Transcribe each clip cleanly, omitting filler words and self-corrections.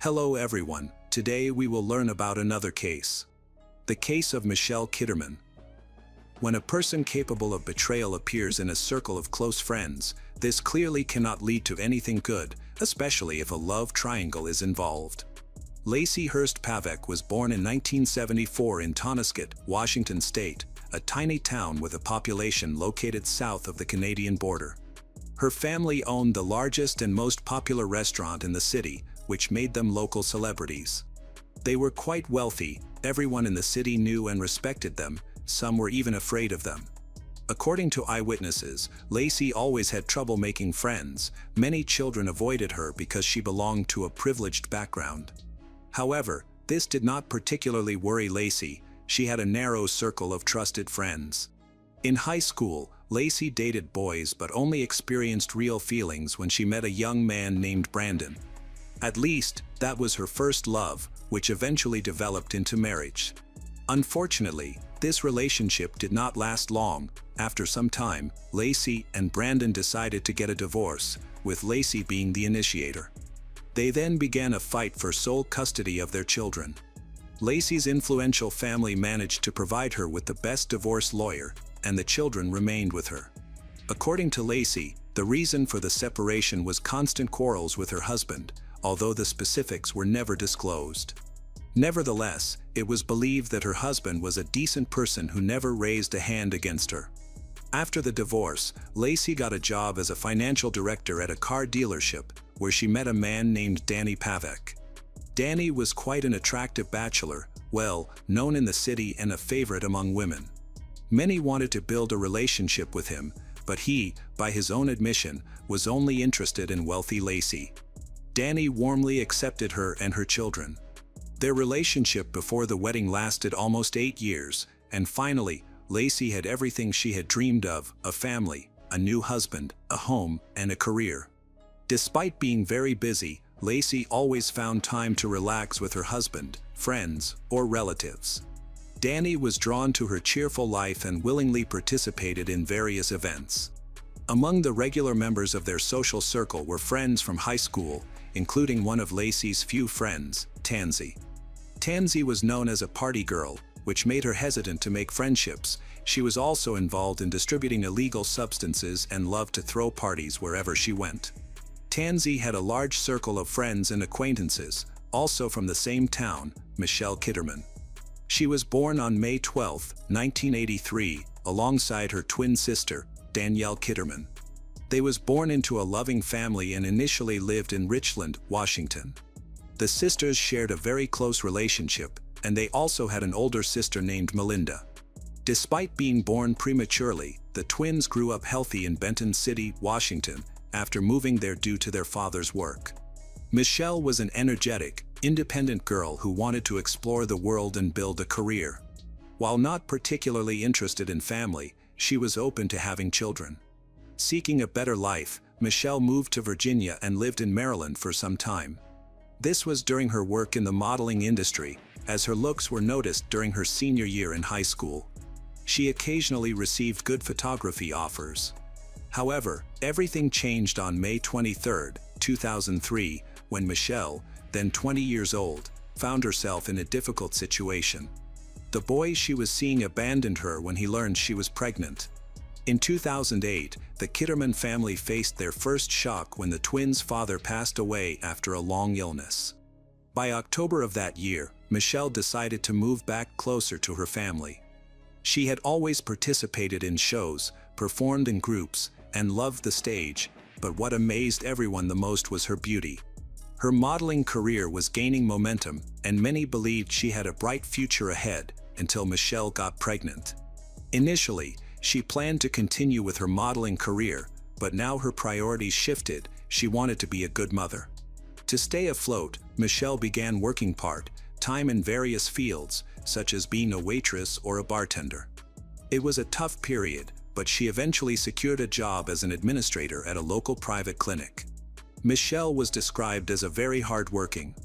Hello everyone, today we will learn about another case. The case of Michelle Kitterman. When a person capable of betrayal appears in a circle of close friends, this clearly cannot lead to anything good, especially if a love triangle is involved. Lacey Hurst Pavick was born in 1974 in Tonasket, Washington State, a tiny town with a population located south of the Canadian border. Her family owned the largest and most popular restaurant in the city, which made them local celebrities. They were quite wealthy, everyone in the city knew and respected them, some were even afraid of them. According to eyewitnesses, Lacey always had trouble making friends. Many children avoided her because she belonged to a privileged background. However, this did not particularly worry Lacey. She had a narrow circle of trusted friends. In high school, Lacey dated boys but only experienced real feelings when she met a young man named Brandon. At least, that was her first love, which eventually developed into marriage. Unfortunately, this relationship did not last long. After some time, Lacey and Brandon decided to get a divorce, with Lacey being the initiator. They then began a fight for sole custody of their children. Lacey's influential family managed to provide her with the best divorce lawyer, and the children remained with her. According to Lacey, the reason for the separation was constant quarrels with her husband, although the specifics were never disclosed. Nevertheless, it was believed that her husband was a decent person who never raised a hand against her. After the divorce, Lacey got a job as a financial director at a car dealership, where she met a man named Danny Pavick. Danny was quite an attractive bachelor, well known in the city and a favorite among women. Many wanted to build a relationship with him, but he, by his own admission, was only interested in wealthy Lacey. Danny warmly accepted her and her children. Their relationship before the wedding lasted almost 8 years, and finally, Lacey had everything she had dreamed of: a family, a new husband, a home, and a career. Despite being very busy, Lacey always found time to relax with her husband, friends, or relatives. Danny was drawn to her cheerful life and willingly participated in various events. Among the regular members of their social circle were friends from high school, including one of Lacey's few friends, Tansy. Tansy was known as a party girl, which made her hesitant to make friendships. She was also involved in distributing illegal substances and loved to throw parties wherever she went. Tansy had a large circle of friends and acquaintances, also from the same town, Michelle Kitterman. She was born on May 12, 1983, alongside her twin sister, Danielle Kitterman. They was born into a loving family and initially lived in Richland, Washington. The sisters shared a very close relationship, and they also had an older sister named Melinda. Despite being born prematurely, the twins grew up healthy in Benton City, Washington, after moving there due to their father's work. Michelle was an energetic, independent girl who wanted to explore the world and build a career. While not particularly interested in family, she was open to having children. Seeking a better life, Michelle moved to Virginia and lived in Maryland for some time. This was during her work in the modeling industry, as her looks were noticed during her senior year in high school. She occasionally received good photography offers. However, everything changed on May 23, 2003, when Michelle, then 20 years old, found herself in a difficult situation. The boy she was seeing abandoned her when he learned she was pregnant. In 2008, the Kitterman family faced their first shock when the twins' father passed away after a long illness. By October of that year, Michelle decided to move back closer to her family. She had always participated in shows, performed in groups, and loved the stage, but what amazed everyone the most was her beauty. Her modeling career was gaining momentum, and many believed she had a bright future ahead, until Michelle got pregnant. Initially, she planned to continue with her modeling career, but now her priorities shifted. She wanted to be a good mother. To stay afloat, Michelle began working part-time in various fields, such as being a waitress or a bartender. It was a tough period, but she eventually secured a job as an administrator at a local private clinic. Michelle was described as a very hard-working,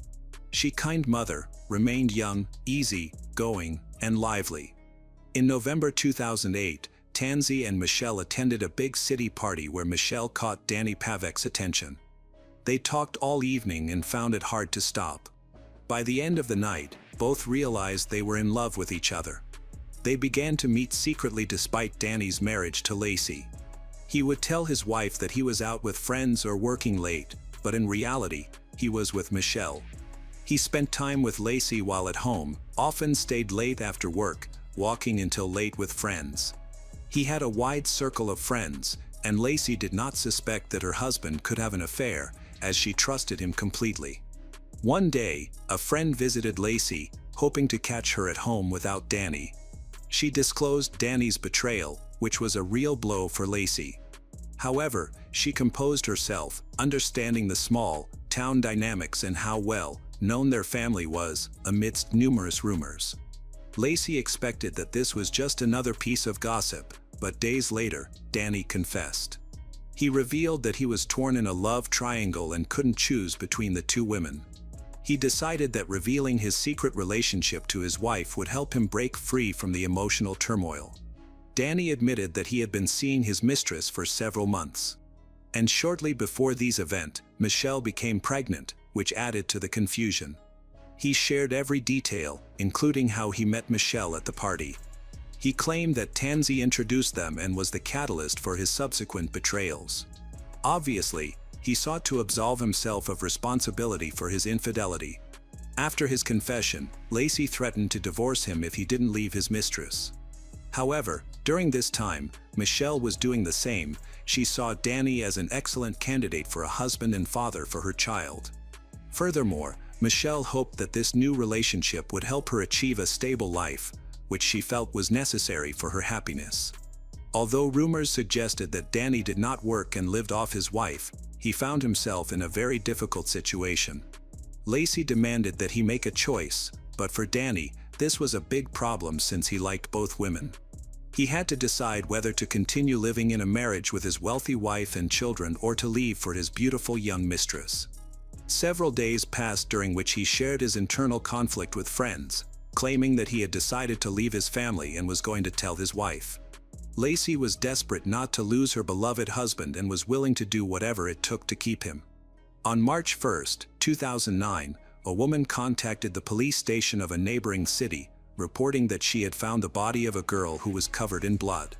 kind mother, remained young, easy-going, and lively. In November 2008, Tansy and Michelle attended a big city party where Michelle caught Danny Pavick's attention. They talked all evening and found it hard to stop. By the end of the night, both realized they were in love with each other. They began to meet secretly despite Danny's marriage to Lacey. He would tell his wife that he was out with friends or working late, but in reality, he was with Michelle. He spent time with Lacey while at home, often stayed late after work, walking until late with friends. He had a wide circle of friends, and Lacey did not suspect that her husband could have an affair, as she trusted him completely. One day, a friend visited Lacey, hoping to catch her at home without Danny. She disclosed Danny's betrayal, which was a real blow for Lacey. However, she composed herself, understanding the small town dynamics and how well known their family was, amidst numerous rumors. Lacey expected that this was just another piece of gossip, but days later, Danny confessed. He revealed that he was torn in a love triangle and couldn't choose between the two women. He decided that revealing his secret relationship to his wife would help him break free from the emotional turmoil. Danny admitted that he had been seeing his mistress for several months. And shortly before these events, Michelle became pregnant, which added to the confusion. He shared every detail, including how he met Michelle at the party. He claimed that Tansy introduced them and was the catalyst for his subsequent betrayals. Obviously, he sought to absolve himself of responsibility for his infidelity. After his confession, Lacey threatened to divorce him if he didn't leave his mistress. However, during this time, Michelle was doing the same. She saw Danny as an excellent candidate for a husband and father for her child. Furthermore, Michelle hoped that this new relationship would help her achieve a stable life, which she felt was necessary for her happiness. Although rumors suggested that Danny did not work and lived off his wife, he found himself in a very difficult situation. Lacey demanded that he make a choice, but for Danny, this was a big problem since he liked both women. He had to decide whether to continue living in a marriage with his wealthy wife and children or to leave for his beautiful young mistress. Several days passed during which he shared his internal conflict with friends, claiming that he had decided to leave his family and was going to tell his wife. Lacey was desperate not to lose her beloved husband and was willing to do whatever it took to keep him. On March 1, 2009, a woman contacted the police station of a neighboring city, reporting that she had found the body of a girl who was covered in blood.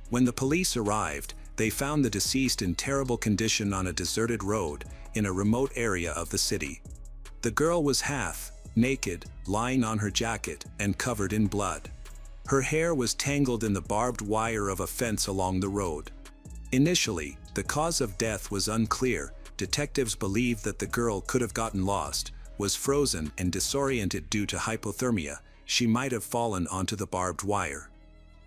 When the police arrived, they found the deceased in terrible condition on a deserted road in a remote area of the city. The girl was half naked, lying on her jacket, and covered in blood. Her hair was tangled in the barbed wire of a fence along the road. Initially, the cause of death was unclear. Detectives believed that the girl could have gotten lost, was frozen and disoriented due to hypothermia. She might have fallen onto the barbed wire.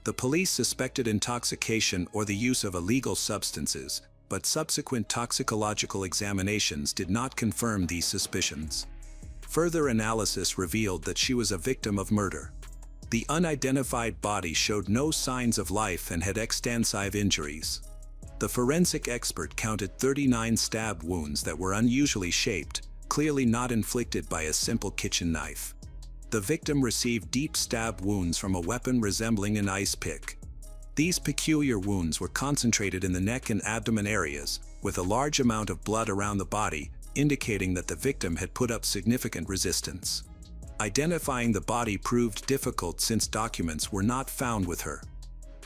The police suspected intoxication or the use of illegal substances, but subsequent toxicological examinations did not confirm these suspicions. Further analysis revealed that she was a victim of murder. The unidentified body showed no signs of life and had extensive injuries. The forensic expert counted 39 stab wounds that were unusually shaped, clearly not inflicted by a simple kitchen knife. The victim received deep stab wounds from a weapon resembling an ice pick. These peculiar wounds were concentrated in the neck and abdomen areas, with a large amount of blood around the body, indicating that the victim had put up significant resistance. Identifying the body proved difficult since documents were not found with her.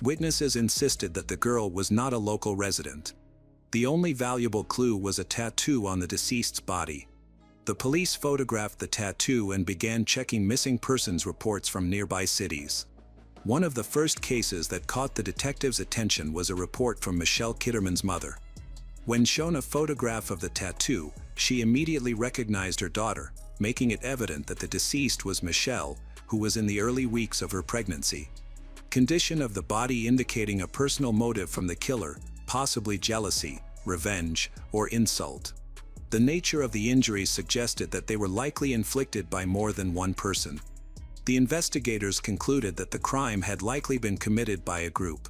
Witnesses insisted that the girl was not a local resident. The only valuable clue was a tattoo on the deceased's body. The police photographed the tattoo and began checking missing persons reports from nearby cities. One of the first cases that caught the detectives' attention was a report from Michelle Kitterman's mother. When shown a photograph of the tattoo, she immediately recognized her daughter, making it evident that the deceased was Michelle, who was in the early weeks of her pregnancy. Condition of the body indicating a personal motive from the killer, possibly jealousy, revenge, or insult. The nature of the injuries suggested that they were likely inflicted by more than one person. The investigators concluded that the crime had likely been committed by a group.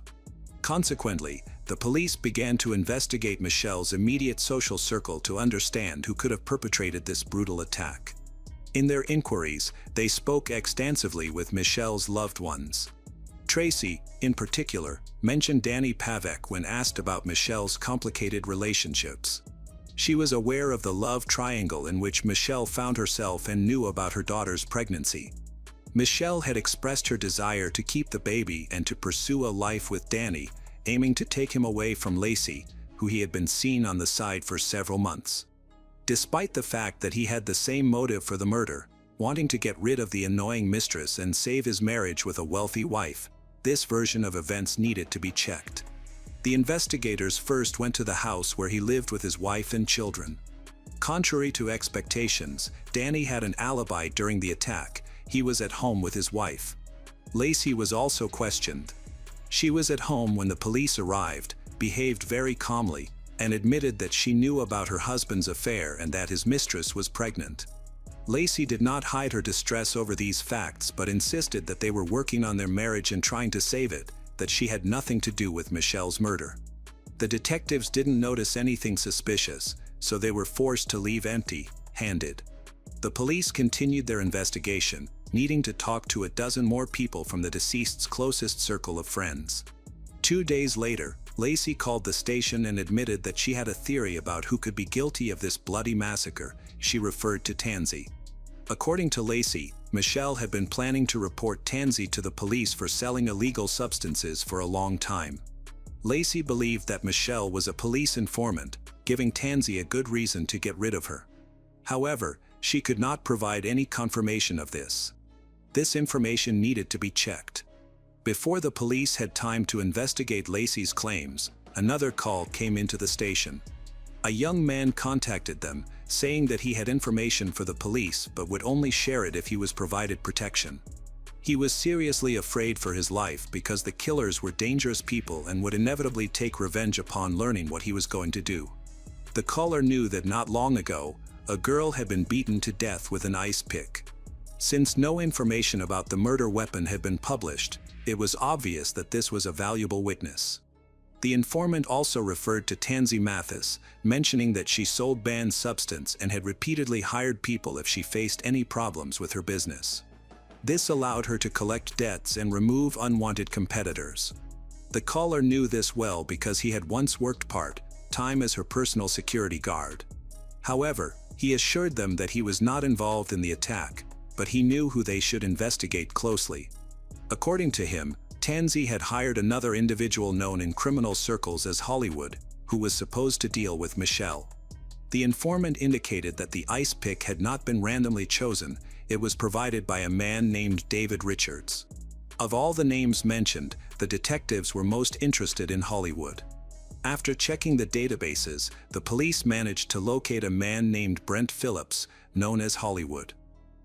Consequently, the police began to investigate Michelle's immediate social circle to understand who could have perpetrated this brutal attack. In their inquiries, they spoke extensively with Michelle's loved ones. Tracy, in particular, mentioned Danny Pavek when asked about Michelle's complicated relationships. She was aware of the love triangle in which Michelle found herself and knew about her daughter's pregnancy. Michelle had expressed her desire to keep the baby and to pursue a life with Danny, aiming to take him away from Lacey, who he had been seeing on the side for several months. Despite the fact that he had the same motive for the murder, wanting to get rid of the annoying mistress and save his marriage with a wealthy wife, this version of events needed to be checked. The investigators first went to the house where he lived with his wife and children. Contrary to expectations, Danny had an alibi during the attack. He was at home with his wife. Lacey was also questioned. She was at home when the police arrived, behaved very calmly, and admitted that she knew about her husband's affair and that his mistress was pregnant. Lacey did not hide her distress over these facts but insisted that they were working on their marriage and trying to save it, that she had nothing to do with Michelle's murder. The detectives didn't notice anything suspicious, so they were forced to leave empty-handed. The police continued their investigation, needing to talk to a dozen more people from the deceased's closest circle of friends. 2 days later, Lacey called the station and admitted that she had a theory about who could be guilty of this bloody massacre. She referred to Tansy. According to Lacey, Michelle had been planning to report Tansy to the police for selling illegal substances for a long time. Lacey believed that Michelle was a police informant, giving Tansy a good reason to get rid of her. However, she could not provide any confirmation of this. This information needed to be checked. Before the police had time to investigate Lacey's claims, another call came into the station. A young man contacted them, saying that he had information for the police but would only share it if he was provided protection. He was seriously afraid for his life because the killers were dangerous people and would inevitably take revenge upon learning what he was going to do. The caller knew that not long ago, a girl had been beaten to death with an ice pick. Since no information about the murder weapon had been published, it was obvious that this was a valuable witness. The informant also referred to Tansy Mathis, mentioning that she sold banned substance and had repeatedly hired people if she faced any problems with her business. This allowed her to collect debts and remove unwanted competitors. The caller knew this well because he had once worked part-time as her personal security guard. However, he assured them that he was not involved in the attack, but he knew who they should investigate closely. According to him, Tansy had hired another individual known in criminal circles as Hollywood, who was supposed to deal with Michelle. The informant indicated that the ice pick had not been randomly chosen, it was provided by a man named David Richards. Of all the names mentioned, the detectives were most interested in Hollywood. After checking the databases, the police managed to locate a man named Brent Phillips, known as Hollywood.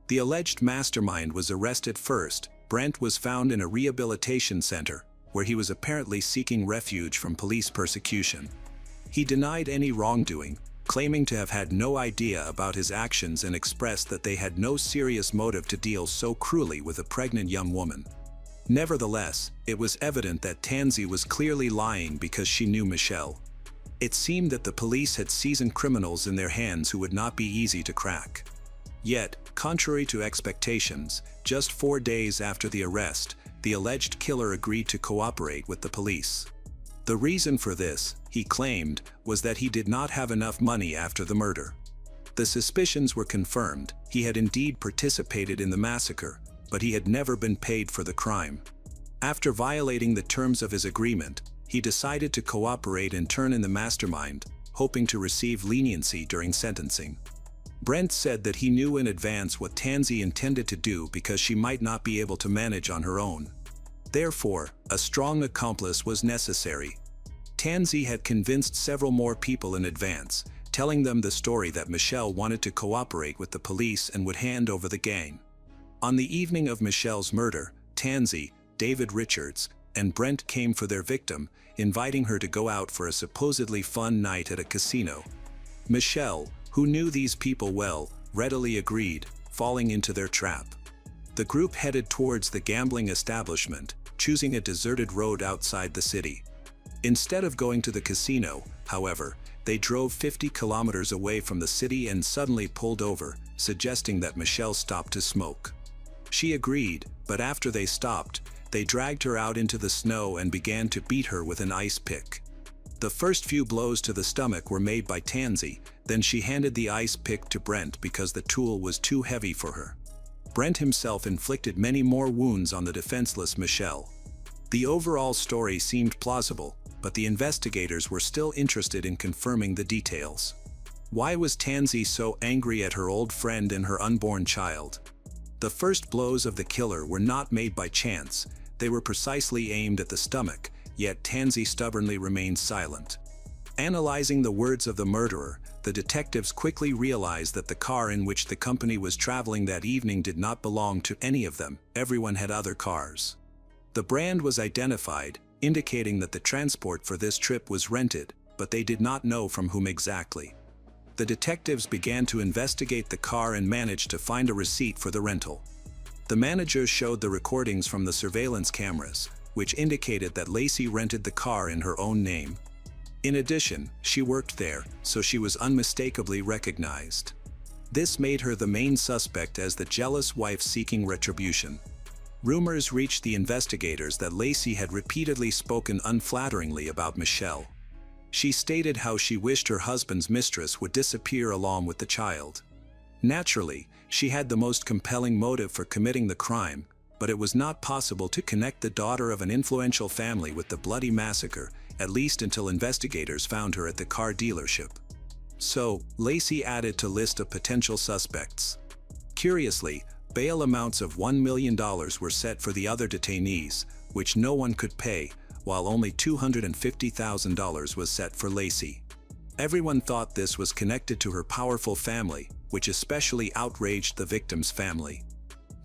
The alleged mastermind was arrested first. Brent was found in a rehabilitation center, where he was apparently seeking refuge from police persecution. He denied any wrongdoing, claiming to have had no idea about his actions and expressed that they had no serious motive to deal so cruelly with a pregnant young woman. Nevertheless, it was evident that Tansy was clearly lying because she knew Michelle. It seemed that the police had seasoned criminals in their hands who would not be easy to crack. Yet, contrary to expectations, just 4 days after the arrest, the alleged killer agreed to cooperate with the police. The reason for this, he claimed, was that he did not have enough money after the murder. The suspicions were confirmed. He had indeed participated in the massacre, but he had never been paid for the crime. After violating the terms of his agreement, he decided to cooperate and turn in the mastermind, hoping to receive leniency during sentencing. Brent said that he knew in advance what Tansy intended to do because she might not be able to manage on her own. Therefore, a strong accomplice was necessary. Tansy had convinced several more people in advance, telling them the story that Michelle wanted to cooperate with the police and would hand over the gang. On the evening of Michelle's murder, Tansy, David Richards, and Brent came for their victim, inviting her to go out for a supposedly fun night at a casino. Michelle, who knew these people well, readily agreed, falling into their trap. The group headed towards the gambling establishment, choosing a deserted road outside the city. Instead of going to the casino, however, they drove 50 kilometers away from the city and suddenly pulled over, suggesting that Michelle stop to smoke. She agreed, but after they stopped, they dragged her out into the snow and began to beat her with an ice pick. The first few blows to the stomach were made by Tansy, then she handed the ice pick to Brent because the tool was too heavy for her. Brent himself inflicted many more wounds on the defenseless Michelle. The overall story seemed plausible, but the investigators were still interested in confirming the details. Why was Tansy so angry at her old friend and her unborn child? The first blows of the killer were not made by chance, they were precisely aimed at the stomach, yet Tansy stubbornly remained silent. Analyzing the words of the murderer, the detectives quickly realized that the car in which the company was traveling that evening did not belong to any of them. Everyone had other cars. The brand was identified, indicating that the transport for this trip was rented, but they did not know from whom exactly. The detectives began to investigate the car and managed to find a receipt for the rental. The managers showed the recordings from the surveillance cameras, which indicated that Lacey rented the car in her own name. In addition, she worked there, so she was unmistakably recognized. This made her the main suspect as the jealous wife seeking retribution. Rumors reached the investigators that Lacey had repeatedly spoken unflatteringly about Michelle. She stated how she wished her husband's mistress would disappear along with the child. Naturally, she had the most compelling motive for committing the crime, but it was not possible to connect the daughter of an influential family with the bloody massacre, at least until investigators found her at the car dealership. So, Lacey added to list of potential suspects. Curiously, bail amounts of $1 million were set for the other detainees, which no one could pay, while only $250,000 was set for Lacey. Everyone thought this was connected to her powerful family, which especially outraged the victim's family.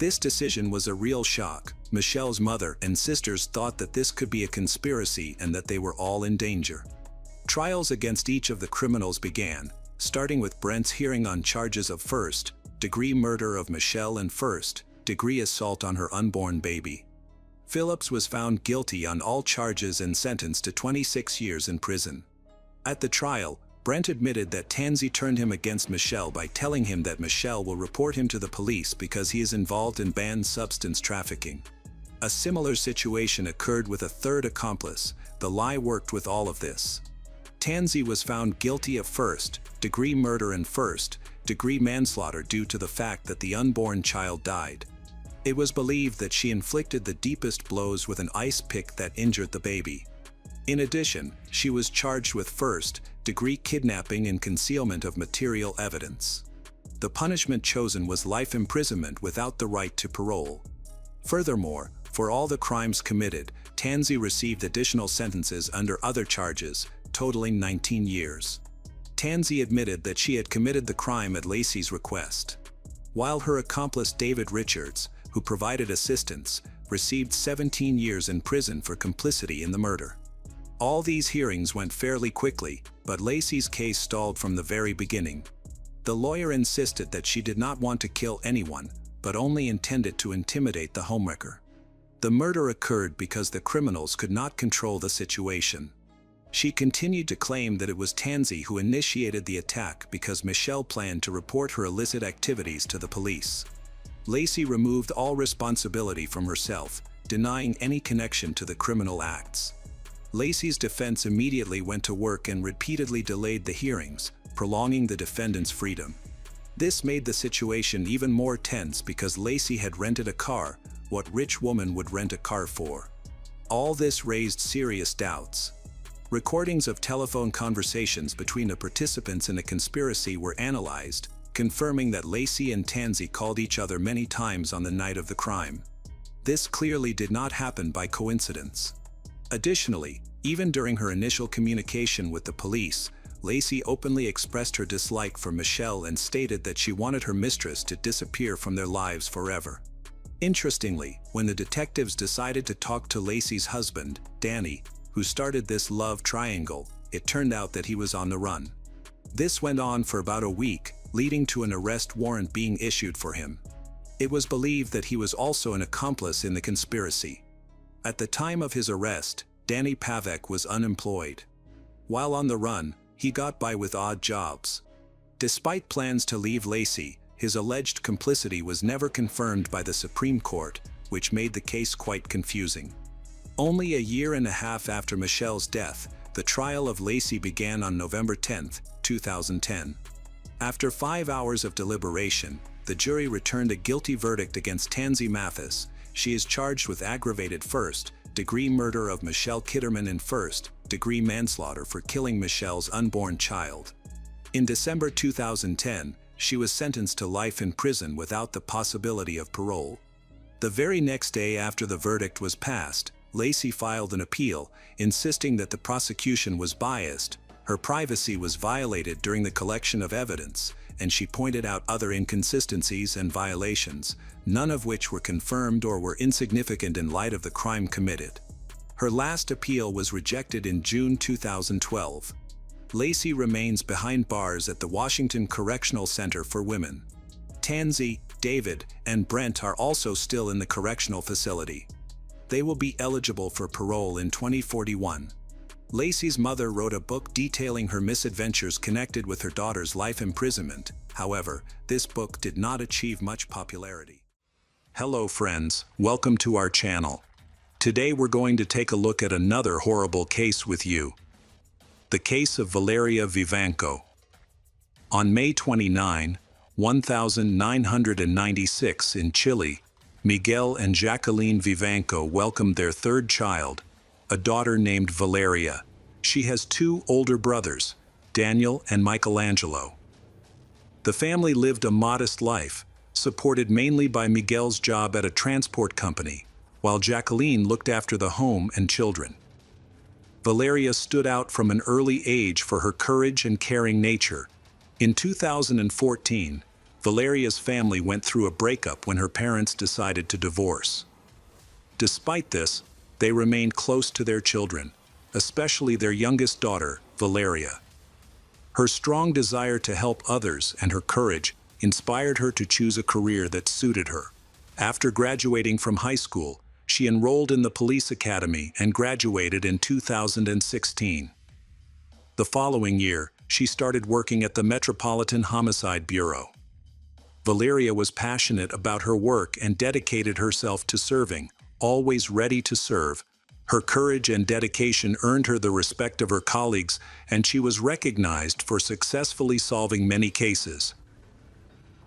This decision was a real shock. Michelle's mother and sisters thought that this could be a conspiracy and that they were all in danger. Trials against each of the criminals began, starting with Brent's hearing on charges of first-degree murder of Michelle and first-degree assault on her unborn baby. Phillips was found guilty on all charges and sentenced to 26 years in prison. At the trial, Brent admitted that Tansy turned him against Michelle by telling him that Michelle will report him to the police because he is involved in banned substance trafficking. A similar situation occurred with a third accomplice. The lie worked with all of this. Tansy was found guilty of first-degree murder and first-degree manslaughter due to the fact that the unborn child died. It was believed that she inflicted the deepest blows with an ice pick that injured the baby. In addition, she was charged with first-degree kidnapping and concealment of material evidence. The punishment chosen was life imprisonment without the right to parole. Furthermore, for all the crimes committed, Tansy received additional sentences under other charges, totaling 19 years. Tansy admitted that she had committed the crime at Lacey's request, while her accomplice David Richards, who provided assistance, received 17 years in prison for complicity in the murder. All these hearings went fairly quickly, but Lacey's case stalled from the very beginning. The lawyer insisted that she did not want to kill anyone, but only intended to intimidate the homewrecker. The murder occurred because the criminals could not control the situation. She continued to claim that it was Tansy who initiated the attack because Michelle planned to report her illicit activities to the police. Lacey removed all responsibility from herself, denying any connection to the criminal acts. Lacey's defense immediately went to work and repeatedly delayed the hearings, prolonging the defendant's freedom. This made the situation even more tense because Lacey had rented a car, what rich woman would rent a car for? All this raised serious doubts. Recordings of telephone conversations between the participants in a conspiracy were analyzed, confirming that Lacey and Tansy called each other many times on the night of the crime. This clearly did not happen by coincidence. Additionally, even during her initial communication with the police, Lacey openly expressed her dislike for Michelle and stated that she wanted her mistress to disappear from their lives forever. Interestingly, when the detectives decided to talk to Lacey's husband, Danny, who started this love triangle, it turned out that he was on the run. This went on for about a week, leading to an arrest warrant being issued for him. It was believed that he was also an accomplice in the conspiracy. At the time of his arrest, Danny Pavek was unemployed. While on the run, he got by with odd jobs. Despite plans to leave Lacey, his alleged complicity was never confirmed by the Supreme Court, which made the case quite confusing. Only a year and a half after Michelle's death, The trial of Lacey began on November 10, 2010. After 5 hours of deliberation, the jury returned a guilty verdict against Tansy Mathis. She is charged with aggravated first-degree murder of Michelle Kitterman and first-degree manslaughter for killing Michelle's unborn child. In December 2010, she was sentenced to life in prison without the possibility of parole. The very next day after the verdict was passed, Lacey filed an appeal, insisting that the prosecution was biased, her privacy was violated during the collection of evidence, and she pointed out other inconsistencies and violations, none of which were confirmed or were insignificant in light of the crime committed. Her last appeal was rejected in June 2012. Lacey remains behind bars at the Washington Correctional Center for Women. Tansy, David, and Brent are also still in the correctional facility. They will be eligible for parole in 2041. Lacey's mother wrote a book detailing her misadventures connected with her daughter's life imprisonment. However, this book did not achieve much popularity. Hello friends, welcome to our channel. Today we're going to take a look at another horrible case with you. The case of Valeria Vivanco. On May 29, 1996 in Chile, Miguel and Jacqueline Vivanco welcomed their third child, a daughter named Valeria. She has two older brothers, Daniel and Michelangelo. The family lived a modest life, supported mainly by Miguel's job at a transport company, while Jacqueline looked after the home and children. Valeria stood out from an early age for her courage and caring nature. In 2014, Valeria's family went through a breakup when her parents decided to divorce. Despite this, they remained close to their children, especially their youngest daughter, Valeria. Her strong desire to help others and her courage inspired her to choose a career that suited her. After graduating from high school, she enrolled in the police academy and graduated in 2016. The following year, she started working at the Metropolitan Homicide Bureau. Valeria was passionate about her work and dedicated herself to serving, always ready to serve. Her courage and dedication earned her the respect of her colleagues, and she was recognized for successfully solving many cases.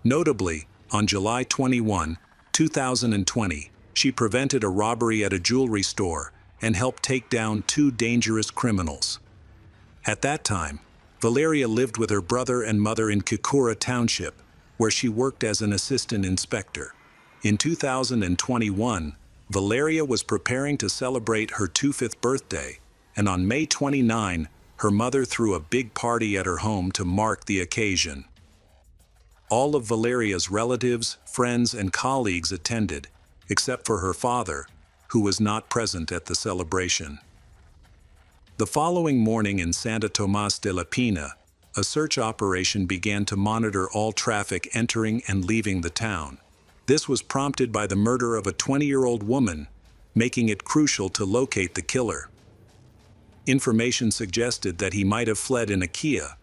Notably, on July 21, 2020, she prevented a robbery at a jewelry store and helped take down two dangerous criminals. At that time, Valeria lived with her brother and mother in Kikura Township, where she worked as an assistant inspector. In 2021, Valeria was preparing to celebrate her 25th birthday, and on May 29, her mother threw a big party at her home to mark the occasion. All of Valeria's relatives, friends, and colleagues attended, except for her father, who was not present at the celebration. The following morning in Santa Tomás de la Pina, a search operation began to monitor all traffic entering and leaving the town. This was prompted by the murder of a 20-year-old woman, making it crucial to locate the killer. Information suggested that he might have fled in a Kia.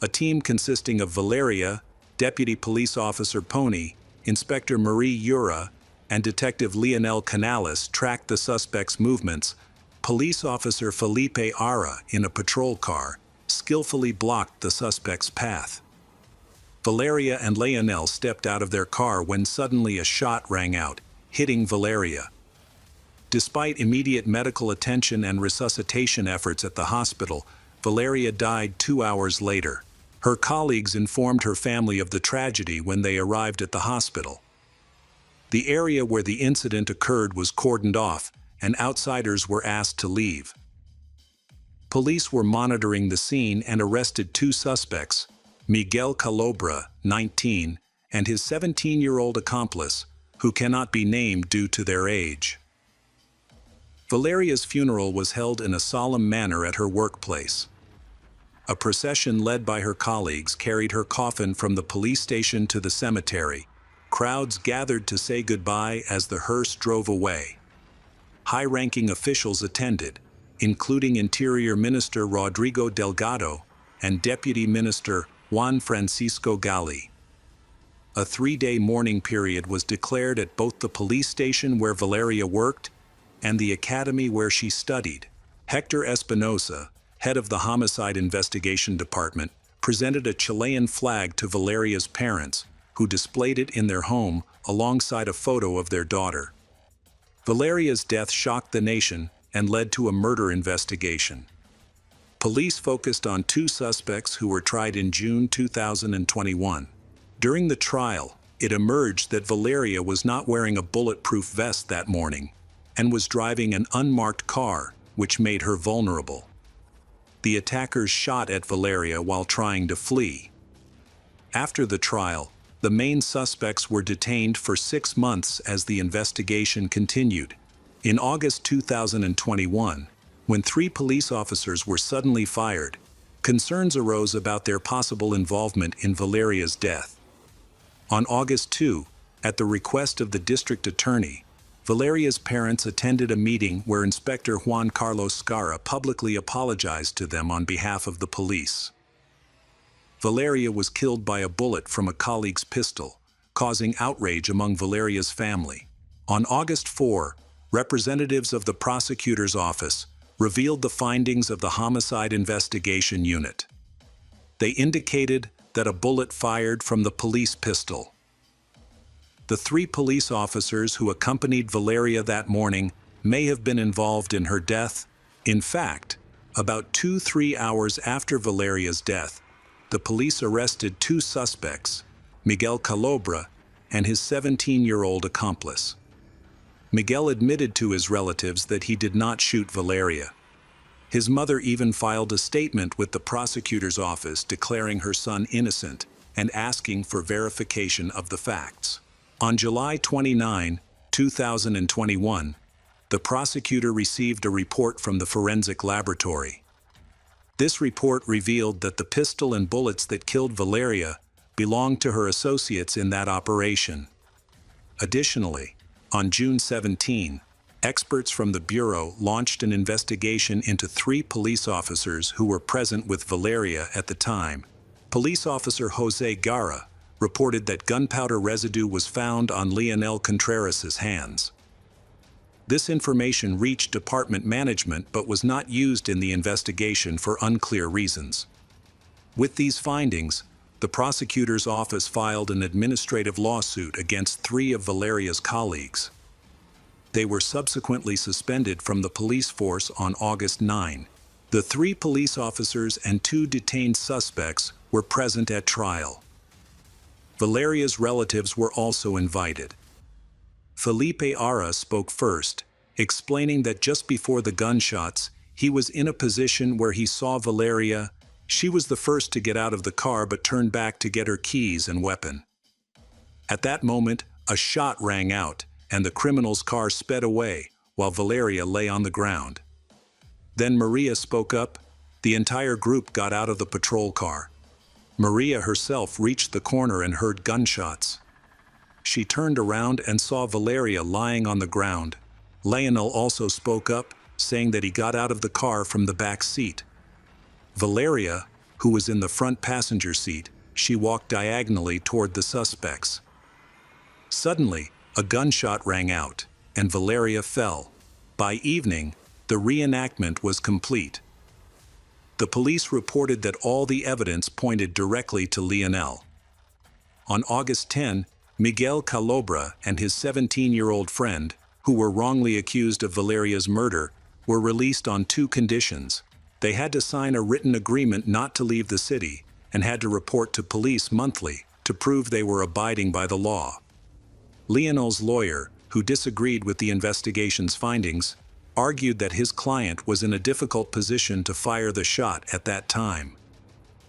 A team consisting of Valeria, Deputy Police Officer Pony, Inspector Marie Ura, and Detective Leonel Canales tracked the suspect's movements. Police Officer Felipe Ara, in a patrol car, skillfully blocked the suspect's path. Valeria and Leonel stepped out of their car when suddenly a shot rang out, hitting Valeria. Despite immediate medical attention and resuscitation efforts at the hospital, Valeria died 2 hours later. Her colleagues informed her family of the tragedy when they arrived at the hospital. The area where the incident occurred was cordoned off, and outsiders were asked to leave. Police were monitoring the scene and arrested two suspects, Miguel Calobra, 19, and his 17-year-old accomplice, who cannot be named due to their age. Valeria's funeral was held in a solemn manner at her workplace. A procession led by her colleagues carried her coffin from the police station to the cemetery. Crowds gathered to say goodbye as the hearse drove away. High-ranking officials attended, including Interior Minister Rodrigo Delgado and Deputy Minister Juan Francisco Gali. A 3-day mourning period was declared at both the police station where Valeria worked and the academy where she studied. Hector Espinosa, head of the Homicide Investigation Department, presented a Chilean flag to Valeria's parents, who displayed it in their home alongside a photo of their daughter. Valeria's death shocked the nation and led to a murder investigation. Police focused on two suspects who were tried in June 2021. During the trial, it emerged that Valeria was not wearing a bulletproof vest that morning and was driving an unmarked car, which made her vulnerable. The attackers shot at Valeria while trying to flee. After the trial, the main suspects were detained for 6 months as the investigation continued. In August 2021, when 3 police officers were suddenly fired, concerns arose about their possible involvement in Valeria's death. On August 2, at the request of the district attorney, Valeria's parents attended a meeting where Inspector Juan Carlos Scarra publicly apologized to them on behalf of the police. Valeria was killed by a bullet from a colleague's pistol, causing outrage among Valeria's family. On August 4, representatives of the prosecutor's office revealed the findings of the Homicide Investigation Unit. They indicated that a bullet fired from the police pistol. The 3 police officers who accompanied Valeria that morning may have been involved in her death. In fact, about 2-3 hours after Valeria's death, the police arrested 2 suspects, Miguel Calobra and his 17-year-old accomplice. Miguel admitted to his relatives that he did not shoot Valeria. His mother even filed a statement with the prosecutor's office declaring her son innocent and asking for verification of the facts. On July 29, 2021, the prosecutor received a report from the forensic laboratory. This report revealed that the pistol and bullets that killed Valeria belonged to her associates in that operation. Additionally, on June 17, experts from the Bureau launched an investigation into 3 police officers who were present with Valeria at the time. Police officer Jose Garra reported that gunpowder residue was found on Leonel Contreras' hands. This information reached department management but was not used in the investigation for unclear reasons. With these findings, the prosecutor's office filed an administrative lawsuit against 3 of Valeria's colleagues. They were subsequently suspended from the police force on August 9. The 3 police officers and 2 detained suspects were present at trial. Valeria's relatives were also invited. Felipe Ara spoke first, explaining that just before the gunshots, he was in a position where he saw Valeria. She was the first to get out of the car but turned back to get her keys and weapon. At that moment, a shot rang out, and the criminal's car sped away, while Valeria lay on the ground. Then Maria spoke up. The entire group got out of the patrol car. Maria herself reached the corner and heard gunshots. She turned around and saw Valeria lying on the ground. Leonel also spoke up, saying that he got out of the car from the back seat. Valeria, who was in the front passenger seat, she walked diagonally toward the suspects. Suddenly, a gunshot rang out, and Valeria fell. By evening, the reenactment was complete. The police reported that all the evidence pointed directly to Leonel. On August 10, Miguel Calobra and his 17-year-old friend, who were wrongly accused of Valeria's murder, were released on 2 conditions. They had to sign a written agreement not to leave the city and had to report to police monthly to prove they were abiding by the law. Leonel's lawyer, who disagreed with the investigation's findings, argued that his client was in a difficult position to fire the shot at that time.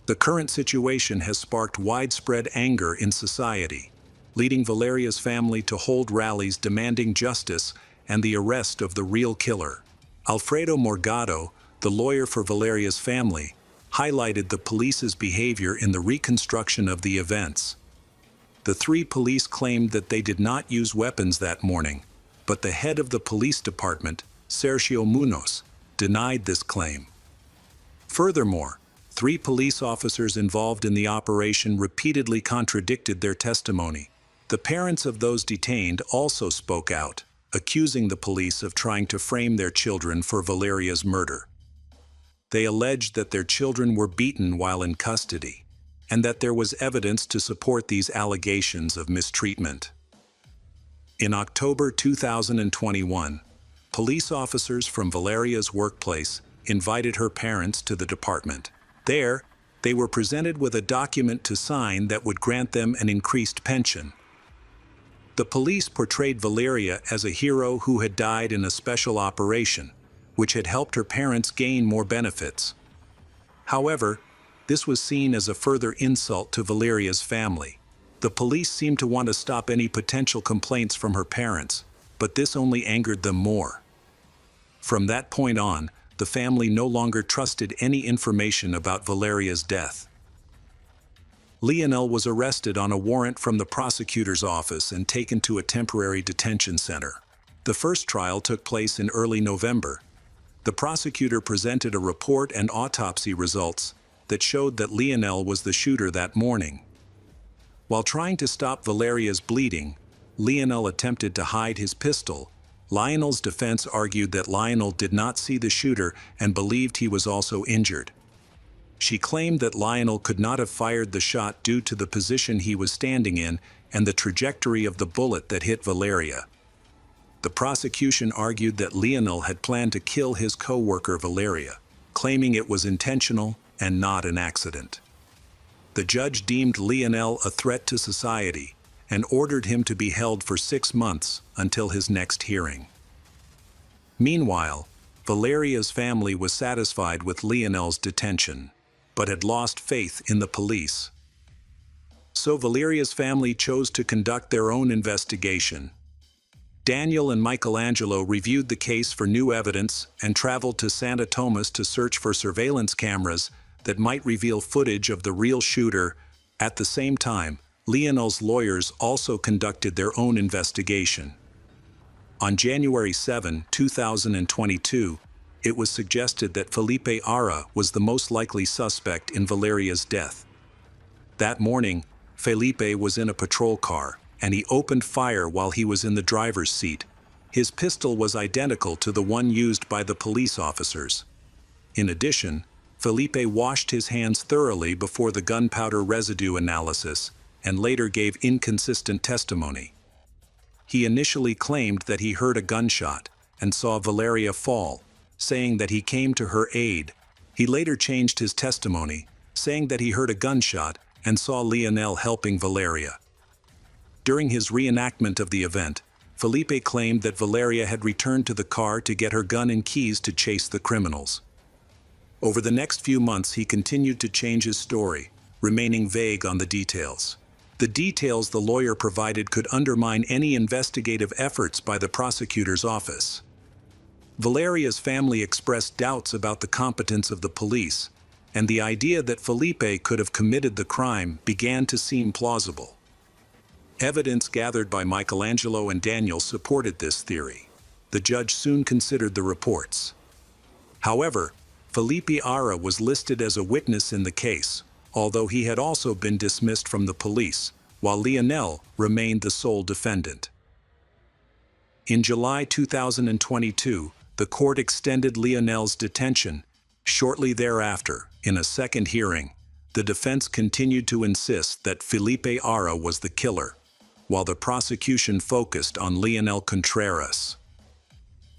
The current situation has sparked widespread anger in society, leading Valeria's family to hold rallies demanding justice and the arrest of the real killer. Alfredo Morgado, the lawyer for Valeria's family, highlighted the police's behavior in the reconstruction of the events. The 3 police claimed that they did not use weapons that morning, but the head of the police department, Sergio Munoz, denied this claim. Furthermore, 3 police officers involved in the operation repeatedly contradicted their testimony. The parents of those detained also spoke out, accusing the police of trying to frame their children for Valeria's murder. They alleged that their children were beaten while in custody, and that there was evidence to support these allegations of mistreatment. In October 2021, police officers from Valeria's workplace invited her parents to the department. There, they were presented with a document to sign that would grant them an increased pension. The police portrayed Valeria as a hero who had died in a special operation, which had helped her parents gain more benefits. However, this was seen as a further insult to Valeria's family. The police seemed to want to stop any potential complaints from her parents, but this only angered them more. From that point on, the family no longer trusted any information about Valeria's death. Lionel was arrested on a warrant from the prosecutor's office and taken to a temporary detention center. The first trial took place in early November. The prosecutor presented a report and autopsy results that showed that Lionel was the shooter that morning. While trying to stop Valeria's bleeding, Lionel attempted to hide his pistol. Lionel's defense argued that Lionel did not see the shooter and believed he was also injured. She claimed that Lionel could not have fired the shot due to the position he was standing in and the trajectory of the bullet that hit Valeria. The prosecution argued that Lionel had planned to kill his co-worker Valeria, claiming it was intentional and not an accident. The judge deemed Lionel a threat to society and ordered him to be held for 6 months until his next hearing. Meanwhile, Valeria's family was satisfied with Lionel's detention, but had lost faith in the police. So Valeria's family chose to conduct their own investigation. Daniel and Michelangelo reviewed the case for new evidence and traveled to Santa Tomas to search for surveillance cameras that might reveal footage of the real shooter. At the same time, Lionel's lawyers also conducted their own investigation. On January 7, 2022, it was suggested that Felipe Ara was the most likely suspect in Valeria's death. That morning, Felipe was in a patrol car, and he opened fire while he was in the driver's seat. His pistol was identical to the one used by the police officers. In addition, Felipe washed his hands thoroughly before the gunpowder residue analysis and later gave inconsistent testimony. He initially claimed that he heard a gunshot and saw Valeria fall, saying that he came to her aid. He later changed his testimony, saying that he heard a gunshot and saw Lionel helping Valeria. During his reenactment of the event, Felipe claimed that Valeria had returned to the car to get her gun and keys to chase the criminals. Over the next few months, he continued to change his story, remaining vague on the details. The details the lawyer provided could undermine any investigative efforts by the prosecutor's office. Valeria's family expressed doubts about the competence of the police, and the idea that Felipe could have committed the crime began to seem plausible. Evidence gathered by Michelangelo and Daniel supported this theory. The judge soon considered the reports. However, Felipe Ara was listed as a witness in the case, although he had also been dismissed from the police, while Lionel remained the sole defendant. In July 2022, the court extended Lionel's detention. Shortly thereafter, in a second hearing, the defense continued to insist that Felipe Ara was the killer, while the prosecution focused on Lionel Contreras.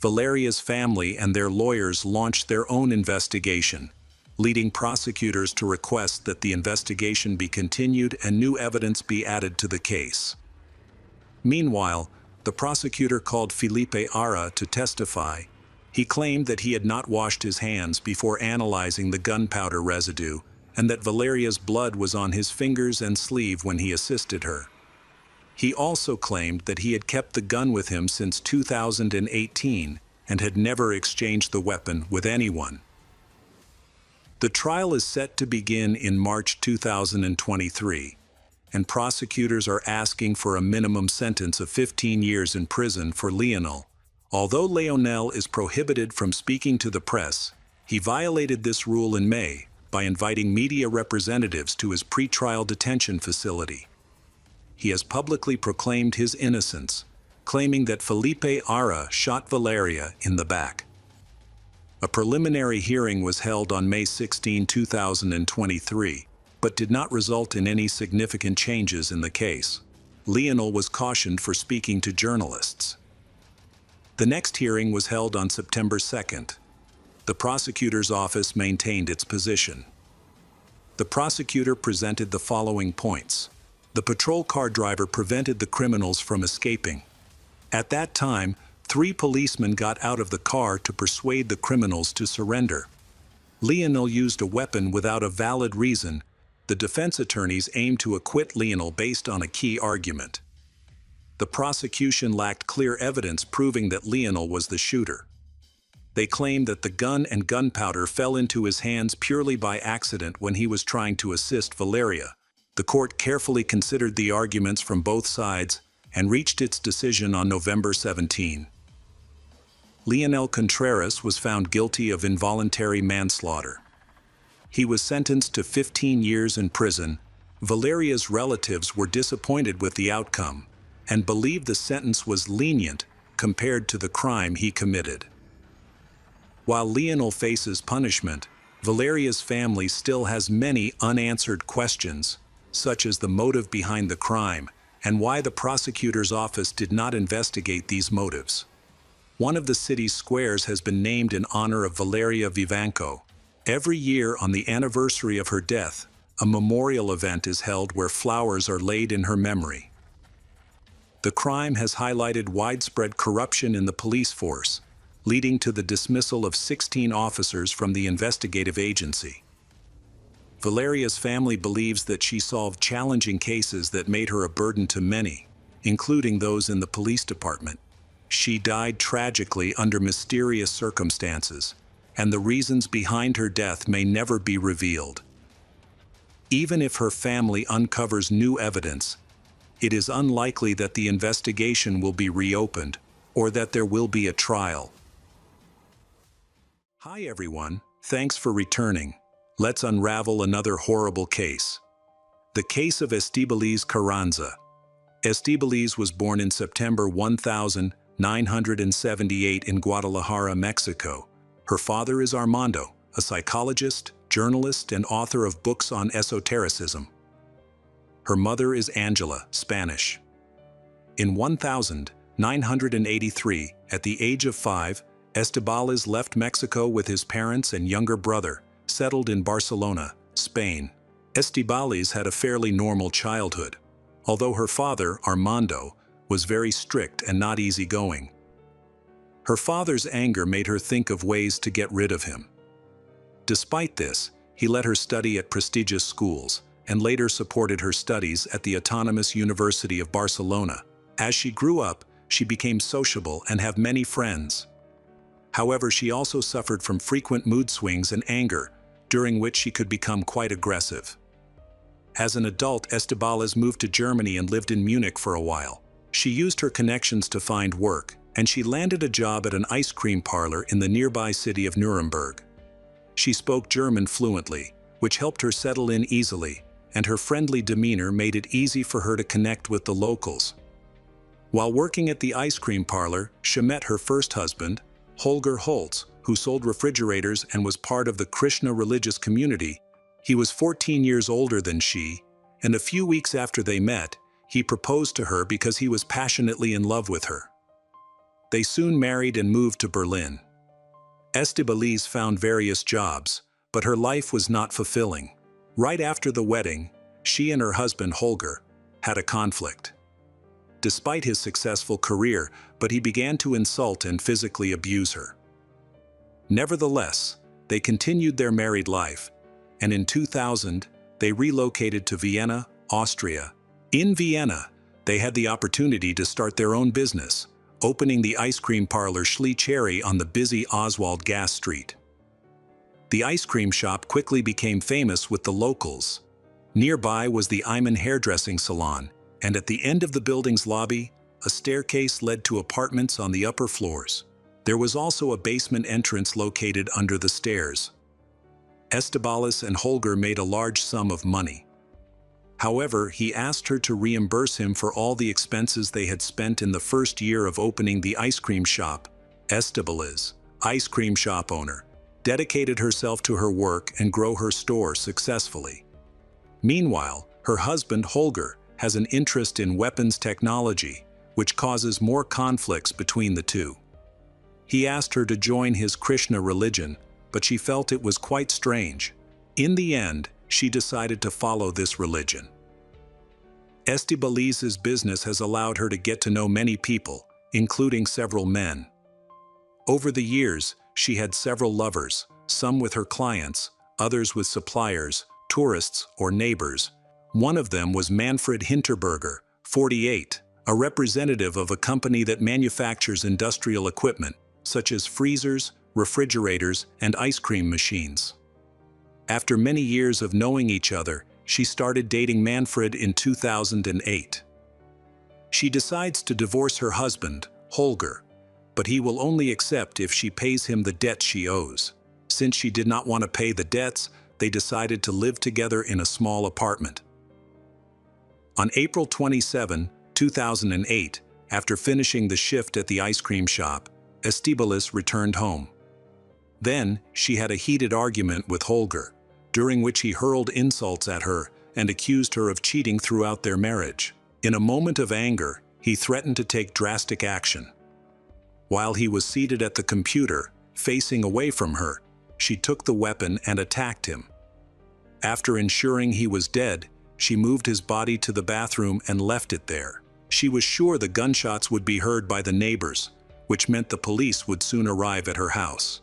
Valeria's family and their lawyers launched their own investigation, leading prosecutors to request that the investigation be continued and new evidence be added to the case. Meanwhile, the prosecutor called Felipe Ara to testify. He claimed that he had not washed his hands before analyzing the gunpowder residue, and that Valeria's blood was on his fingers and sleeve when he assisted her. He also claimed that he had kept the gun with him since 2018 and had never exchanged the weapon with anyone. The trial is set to begin in March 2023, and prosecutors are asking for a minimum sentence of 15 years in prison for Lionel. Although Lionel is prohibited from speaking to the press, he violated this rule in May by inviting media representatives to his pretrial detention facility. He has publicly proclaimed his innocence, claiming that Felipe Ara shot Valeria in the back. A preliminary hearing was held on May 16, 2023, but did not result in any significant changes in the case. Lionel was cautioned for speaking to journalists. The next hearing was held on September 2nd. The prosecutor's office maintained its position. The prosecutor presented the following points. The patrol car driver prevented the criminals from escaping. At that time, 3 policemen got out of the car to persuade the criminals to surrender. Lionel used a weapon without a valid reason. The defense attorneys aimed to acquit Lionel based on a key argument. The prosecution lacked clear evidence proving that Lionel was the shooter. They claimed that the gun and gunpowder fell into his hands purely by accident when he was trying to assist Valeria. The court carefully considered the arguments from both sides and reached its decision on November 17. Lionel Contreras was found guilty of involuntary manslaughter. He was sentenced to 15 years in prison. Valeria's relatives were disappointed with the outcome and believed the sentence was lenient compared to the crime he committed. While Lionel faces punishment, Valeria's family still has many unanswered questions, such as the motive behind the crime and why the prosecutor's office did not investigate these motives. One of the city's squares has been named in honor of Valeria Vivanco. Every year on the anniversary of her death, a memorial event is held where flowers are laid in her memory. The crime has highlighted widespread corruption in the police force, leading to the dismissal of 16 officers from the investigative agency. Valeria's family believes that she solved challenging cases that made her a burden to many, including those in the police department. She died tragically under mysterious circumstances, and the reasons behind her death may never be revealed. Even if her family uncovers new evidence, it is unlikely that the investigation will be reopened or that there will be a trial. Hi everyone, thanks for returning. Let's unravel another horrible case. The case of Estibaliz Carranza. Estibaliz was born in September 1978 in Guadalajara, Mexico. Her father is Armando, a psychologist, journalist, and author of books on esotericism. Her mother is Angela, Spanish. In 1983, at the age of 5, Estibaliz left Mexico with his parents and younger brother, settled in Barcelona, Spain. Estibaliz had a fairly normal childhood, although her father, Armando, was very strict and not easygoing. Her father's anger made her think of ways to get rid of him. Despite this, he let her study at prestigious schools and later supported her studies at the Autonomous University of Barcelona. As she grew up, she became sociable and had many friends. However, she also suffered from frequent mood swings and anger, during which she could become quite aggressive. As an adult, Estibaliz moved to Germany and lived in Munich for a while. She used her connections to find work, and she landed a job at an ice cream parlor in the nearby city of Nuremberg. She spoke German fluently, which helped her settle in easily, and her friendly demeanor made it easy for her to connect with the locals. While working at the ice cream parlor, she met her first husband, Holger Holtz, who sold refrigerators and was part of the Krishna religious community. He was 14 years older than she, and a few weeks after they met, he proposed to her because he was passionately in love with her. They soon married and moved to Berlin. Estibaliz found various jobs, but her life was not fulfilling. Right after the wedding, she and her husband Holger had a conflict. Despite his successful career, but he began to insult and physically abuse her. Nevertheless, they continued their married life, and in 2000, they relocated to Vienna, Austria. In Vienna, they had the opportunity to start their own business, opening the ice cream parlor Schlee Cherry on the busy Oswald Gass Street. The ice cream shop quickly became famous with the locals. Nearby was the Iman hairdressing salon, and at the end of the building's lobby, a staircase led to apartments on the upper floors. There was also a basement entrance located under the stairs. Estibaliz and Holger made a large sum of money. However, he asked her to reimburse him for all the expenses they had spent in the first year of opening the ice cream shop. Estibaliz, ice cream shop owner, dedicated herself to her work and grow her store successfully. Meanwhile, her husband Holger has an interest in weapons technology, which causes more conflicts between the two. He asked her to join his Krishna religion, but she felt it was quite strange. In the end, she decided to follow this religion. Estibaliz's business has allowed her to get to know many people, including several men. Over the years, she had several lovers, some with her clients, others with suppliers, tourists, or neighbors. One of them was Manfred Hinterberger, 48, a representative of a company that manufactures industrial equipment, such as freezers, refrigerators, and ice cream machines. After many years of knowing each other, she started dating Manfred in 2008. She decides to divorce her husband, Holger, but he will only accept if she pays him the debt she owes. Since she did not want to pay the debts, they decided to live together in a small apartment. On April 27, 2008, after finishing the shift at the ice cream shop, Estibaliz returned home. Then, she had a heated argument with Holger, during which he hurled insults at her and accused her of cheating throughout their marriage. In a moment of anger, he threatened to take drastic action. While he was seated at the computer, facing away from her, she took the weapon and attacked him. After ensuring he was dead, she moved his body to the bathroom and left it there. She was sure the gunshots would be heard by the neighbors, which meant the police would soon arrive at her house.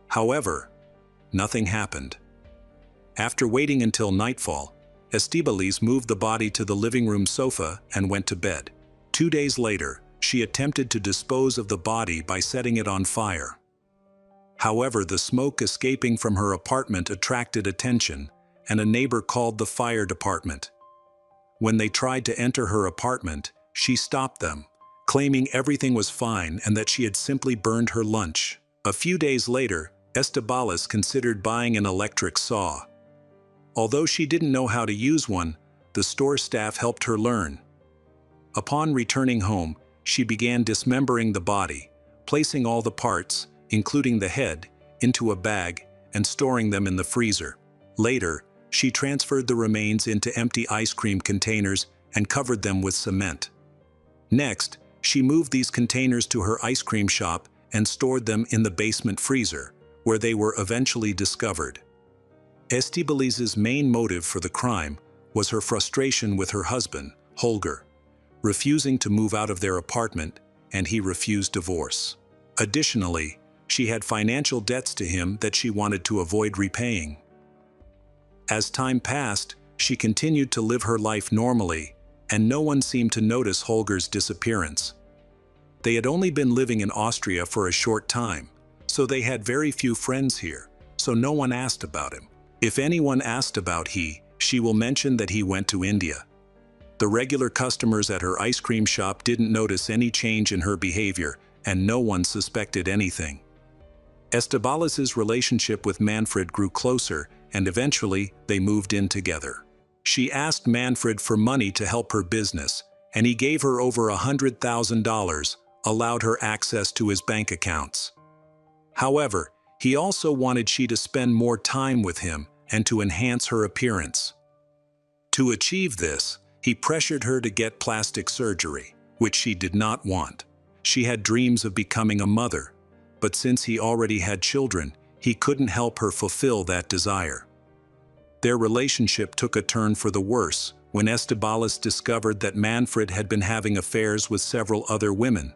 However, nothing happened. After waiting until nightfall, Estibaliz moved the body to the living room sofa and went to bed. 2 days later, she attempted to dispose of the body by setting it on fire. However, the smoke escaping from her apartment attracted attention, and a neighbor called the fire department. When they tried to enter her apartment, she stopped them, claiming everything was fine and that she had simply burned her lunch. A few days later, Estibaliz considered buying an electric saw. Although she didn't know how to use one, the store staff helped her learn. Upon returning home, she began dismembering the body, placing all the parts, including the head, into a bag and storing them in the freezer. Later, she transferred the remains into empty ice cream containers and covered them with cement. Next, she moved these containers to her ice cream shop and stored them in the basement freezer, where they were eventually discovered. Estibaliz's main motive for the crime was her frustration with her husband, Holger, refusing to move out of their apartment, and he refused divorce. Additionally, she had financial debts to him that she wanted to avoid repaying. As time passed, she continued to live her life normally, and no one seemed to notice Holger's disappearance. They had only been living in Austria for a short time, so they had very few friends here, so no one asked about him. If anyone asked about she will mention that he went to India. The regular customers at her ice cream shop didn't notice any change in her behavior, and no one suspected anything. Estibaliz's relationship with Manfred grew closer, and eventually they moved in together. She asked Manfred for money to help her business, and he gave her over $100,000, allowed her access to his bank accounts. However, he also wanted she to spend more time with him and to enhance her appearance. To achieve this, he pressured her to get plastic surgery, which she did not want. She had dreams of becoming a mother, but since he already had children, he couldn't help her fulfill that desire. Their relationship took a turn for the worse when Estibaliz discovered that Manfred had been having affairs with several other women.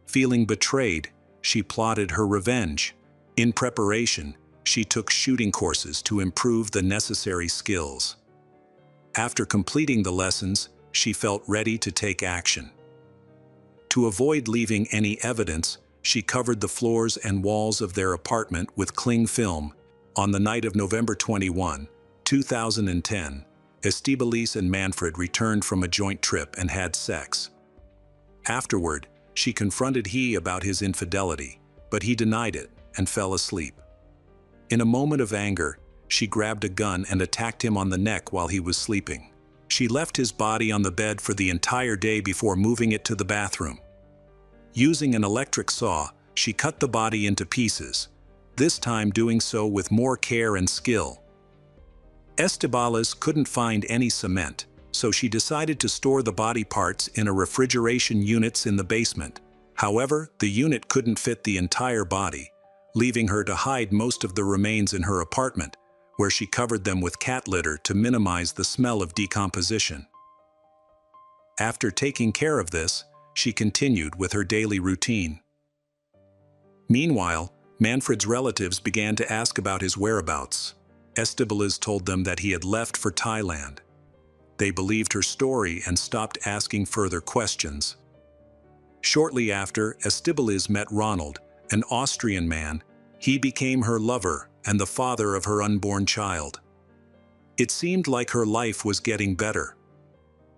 Feeling betrayed, she plotted her revenge. In preparation, she took shooting courses to improve the necessary skills. After completing the lessons, she felt ready to take action. To avoid leaving any evidence, she covered the floors and walls of their apartment with cling film. On the night of November 21, 2010, Estibaliz and Manfred returned from a joint trip and had sex. Afterward, she confronted he about his infidelity, but he denied it and fell asleep. In a moment of anger, she grabbed a gun and attacked him on the neck while he was sleeping. She left his body on the bed for the entire day before moving it to the bathroom. Using an electric saw, she cut the body into pieces, this time doing so with more care and skill. Estibaliz couldn't find any cement, so she decided to store the body parts in a refrigeration unit in the basement. However, the unit couldn't fit the entire body, leaving her to hide most of the remains in her apartment, where she covered them with cat litter to minimize the smell of decomposition. After taking care of this, she continued with her daily routine. Meanwhile, Manfred's relatives began to ask about his whereabouts. Estibaliz told them that he had left for Thailand. They believed her story and stopped asking further questions. Shortly after, Estibaliz met Ronald, an Austrian man. He became her lover and the father of her unborn child. It seemed like her life was getting better.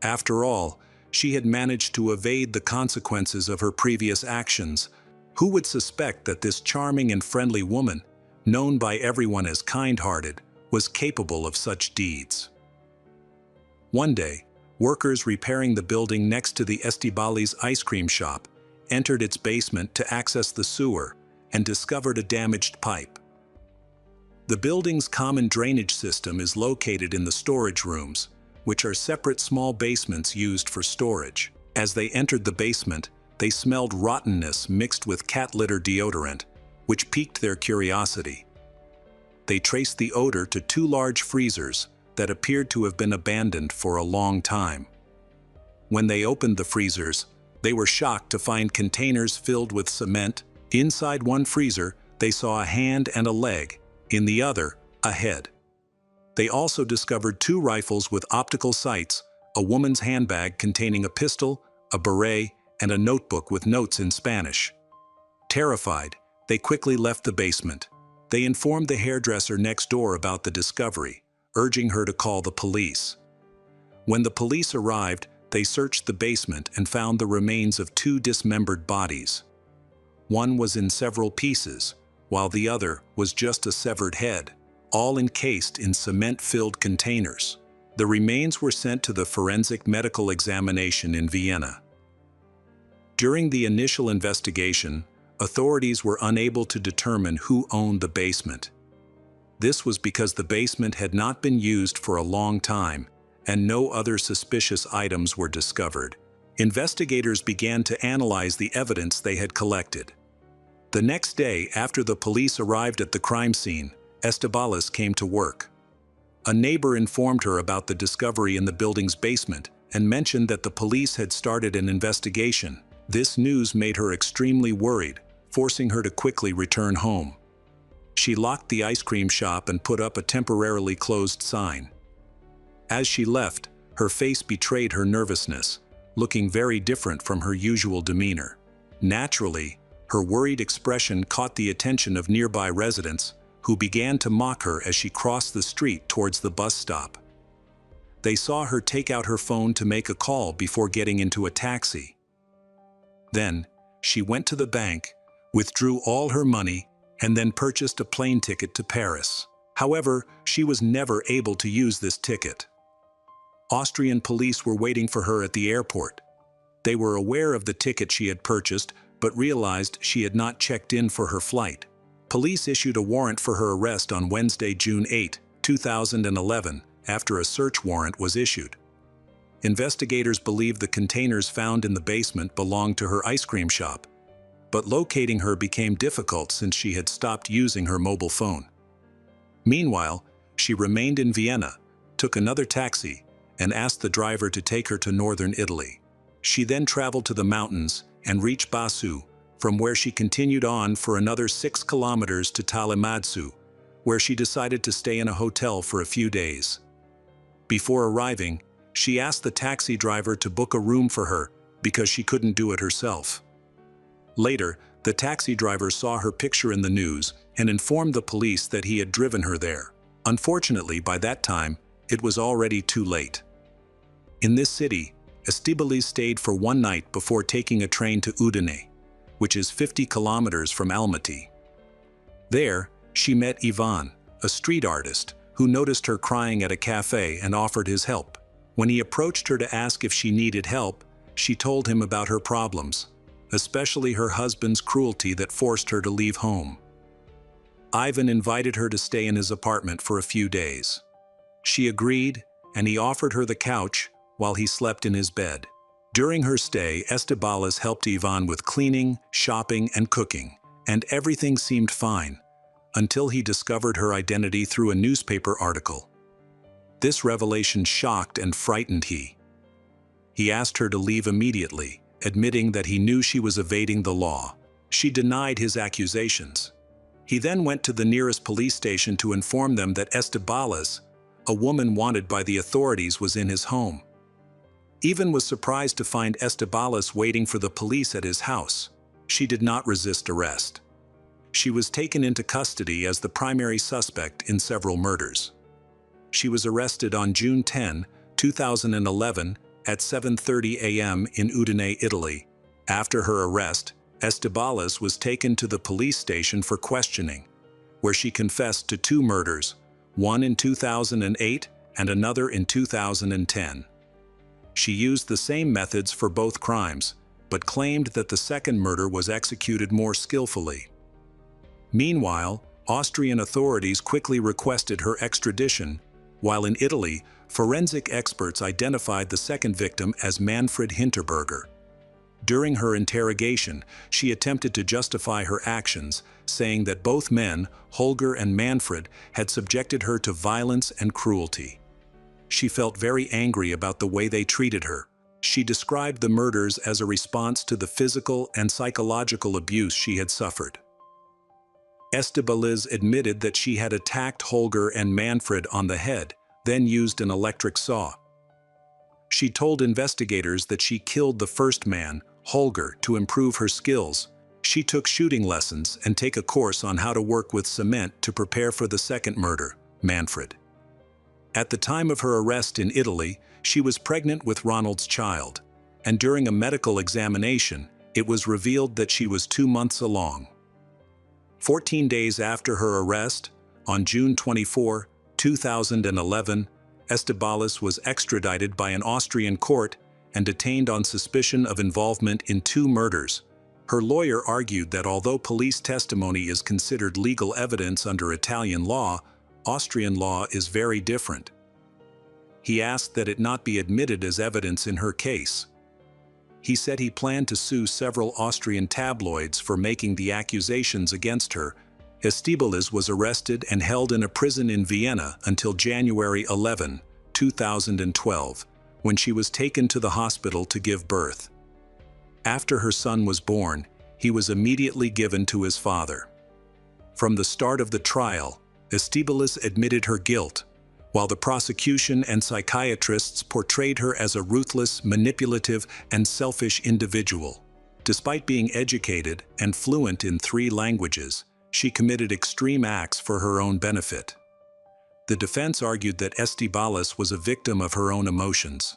After all, she had managed to evade the consequences of her previous actions. Who would suspect that this charming and friendly woman, known by everyone as kind-hearted, was capable of such deeds? One day, workers repairing the building next to the Estibaliz ice cream shop entered its basement to access the sewer and discovered a damaged pipe. The building's common drainage system is located in the storage rooms, which are separate small basements used for storage. As they entered the basement, they smelled rottenness mixed with cat litter deodorant, which piqued their curiosity. They traced the odor to two large freezers that appeared to have been abandoned for a long time. When they opened the freezers, they were shocked to find containers filled with cement. Inside one freezer, they saw a hand and a leg, in the other, a head. They also discovered two rifles with optical sights, a woman's handbag containing a pistol, a beret, and a notebook with notes in Spanish. Terrified, they quickly left the basement. They informed the hairdresser next door about the discovery, urging her to call the police. When the police arrived, they searched the basement and found the remains of two dismembered bodies. One was in several pieces, while the other was just a severed head, all encased in cement-filled containers. The remains were sent to the forensic medical examination in Vienna. During the initial investigation, authorities were unable to determine who owned the basement. This was because the basement had not been used for a long time, and no other suspicious items were discovered. Investigators began to analyze the evidence they had collected. The next day, after the police arrived at the crime scene, Estibaliz came to work. A neighbor informed her about the discovery in the building's basement and mentioned that the police had started an investigation. This news made her extremely worried, forcing her to quickly return home. She locked the ice cream shop and put up a temporarily closed sign. As she left, her face betrayed her nervousness, looking very different from her usual demeanor. Naturally, her worried expression caught the attention of nearby residents, who began to mock her as she crossed the street towards the bus stop. They saw her take out her phone to make a call before getting into a taxi. Then, she went to the bank, withdrew all her money, and then purchased a plane ticket to Paris. However, she was never able to use this ticket. Austrian police were waiting for her at the airport. They were aware of the ticket she had purchased, but realized she had not checked in for her flight. Police issued a warrant for her arrest on Wednesday, June 8, 2011, after a search warrant was issued. Investigators believe the containers found in the basement belonged to her ice cream shop, but locating her became difficult since she had stopped using her mobile phone. Meanwhile, she remained in Vienna, took another taxi, and asked the driver to take her to northern Italy. She then traveled to the mountains and reached Basu, from where she continued on for another 6 kilometers to Talamadsu, where she decided to stay in a hotel for a few days. Before arriving, she asked the taxi driver to book a room for her because she couldn't do it herself. Later, the taxi driver saw her picture in the news and informed the police that he had driven her there. Unfortunately, by that time, it was already too late. In this city, Estibaliz stayed for one night before taking a train to Udine, which is 50 kilometers from Almaty. There, she met Ivan, a street artist, who noticed her crying at a cafe and offered his help. When he approached her to ask if she needed help, she told him about her problems, especially her husband's cruelty that forced her to leave home. Ivan invited her to stay in his apartment for a few days. She agreed, and he offered her the couch while he slept in his bed. During her stay, Estebalas helped Ivan with cleaning, shopping, and cooking, and everything seemed fine, until he discovered her identity through a newspaper article. This revelation shocked and frightened him. He asked her to leave immediately, admitting that he knew she was evading the law. She denied his accusations. He then went to the nearest police station to inform them that Estebalas, a woman wanted by the authorities, was in his home. Ivan was surprised to find Estebalas waiting for the police at his house. She did not resist arrest. She was taken into custody as the primary suspect in several murders. She was arrested on June 10, 2011, at 7:30 a.m. in Udine, Italy. After her arrest, Estebalas was taken to the police station for questioning, where she confessed to 2 murders, one in 2008 and another in 2010. She used the same methods for both crimes, but claimed that the second murder was executed more skillfully. Meanwhile, Austrian authorities quickly requested her extradition, while in Italy, forensic experts identified the second victim as Manfred Hinterberger. During her interrogation, she attempted to justify her actions, saying that both men, Holger and Manfred, had subjected her to violence and cruelty. She felt very angry about the way they treated her. She described the murders as a response to the physical and psychological abuse she had suffered. Estebalas admitted that she had attacked Holger and Manfred on the head, then used an electric saw. She told investigators that she killed the first man, Holger, to improve her skills. She took shooting lessons and take a course on how to work with cement to prepare for the second murder, Manfred. At the time of her arrest in Italy, she was pregnant with Ronald's child, and during a medical examination, it was revealed that she was 2 months along. 14 days after her arrest, on June 24, 2011, Estebalas was extradited by an Austrian court and detained on suspicion of involvement in 2 murders. Her lawyer argued that although police testimony is considered legal evidence under Italian law, Austrian law is very different. He asked that it not be admitted as evidence in her case. He said he planned to sue several Austrian tabloids for making the accusations against her. Estebalas was arrested and held in a prison in Vienna until January 11, 2012, when she was taken to the hospital to give birth. After her son was born, he was immediately given to his father. From the start of the trial, Estebalas admitted her guilt, while the prosecution and psychiatrists portrayed her as a ruthless, manipulative, and selfish individual. Despite being educated and fluent in 3 languages, she committed extreme acts for her own benefit. The defense argued that Estebalas was a victim of her own emotions.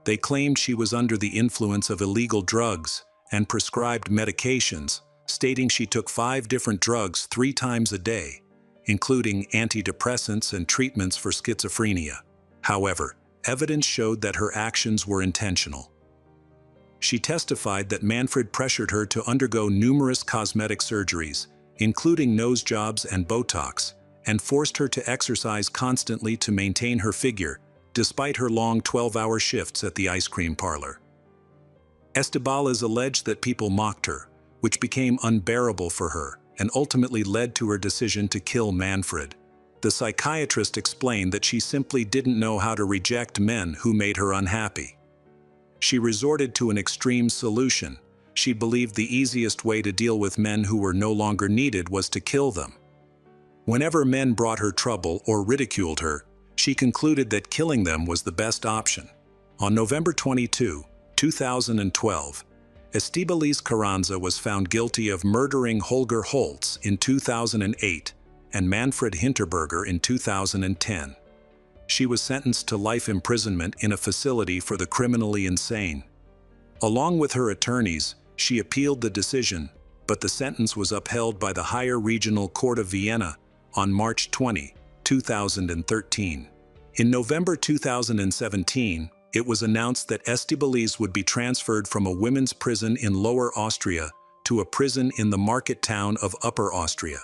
They claimed she was under the influence of illegal drugs and prescribed medications, stating she took 5 different drugs 3 times a day, including antidepressants and treatments for schizophrenia. However, evidence showed that her actions were intentional. She testified that Manfred pressured her to undergo numerous cosmetic surgeries, including nose jobs and Botox, and forced her to exercise constantly to maintain her figure, despite her long 12-hour shifts at the ice cream parlor. Estebalas alleged that people mocked her, which became unbearable for her, and ultimately led to her decision to kill Manfred. The psychiatrist explained that she simply didn't know how to reject men who made her unhappy. She resorted to an extreme solution. She believed the easiest way to deal with men who were no longer needed was to kill them. Whenever men brought her trouble or ridiculed her, she concluded that killing them was the best option. On November 22, 2012, Estebalas Carranza was found guilty of murdering Holger Holtz in 2008 and Manfred Hinterberger in 2010. She was sentenced to life imprisonment in a facility for the criminally insane. Along with her attorneys, she appealed the decision, but the sentence was upheld by the Higher Regional Court of Vienna on March 20, 2013. In November 2017, it was announced that Estibaliz would be transferred from a women's prison in Lower Austria to a prison in the market town of Upper Austria.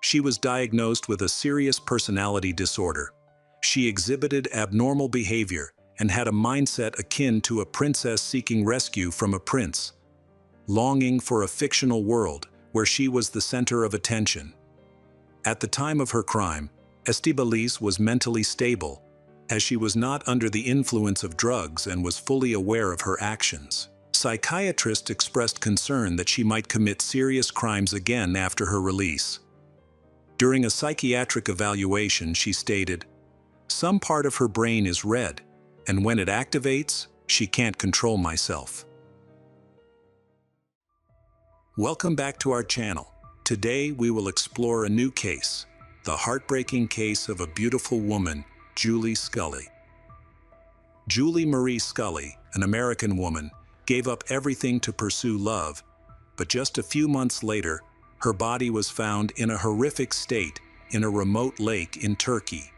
She was diagnosed with a serious personality disorder. She exhibited abnormal behavior and had a mindset akin to a princess seeking rescue from a prince, longing for a fictional world where she was the center of attention. At the time of her crime, Estibaliz was mentally stable, as she was not under the influence of drugs and was fully aware of her actions. Psychiatrists expressed concern that she might commit serious crimes again after her release. During a psychiatric evaluation, she stated, "Some part of her brain is red, and when it activates, she can't control myself." Welcome back to our channel. Today we will explore a new case, the heartbreaking case of a beautiful woman, Julie Scully. Julie Marie Scully, an American woman, gave up everything to pursue love, but just a few months later, her body was found in a horrific state in a remote lake in Turkey.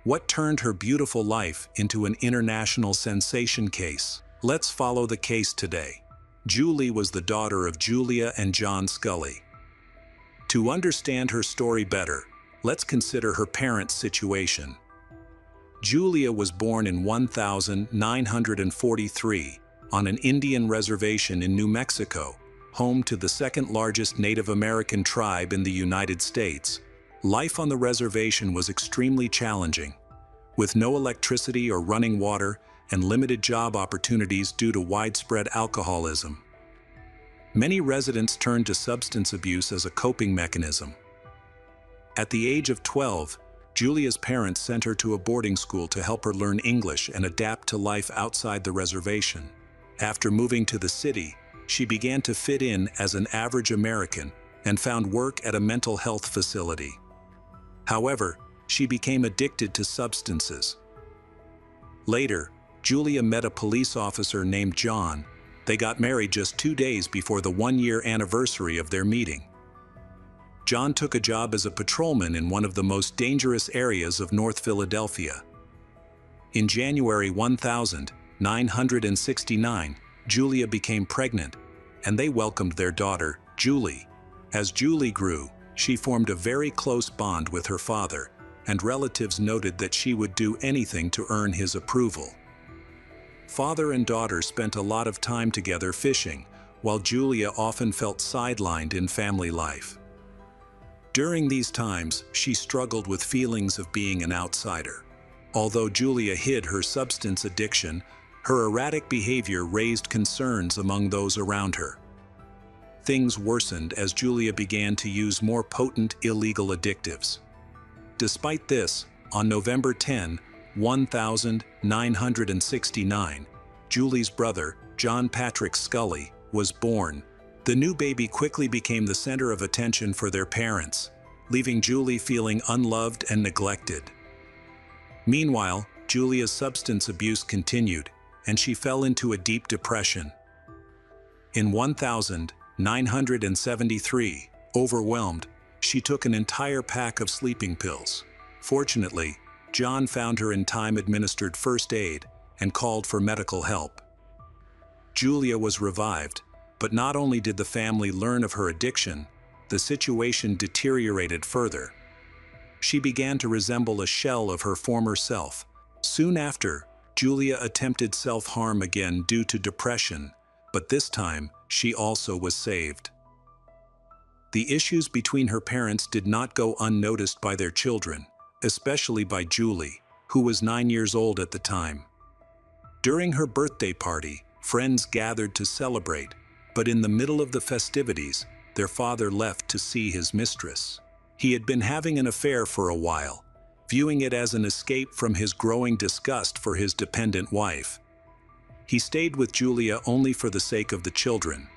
What turned her beautiful life into an international sensation case? Let's follow the case today. Julie was the daughter of Julia and John Scully. To understand her story better, let's consider her parents' situation. Julia was born in 1943 on an Indian reservation in New Mexico, home to the second-largest Native American tribe in the United States. Life on the reservation was extremely challenging, with no electricity or running water and limited job opportunities due to widespread alcoholism. Many residents turned to substance abuse as a coping mechanism. At the age of 12, Julia's parents sent her to a boarding school to help her learn English and adapt to life outside the reservation. After moving to the city, she began to fit in as an average American and found work at a mental health facility. However, she became addicted to substances. Later, Julia met a police officer named John. They got married just 2 days before the one-year anniversary of their meeting. John took a job as a patrolman in one of the most dangerous areas of North Philadelphia. In January 1969, Julia became pregnant, and they welcomed their daughter, Julie. As Julie grew, she formed a very close bond with her father, and relatives noted that she would do anything to earn his approval. Father and daughter spent a lot of time together fishing, while Julia often felt sidelined in family life. During these times, she struggled with feelings of being an outsider. Although Julia hid her substance addiction, her erratic behavior raised concerns among those around her. Things worsened as Julia began to use more potent illegal additives. Despite this, on November 10, 1969, Julie's brother, John Patrick Scully, was born. The new baby quickly became the center of attention for their parents, leaving Julie feeling unloved and neglected. Meanwhile, Julia's substance abuse continued, and she fell into a deep depression. In 1973, overwhelmed, she took an entire pack of sleeping pills. Fortunately, John found her in time, administered first aid, and called for medical help. Julia was revived, but not only did the family learn of her addiction, the situation deteriorated further. She began to resemble a shell of her former self. Soon after, Julia attempted self-harm again due to depression, but this time she also was saved. The issues between her parents did not go unnoticed by their children, especially by Julie, who was 9 years old at the time. During her birthday party, friends gathered to celebrate, but in the middle of the festivities, their father left to see his mistress. He had been having an affair for a while, viewing it as an escape from his growing disgust for his dependent wife. He stayed with Julia only for the sake of the children.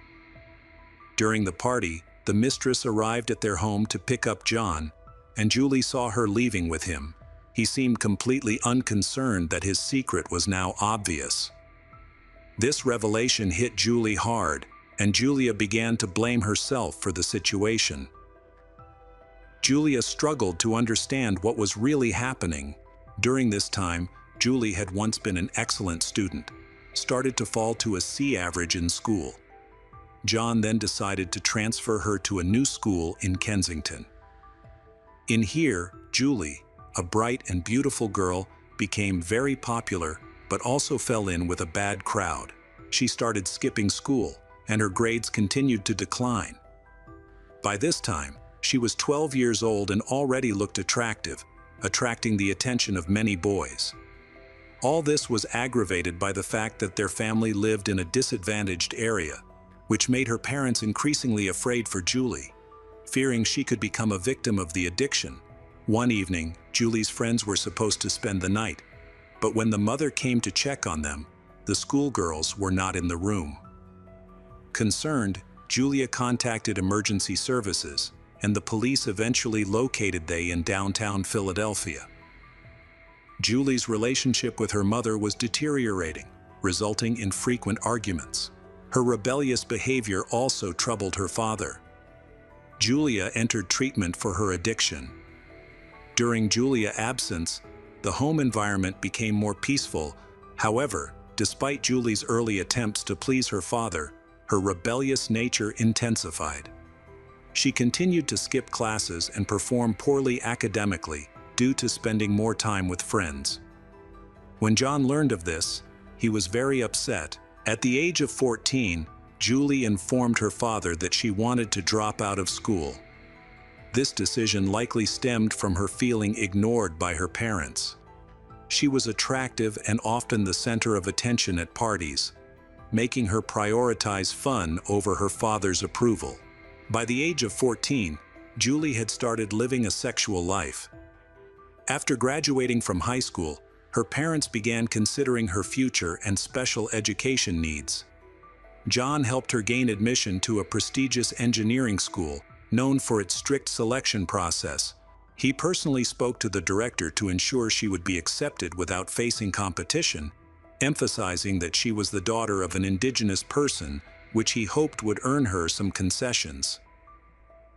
During the party, the mistress arrived at their home to pick up John, and Julie saw her leaving with him. He seemed completely unconcerned that his secret was now obvious. This revelation hit Julie hard, and Julia began to blame herself for the situation. Julia struggled to understand what was really happening. During this time, Julie had once been an excellent student, started to fall to a C average in school. John then decided to transfer her to a new school in Kensington. In here, Julie, a bright and beautiful girl, became very popular, but also fell in with a bad crowd. She started skipping school, and her grades continued to decline. By this time, she was 12 years old and already looked attractive, attracting the attention of many boys. All this was aggravated by the fact that their family lived in a disadvantaged area, which made her parents increasingly afraid for Julie, fearing she could become a victim of the addiction. One evening, Julie's friends were supposed to spend the night, but when the mother came to check on them, the schoolgirls were not in the room. Concerned, Julia contacted emergency services, and the police eventually located them in downtown Philadelphia. Julie's relationship with her mother was deteriorating, resulting in frequent arguments. Her rebellious behavior also troubled her father. Julia entered treatment for her addiction. During Julia's absence, the home environment became more peaceful. However, despite Julie's early attempts to please her father, her rebellious nature intensified. She continued to skip classes and perform poorly academically due to spending more time with friends. When John learned of this, he was very upset. At the age of 14, Julie informed her father that she wanted to drop out of school. This decision likely stemmed from her feeling ignored by her parents. She was attractive and often the center of attention at parties, making her prioritize fun over her father's approval. By the age of 14, Julie had started living a sexual life. After graduating from high school, her parents began considering her future and special education needs. John helped her gain admission to a prestigious engineering school, known for its strict selection process. He personally spoke to the director to ensure she would be accepted without facing competition, emphasizing that she was the daughter of an indigenous person, which he hoped would earn her some concessions.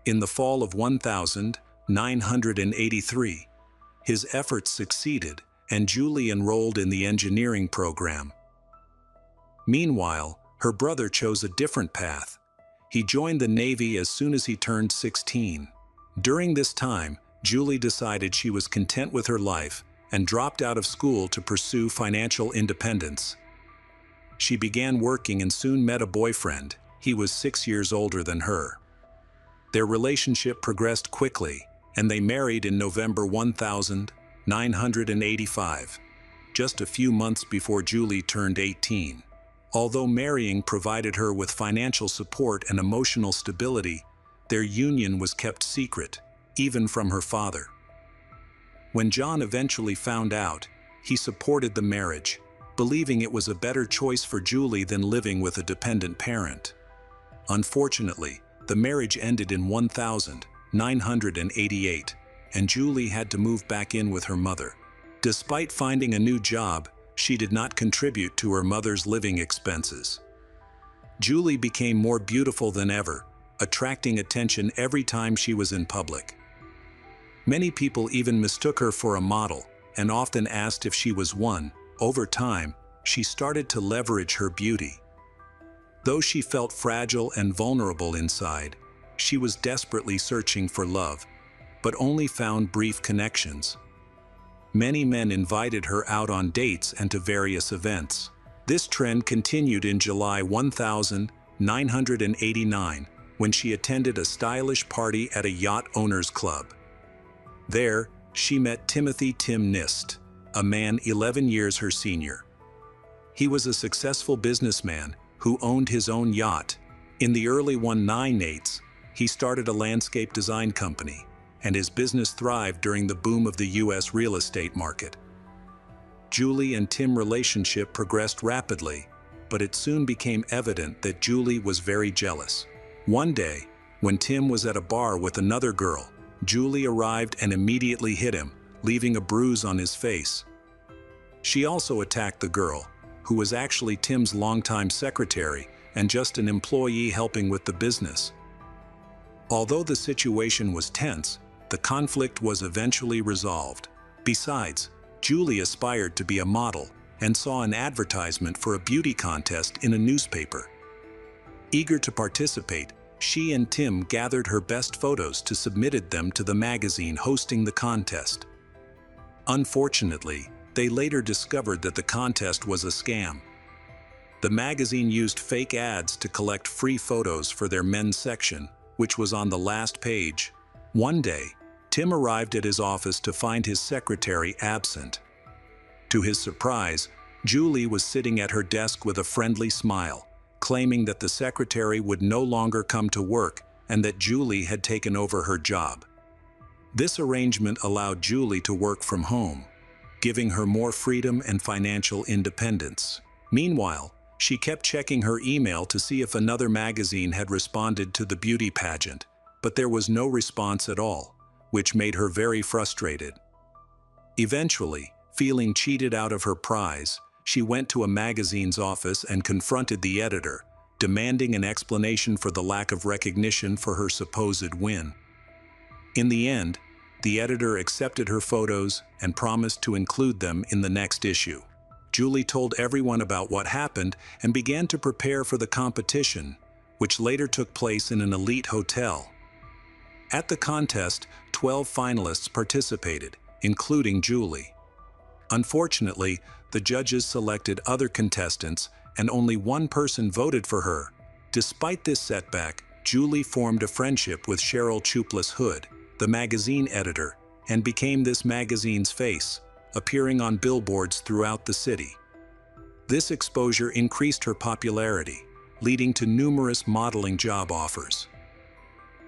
In the fall of 1983, his efforts succeeded, and Julie enrolled in the engineering program. Meanwhile, her brother chose a different path. He joined the Navy as soon as he turned 16. During this time, Julie decided she was content with her life and dropped out of school to pursue financial independence. She began working and soon met a boyfriend. He was 6 years older than her. Their relationship progressed quickly, and they married in November 1985, just a few months before Julie turned 18. Although marrying provided her with financial support and emotional stability, their union was kept secret, even from her father. When John eventually found out, he supported the marriage, believing it was a better choice for Julie than living with a dependent parent. Unfortunately, the marriage ended in 1988, and Julie had to move back in with her mother. Despite finding a new job, she did not contribute to her mother's living expenses. Julie became more beautiful than ever, attracting attention every time she was in public. Many people even mistook her for a model and often asked if she was one. Over time, she started to leverage her beauty. Though she felt fragile and vulnerable inside, she was desperately searching for love, but only found brief connections. Many men invited her out on dates and to various events. This trend continued in July 1989, when she attended a stylish party at a yacht owners club. There, she met Timothy "Tim" Nist, a man 11 years her senior. He was a successful businessman who owned his own yacht. In the early 1980s, he started a landscape design company, and his business thrived during the boom of the U.S. real estate market. Julie and Tim's relationship progressed rapidly, but it soon became evident that Julie was very jealous. One day, when Tim was at a bar with another girl, Julie arrived and immediately hit him, leaving a bruise on his face. She also attacked the girl, who was actually Tim's longtime secretary and just an employee helping with the business. Although the situation was tense, The conflict was eventually resolved. Besides, Julie aspired to be a model and saw an advertisement for a beauty contest in a newspaper. Eager to participate, she and Tim gathered her best photos to submit them to the magazine hosting the contest. Unfortunately, they later discovered that the contest was a scam. The magazine used fake ads to collect free photos for their men's section, which was on the last page. One day, Tim arrived at his office to find his secretary absent. To his surprise, Julie was sitting at her desk with a friendly smile, claiming that the secretary would no longer come to work and that Julie had taken over her job. This arrangement allowed Julie to work from home, giving her more freedom and financial independence. Meanwhile, she kept checking her email to see if another magazine had responded to the beauty pageant, but there was no response at all, which made her very frustrated. Eventually, feeling cheated out of her prize, she went to a magazine's office and confronted the editor, demanding an explanation for the lack of recognition for her supposed win. In the end, the editor accepted her photos and promised to include them in the next issue. Julie told everyone about what happened and began to prepare for the competition, which later took place in an elite hotel. At the contest, 12 finalists participated, including Julie. Unfortunately, the judges selected other contestants and only one person voted for her. Despite this setback, Julie formed a friendship with Cheryl Chouplas Hood, the magazine editor, and became this magazine's face, appearing on billboards throughout the city. This exposure increased her popularity, leading to numerous modeling job offers.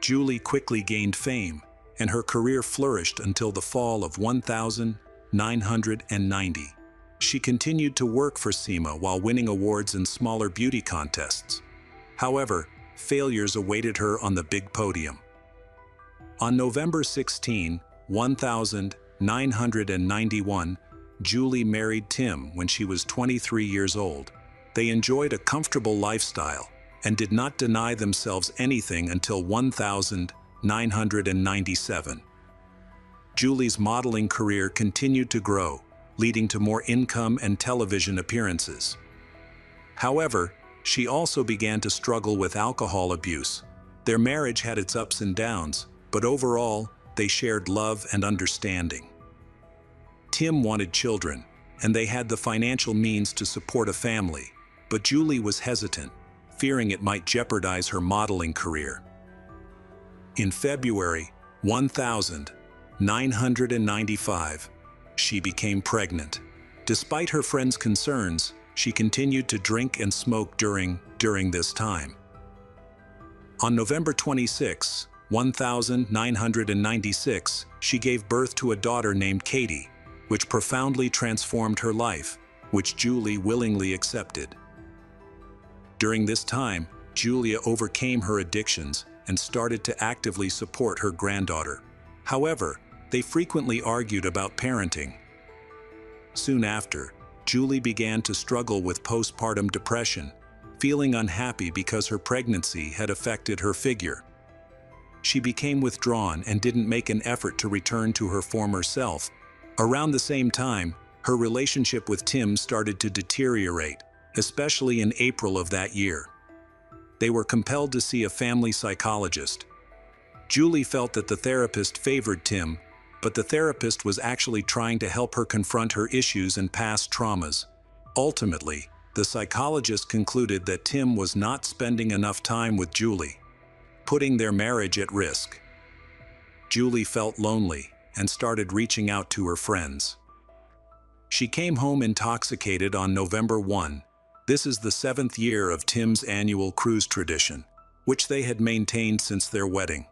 Julie quickly gained fame, and her career flourished until the fall of 1990. She continued to work for SEMA while winning awards in smaller beauty contests. However, failures awaited her on the big podium. On November 16, 1991, Julie married Tim when she was 23 years old. They enjoyed a comfortable lifestyle and did not deny themselves anything until 1997. Julie's modeling career continued to grow, leading to more income and television appearances. However, she also began to struggle with alcohol abuse. Their marriage had its ups and downs, but overall, they shared love and understanding. Tim wanted children, and they had the financial means to support a family, but Julie was hesitant, fearing it might jeopardize her modeling career. In February 1995, she became pregnant. Despite her friends' concerns, she continued to drink and smoke during this time. On November 26, 1996, she gave birth to a daughter named Katie, which profoundly transformed her life, which Julie willingly accepted. During this time, Julia overcame her addictions and started to actively support her granddaughter. However, they frequently argued about parenting. Soon after, Julie began to struggle with postpartum depression, feeling unhappy because her pregnancy had affected her figure. She became withdrawn and didn't make an effort to return to her former self. Around the same time, her relationship with Tim started to deteriorate, especially in April of that year. They were compelled to see a family psychologist. Julie felt that the therapist favored Tim, but the therapist was actually trying to help her confront her issues and past traumas. Ultimately, the psychologist concluded that Tim was not spending enough time with Julie, putting their marriage at risk. Julie felt lonely and started reaching out to her friends. She came home intoxicated on November 1. This is the 7th year of Tim's annual cruise tradition, which they had maintained since their wedding.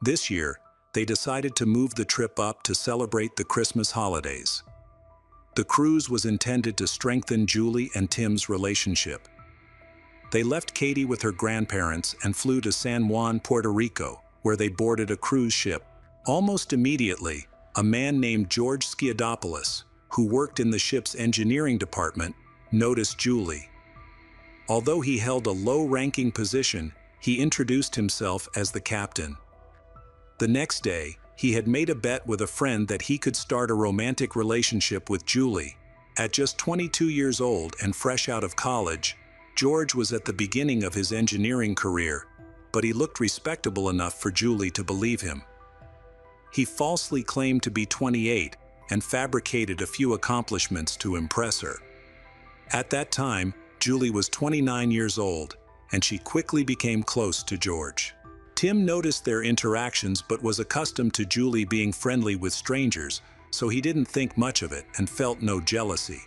This year, they decided to move the trip up to celebrate the Christmas holidays. The cruise was intended to strengthen Julie and Tim's relationship. They left Katie with her grandparents and flew to San Juan, Puerto Rico, where they boarded a cruise ship. Almost immediately, a man named George Skiadopoulos, who worked in the ship's engineering department, noticed Julie. Although he held a low-ranking position, he introduced himself as the captain. The next day, He had made a bet with a friend that he could start a romantic relationship with Julie. At just 22 years old and fresh out of college, George was at the beginning of his engineering career, but he looked respectable enough for Julie to believe him. He falsely claimed to be 28 and fabricated a few accomplishments to impress her. At that time, Julie was 29 years old, and she quickly became close to George. Tim noticed their interactions but was accustomed to Julie being friendly with strangers, so he didn't think much of it and felt no jealousy.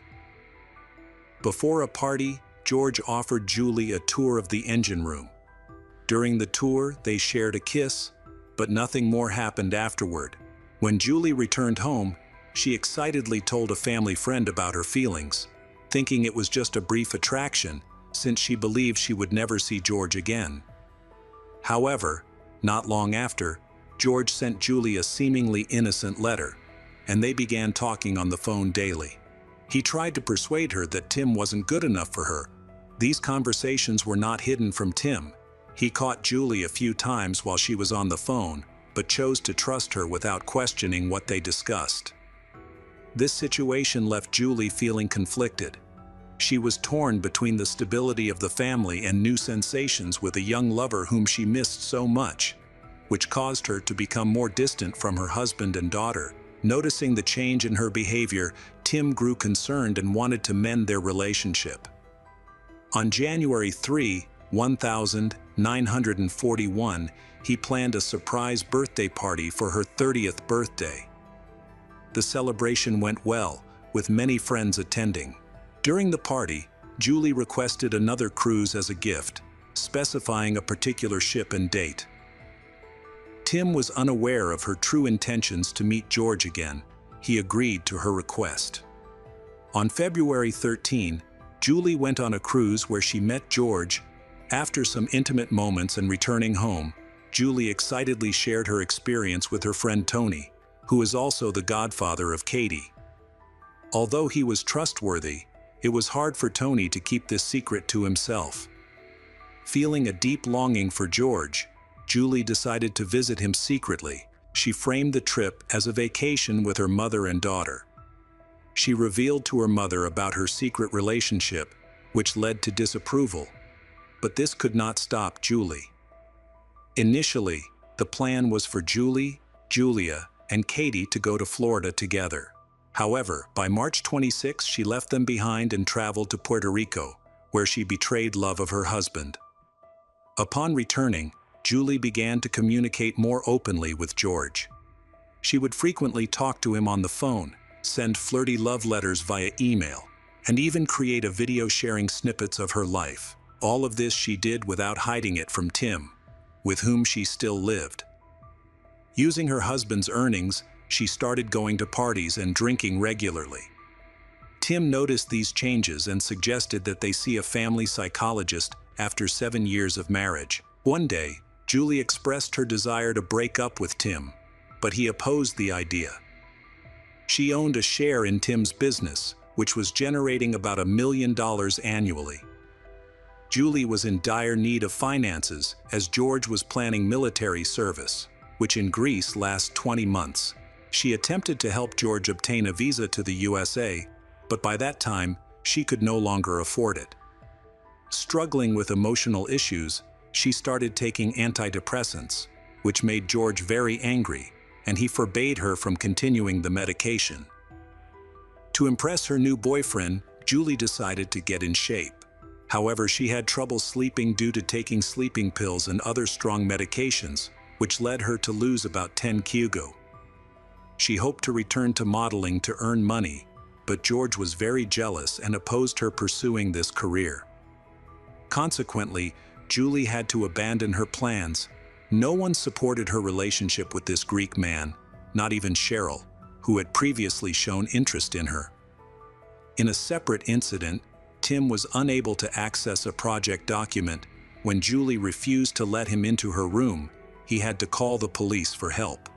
Before a party, George offered Julie a tour of the engine room. During the tour, they shared a kiss, but nothing more happened afterward. When Julie returned home, she excitedly told a family friend about her feelings, thinking it was just a brief attraction, since she believed she would never see George again. However, not long after, George sent Julie a seemingly innocent letter, and they began talking on the phone daily. He tried to persuade her that Tim wasn't good enough for her. These conversations were not hidden from Tim. He caught Julie a few times while she was on the phone, but chose to trust her without questioning what they discussed. This situation left Julie feeling conflicted. She was torn between the stability of the family and new sensations with a young lover whom she missed so much, which caused her to become more distant from her husband and daughter. Noticing the change in her behavior, Tim grew concerned and wanted to mend their relationship. On January 3, 1941, he planned a surprise birthday party for her 30th birthday. The celebration went well, with many friends attending. During the party, Julie requested another cruise as a gift, specifying a particular ship and date. Tim was unaware of her true intentions to meet George again. He agreed to her request. On February 13, Julie went on a cruise where she met George. After some intimate moments and returning home, Julie excitedly shared her experience with her friend Tony, who is also the godfather of Katie. Although he was trustworthy, it was hard for Tony to keep this secret to himself. Feeling a deep longing for George, Julie decided to visit him secretly. She framed the trip as a vacation with her mother and daughter. She revealed to her mother about her secret relationship, which led to disapproval. But this could not stop Julie. Initially, the plan was for Julie, Julia, and Katie to go to Florida together. However, by March 26, she left them behind and traveled to Puerto Rico, where she betrayed love of her husband. Upon returning, Julie began to communicate more openly with George. She would frequently talk to him on the phone, send flirty love letters via email, and even create a video sharing snippets of her life. All of this she did without hiding it from Tim, with whom she still lived. Using her husband's earnings, she started going to parties and drinking regularly. Tim noticed these changes and suggested that they see a family psychologist after 7 years of marriage. One day, Julie expressed her desire to break up with Tim, but he opposed the idea. She owned a share in Tim's business, which was generating about $1 million annually. Julie was in dire need of finances as George was planning military service, which in Greece lasts 20 months. She attempted to help George obtain a visa to the USA, but by that time, she could no longer afford it. Struggling with emotional issues, she started taking antidepressants, which made George very angry, and he forbade her from continuing the medication. To impress her new boyfriend, Julie decided to get in shape. However, she had trouble sleeping due to taking sleeping pills and other strong medications, which led her to lose about 10 kg. She hoped to return to modeling to earn money, but George was very jealous and opposed her pursuing this career. Consequently, Julie had to abandon her plans. No one supported her relationship with this Greek man, not even Cheryl, who had previously shown interest in her. In a separate incident, Tim was unable to access a project document. When Julie refused to let him into her room, he had to call the police for help.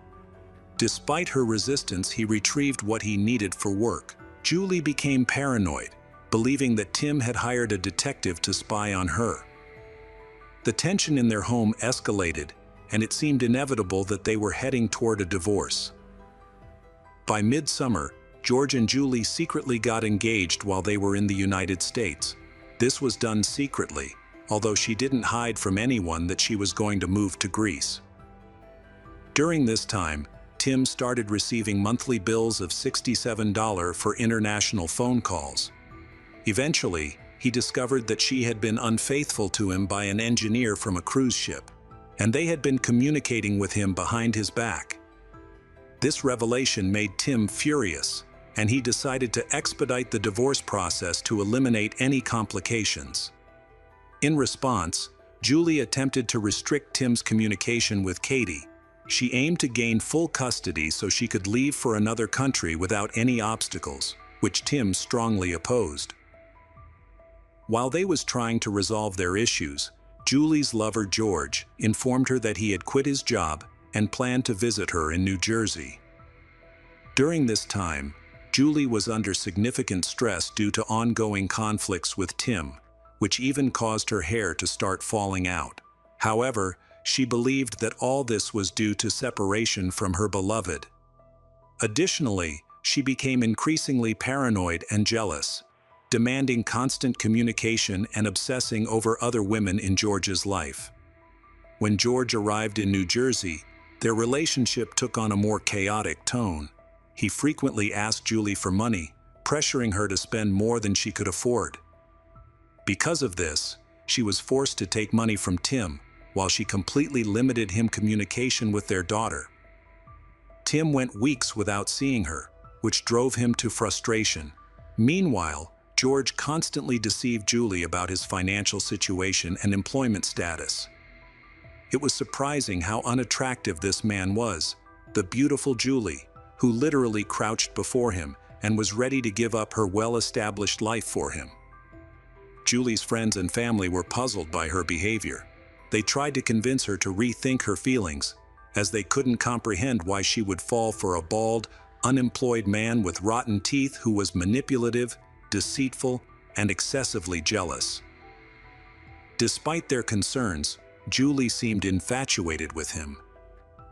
Despite her resistance, he retrieved what he needed for work. Julie became paranoid, believing that Tim had hired a detective to spy on her. The tension in their home escalated, and it seemed inevitable that they were heading toward a divorce. By midsummer, George and Julie secretly got engaged while they were in the United States. This was done secretly, although she didn't hide from anyone that she was going to move to Greece. During this time, Tim started receiving monthly bills of $67 for international phone calls. Eventually, he discovered that she had been unfaithful to him by an engineer from a cruise ship, and they had been communicating with him behind his back. This revelation made Tim furious, and he decided to expedite the divorce process to eliminate any complications. In response, Julie attempted to restrict Tim's communication with Katie. She aimed to gain full custody so she could leave for another country without any obstacles, which Tim strongly opposed. While they was trying to resolve their issues, Julie's lover George informed her that he had quit his job and planned to visit her in New Jersey. During this time, Julie was under significant stress due to ongoing conflicts with Tim, which even caused her hair to start falling out. However, she believed that all this was due to separation from her beloved. Additionally, she became increasingly paranoid and jealous, demanding constant communication and obsessing over other women in George's life. When George arrived in New Jersey, their relationship took on a more chaotic tone. He frequently asked Julie for money, pressuring her to spend more than she could afford. Because of this, she was forced to take money from Tim, while she completely limited him communication with their daughter. Tim went weeks without seeing her, which drove him to frustration. Meanwhile, George constantly deceived Julie about his financial situation and employment status. It was surprising how unattractive this man was, the beautiful Julie, who literally crouched before him and was ready to give up her well-established life for him. Julie's friends and family were puzzled by her behavior. They tried to convince her to rethink her feelings, as they couldn't comprehend why she would fall for a bald, unemployed man with rotten teeth who was manipulative, deceitful, and excessively jealous. Despite their concerns, Julie seemed infatuated with him.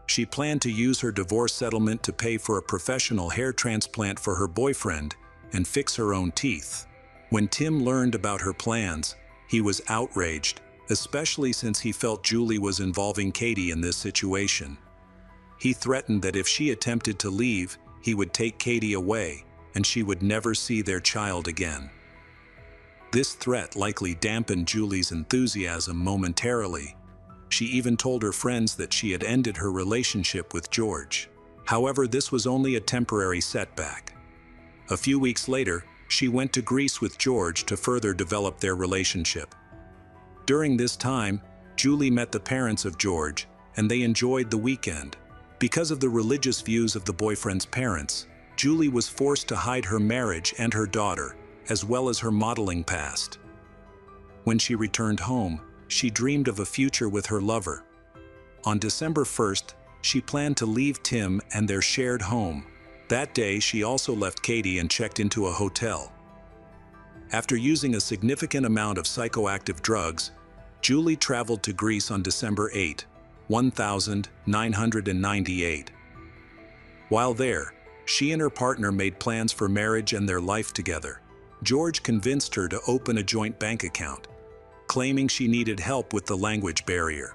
She planned to use her divorce settlement to pay for a professional hair transplant for her boyfriend and fix her own teeth. When Tim learned about her plans, he was outraged, especially since he felt Julie was involving Katie in this situation. He threatened that if she attempted to leave, he would take Katie away, and she would never see their child again. This threat likely dampened Julie's enthusiasm momentarily. She even told her friends that she had ended her relationship with George. However, this was only a temporary setback. A few weeks later, she went to Greece with George to further develop their relationship. During this time, Julie met the parents of George, and they enjoyed the weekend. Because of the religious views of the boyfriend's parents, Julie was forced to hide her marriage and her daughter, as well as her modeling past. When she returned home, she dreamed of a future with her lover. On December 1st, she planned to leave Tim and their shared home. That day, she also left Katie and checked into a hotel. After using a significant amount of psychoactive drugs, Julie traveled to Greece on December 8, 1998. While there, she and her partner made plans for marriage and their life together. George convinced her to open a joint bank account, claiming she needed help with the language barrier.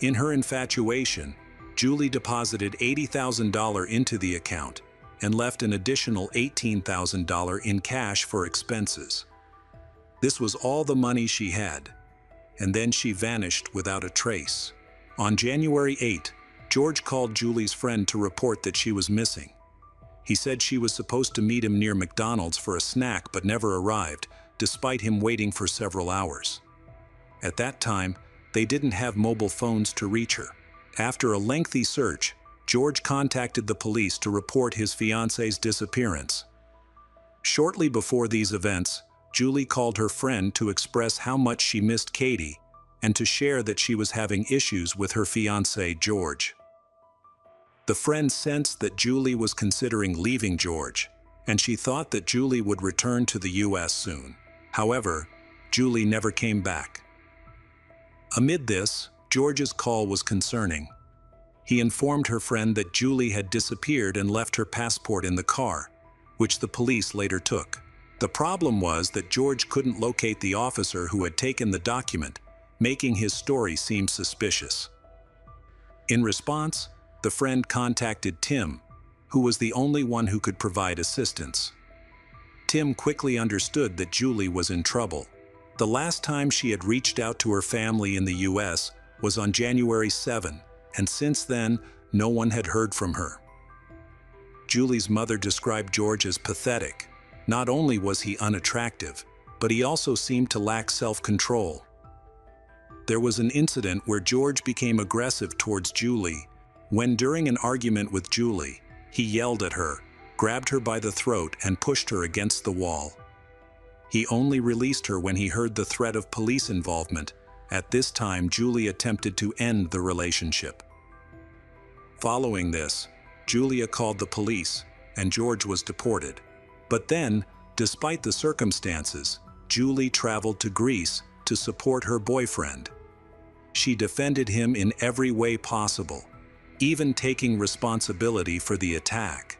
In her infatuation, Julie deposited $80,000 into the account and left an additional $18,000 in cash for expenses. This was all the money she had, and then she vanished without a trace. On January 8, George called Julie's friend to report that she was missing. He said she was supposed to meet him near McDonald's for a snack but never arrived, despite him waiting for several hours. At that time, they didn't have mobile phones to reach her. After a lengthy search, George contacted the police to report his fiancée's disappearance. Shortly before these events, Julie called her friend to express how much she missed Katie and to share that she was having issues with her fiancé, George. The friend sensed that Julie was considering leaving George, and she thought that Julie would return to the US soon. However, Julie never came back. Amid this, George's call was concerning. He informed her friend that Julie had disappeared and left her passport in the car, which the police later took. The problem was that George couldn't locate the officer who had taken the document, making his story seem suspicious. In response, the friend contacted Tim, who was the only one who could provide assistance. Tim quickly understood that Julie was in trouble. The last time she had reached out to her family in the US was on January 7, and since then, no one had heard from her. Julie's mother described George as pathetic. Not only was he unattractive, but he also seemed to lack self-control. There was an incident where George became aggressive towards Julie, when during an argument with Julie, he yelled at her, grabbed her by the throat and pushed her against the wall. He only released her when he heard the threat of police involvement. At this time, Julie attempted to end the relationship. Following this, Julia called the police, and George was deported. But then, despite the circumstances, Julie traveled to Greece to support her boyfriend. She defended him in every way possible, even taking responsibility for the attack.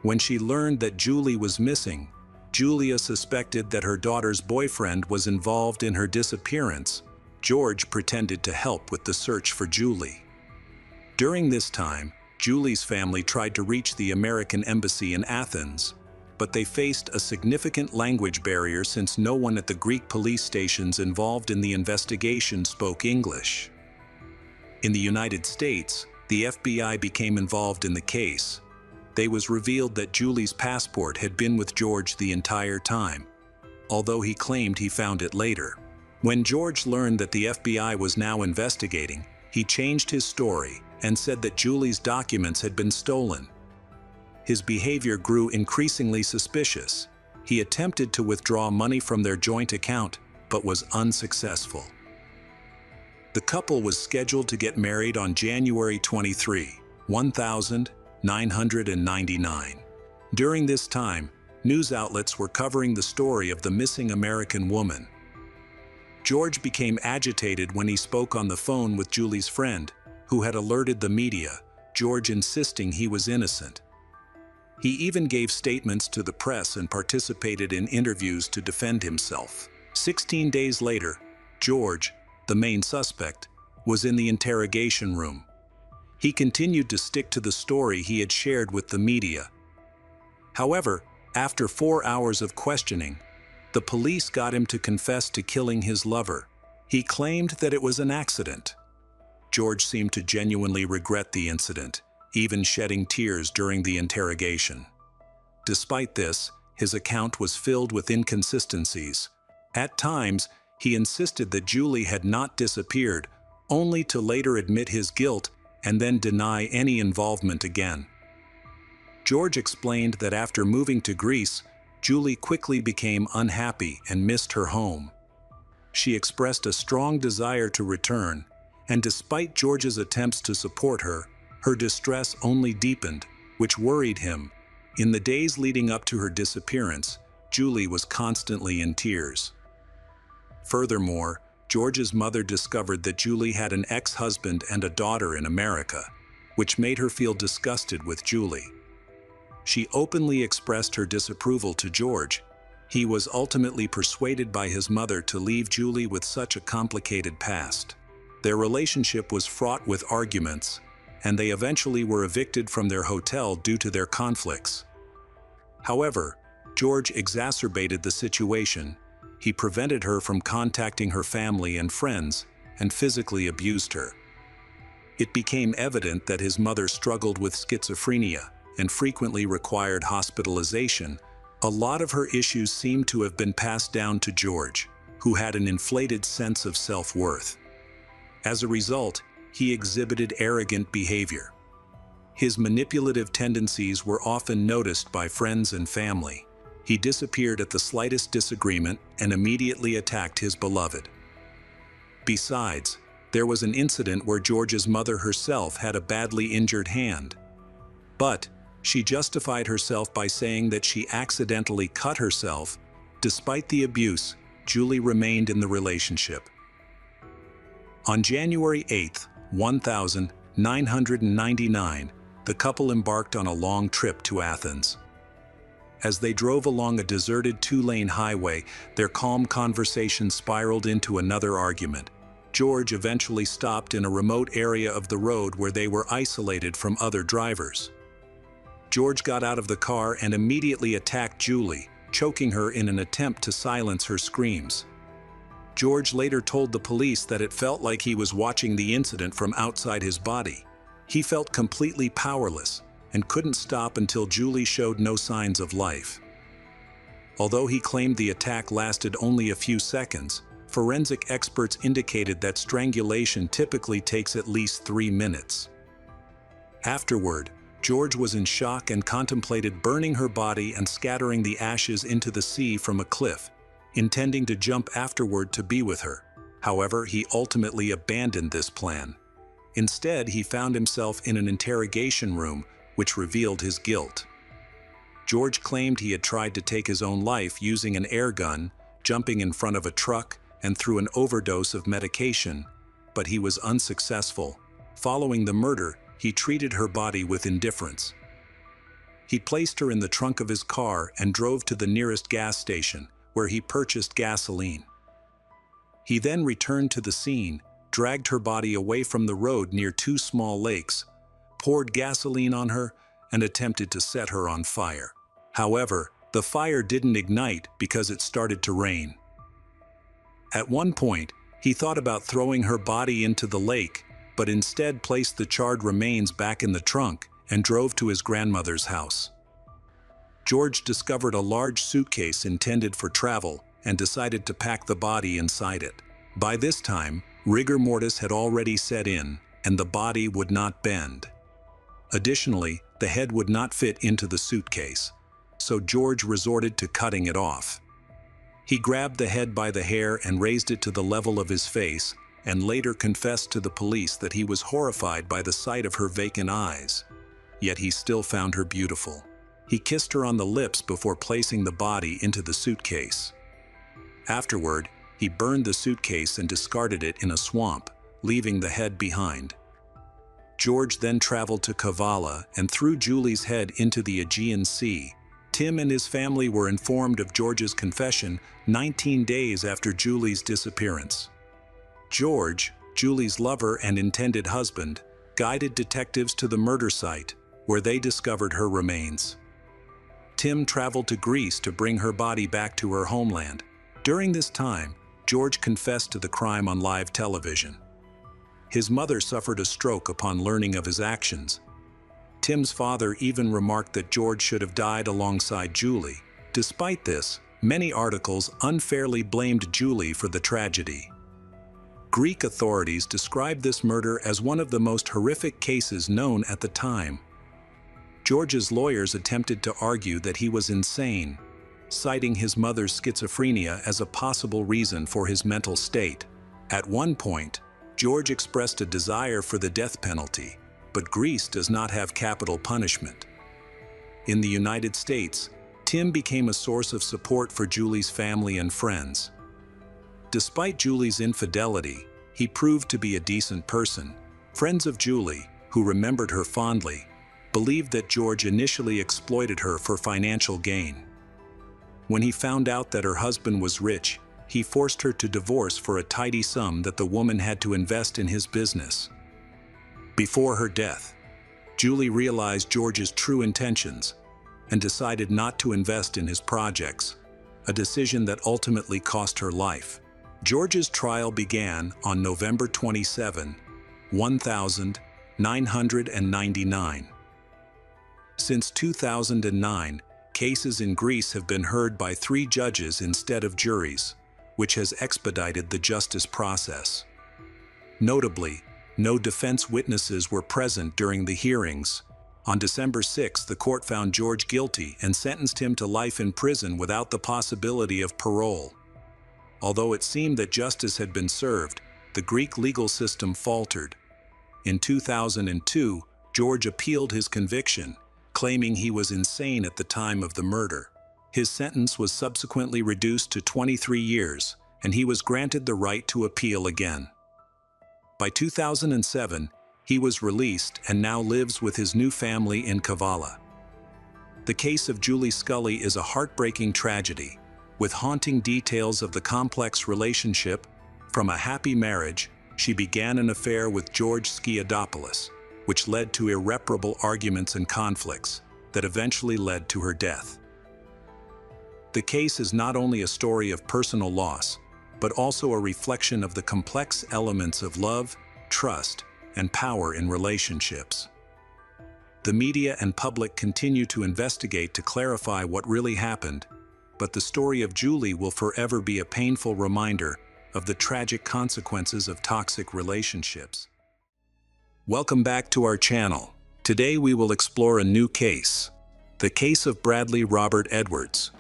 When she learned that Julie was missing, Julia suspected that her daughter's boyfriend was involved in her disappearance. George pretended to help with the search for Julie. During this time, Julie's family tried to reach the American embassy in Athens, but they faced a significant language barrier since no one at the Greek police stations involved in the investigation spoke English. In the United States, the FBI became involved in the case. It was revealed that Julie's passport had been with George the entire time, although he claimed he found it later. When George learned that the FBI was now investigating, he changed his story and said that Julie's documents had been stolen. His behavior grew increasingly suspicious. He attempted to withdraw money from their joint account, but was unsuccessful. The couple was scheduled to get married on January 23, 1999. During this time, news outlets were covering the story of the missing American woman. George became agitated when he spoke on the phone with Julie's friend, who had alerted the media, George insisting he was innocent. He even gave statements to the press and participated in interviews to defend himself. 16 days later, George, the main suspect, was in the interrogation room. He continued to stick to the story he had shared with the media. However, after 4 hours of questioning, the police got him to confess to killing his lover. He claimed that it was an accident. George seemed to genuinely regret the incident, even shedding tears during the interrogation. Despite this, his account was filled with inconsistencies. At times, he insisted that Julie had not disappeared, only to later admit his guilt and then deny any involvement again. George explained that after moving to Greece, Julie quickly became unhappy and missed her home. She expressed a strong desire to return, and despite George's attempts to support her, her distress only deepened, which worried him. In the days leading up to her disappearance, Julie was constantly in tears. Furthermore, George's mother discovered that Julie had an ex-husband and a daughter in America, which made her feel disgusted with Julie. She openly expressed her disapproval to George. He was ultimately persuaded by his mother to leave Julie with such a complicated past. Their relationship was fraught with arguments, and they eventually were evicted from their hotel due to their conflicts. However, George exacerbated the situation. He prevented her from contacting her family and friends, and physically abused her. It became evident that his mother struggled with schizophrenia and frequently required hospitalization. A lot of her issues seemed to have been passed down to George, who had an inflated sense of self-worth. As a result, he exhibited arrogant behavior. His manipulative tendencies were often noticed by friends and family. He disappeared at the slightest disagreement and immediately attacked his beloved. Besides, there was an incident where George's mother herself had a badly injured hand. But she justified herself by saying that she accidentally cut herself. Despite the abuse, Julie remained in the relationship. On January 8, 1999, the couple embarked on a long trip to Athens. As they drove along a deserted two-lane highway, their calm conversation spiraled into another argument. George eventually stopped in a remote area of the road where they were isolated from other drivers. George got out of the car and immediately attacked Julie, choking her in an attempt to silence her screams. George later told the police that it felt like he was watching the incident from outside his body. He felt completely powerless and couldn't stop until Julie showed no signs of life. Although he claimed the attack lasted only a few seconds, forensic experts indicated that strangulation typically takes at least 3 minutes. Afterward, George was in shock and contemplated burning her body and scattering the ashes into the sea from a cliff, intending to jump afterward to be with her. However, he ultimately abandoned this plan. Instead, he found himself in an interrogation room, which revealed his guilt. George claimed he had tried to take his own life using an air gun, jumping in front of a truck, and through an overdose of medication, but he was unsuccessful. Following the murder, he treated her body with indifference. He placed her in the trunk of his car and drove to the nearest gas station, where he purchased gasoline. He then returned to the scene, dragged her body away from the road near 2 small lakes, poured gasoline on her, and attempted to set her on fire. However, the fire didn't ignite because it started to rain. At one point, he thought about throwing her body into the lake, but instead placed the charred remains back in the trunk and drove to his grandmother's house. George discovered a large suitcase intended for travel and decided to pack the body inside it. By this time, rigor mortis had already set in, and the body would not bend. Additionally, the head would not fit into the suitcase, so George resorted to cutting it off. He grabbed the head by the hair and raised it to the level of his face, and later confessed to the police that he was horrified by the sight of her vacant eyes. Yet he still found her beautiful. He kissed her on the lips before placing the body into the suitcase. Afterward, he burned the suitcase and discarded it in a swamp, leaving the head behind. George then traveled to Kavala and threw Julie's head into the Aegean Sea. Tim and his family were informed of George's confession 19 days after Julie's disappearance. George, Julie's lover and intended husband, guided detectives to the murder site, where they discovered her remains. Tim traveled to Greece to bring her body back to her homeland. During this time, George confessed to the crime on live television. His mother suffered a stroke upon learning of his actions. Tim's father even remarked that George should have died alongside Julie. Despite this, many articles unfairly blamed Julie for the tragedy. Greek authorities described this murder as one of the most horrific cases known at the time. George's lawyers attempted to argue that he was insane, citing his mother's schizophrenia as a possible reason for his mental state. At one point, George expressed a desire for the death penalty, but Greece does not have capital punishment. In the United States, Tim became a source of support for Julie's family and friends. Despite Julie's infidelity, he proved to be a decent person. Friends of Julie, who remembered her fondly, believed that George initially exploited her for financial gain. When he found out that her husband was rich, he forced her to divorce for a tidy sum that the woman had to invest in his business. Before her death, Julie realized George's true intentions and decided not to invest in his projects, a decision that ultimately cost her life. George's trial began on November 27, 1999. Since 2009, cases in Greece have been heard by 3 judges instead of juries, which has expedited the justice process. Notably, no defense witnesses were present during the hearings. On December 6, the court found George guilty and sentenced him to life in prison without the possibility of parole. Although it seemed that justice had been served, the Greek legal system faltered. In 2002, George appealed his conviction, claiming he was insane at the time of the murder. His sentence was subsequently reduced to 23 years, and he was granted the right to appeal again. By 2007, he was released and now lives with his new family in Kavala. The case of Julie Scully is a heartbreaking tragedy, with haunting details of the complex relationship. From a happy marriage, she began an affair with George Skiadopoulos, which led to irreparable arguments and conflicts that eventually led to her death. The case is not only a story of personal loss, but also a reflection of the complex elements of love, trust, and power in relationships. The media and public continue to investigate to clarify what really happened, but the story of Julie will forever be a painful reminder of the tragic consequences of toxic relationships. Welcome back to our channel. Today we will explore a new case, the case of Bradley Robert Edwards.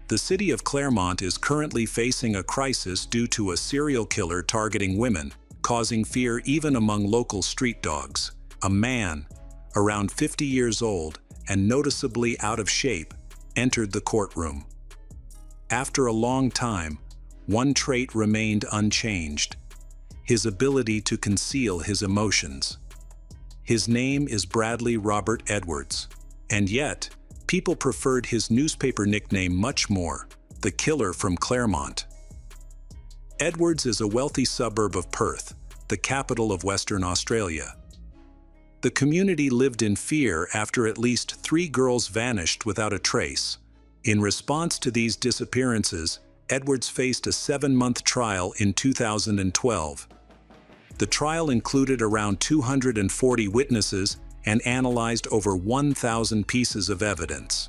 The city of Claremont is currently facing a crisis due to a serial killer targeting women, causing fear even among local street dogs. A man, around 50 years old and noticeably out of shape, entered the courtroom. After a long time, one trait remained unchanged: his ability to conceal his emotions. His name is Bradley Robert Edwards, and yet, people preferred his newspaper nickname much more: the Killer from Claremont. Edwards is a wealthy suburb of Perth, the capital of Western Australia. The community lived in fear after at least 3 girls vanished without a trace. In response to these disappearances, Edwards faced a 7-month trial in 2012. The trial included around 240 witnesses and analyzed over 1,000 pieces of evidence.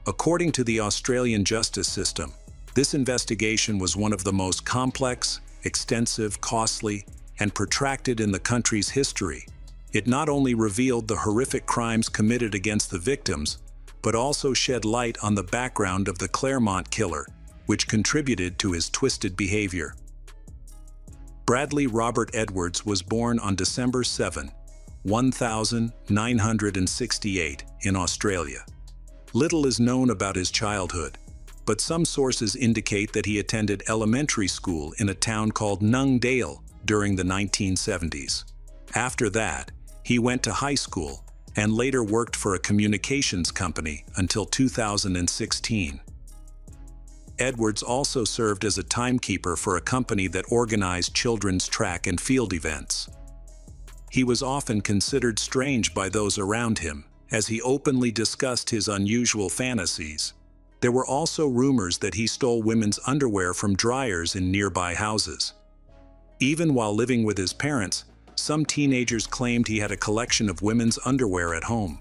According to the Australian justice system, this investigation was one of the most complex, extensive, costly, and protracted in the country's history. It not only revealed the horrific crimes committed against the victims, but also shed light on the background of the Claremont killer, which contributed to his twisted behavior. Bradley Robert Edwards was born on December 7, 1968, in Australia. Little is known about his childhood, but some sources indicate that he attended elementary school in a town called Nung Dale during the 1970s. After that, he went to high school and later worked for a communications company until 2016. Edwards also served as a timekeeper for a company that organized children's track and field events. He was often considered strange by those around him, as he openly discussed his unusual fantasies. There were also rumors that he stole women's underwear from dryers in nearby houses. Even while living with his parents, some teenagers claimed he had a collection of women's underwear at home.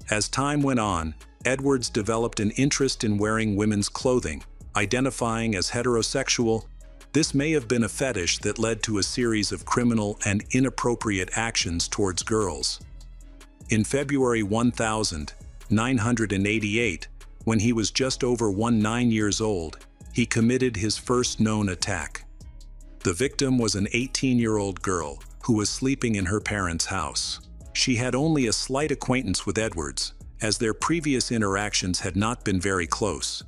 As time went on, Edwards developed an interest in wearing women's clothing, identifying as heterosexual. This may have been a fetish that led to a series of criminal and inappropriate actions towards girls. In February 1988, when he was just over 19 years old, he committed his first known attack. The victim was an 18-year-old girl who was sleeping in her parents' house. She had only a slight acquaintance with Edwards, as their previous interactions had not been very close.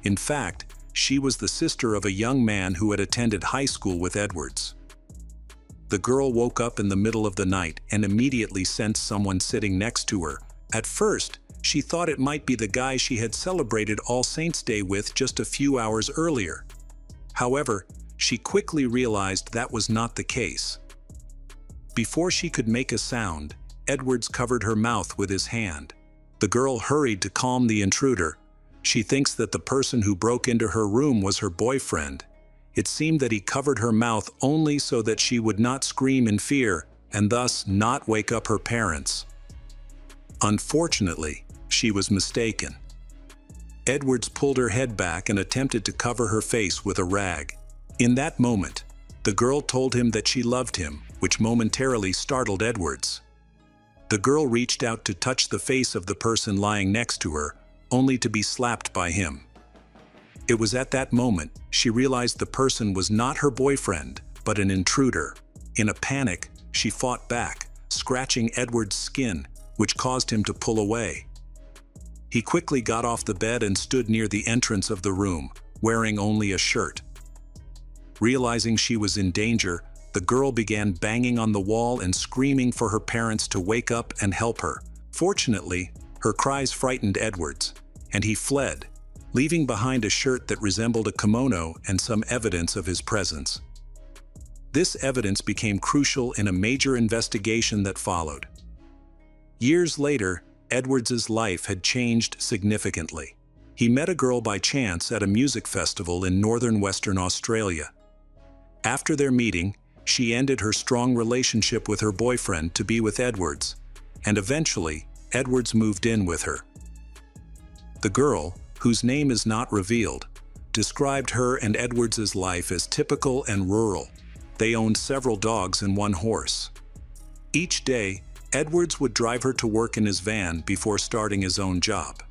In fact, she was the sister of a young man who had attended high school with Edwards. The girl woke up in the middle of the night and immediately sensed someone sitting next to her. At first, she thought it might be the guy she had celebrated All Saints' Day with just a few hours earlier. However, she quickly realized that was not the case. Before she could make a sound, Edwards covered her mouth with his hand. The girl hurried to calm the intruder. She thinks that the person who broke into her room was her boyfriend. It seemed that he covered her mouth only so that she would not scream in fear and thus not wake up her parents. Unfortunately, she was mistaken. Edwards pulled her head back and attempted to cover her face with a rag. In that moment, the girl told him that she loved him, which momentarily startled Edwards. The girl reached out to touch the face of the person lying next to her, only to be slapped by him. It was at that moment she realized the person was not her boyfriend, but an intruder. In a panic, she fought back, scratching Edwards' skin, which caused him to pull away. He quickly got off the bed and stood near the entrance of the room, wearing only a shirt. Realizing she was in danger, the girl began banging on the wall and screaming for her parents to wake up and help her. Fortunately, her cries frightened Edwards, and he fled, leaving behind a shirt that resembled a kimono and some evidence of his presence. This evidence became crucial in a major investigation that followed. Years later, Edwards's life had changed significantly. He met a girl by chance at a music festival in northern Western Australia. After their meeting, she ended her strong relationship with her boyfriend to be with Edwards, and eventually, Edwards moved in with her. The girl, whose name is not revealed, described her and Edwards's life as typical and rural. They owned several dogs and one horse. Each day, Edwards would drive her to work in his van before starting his own job.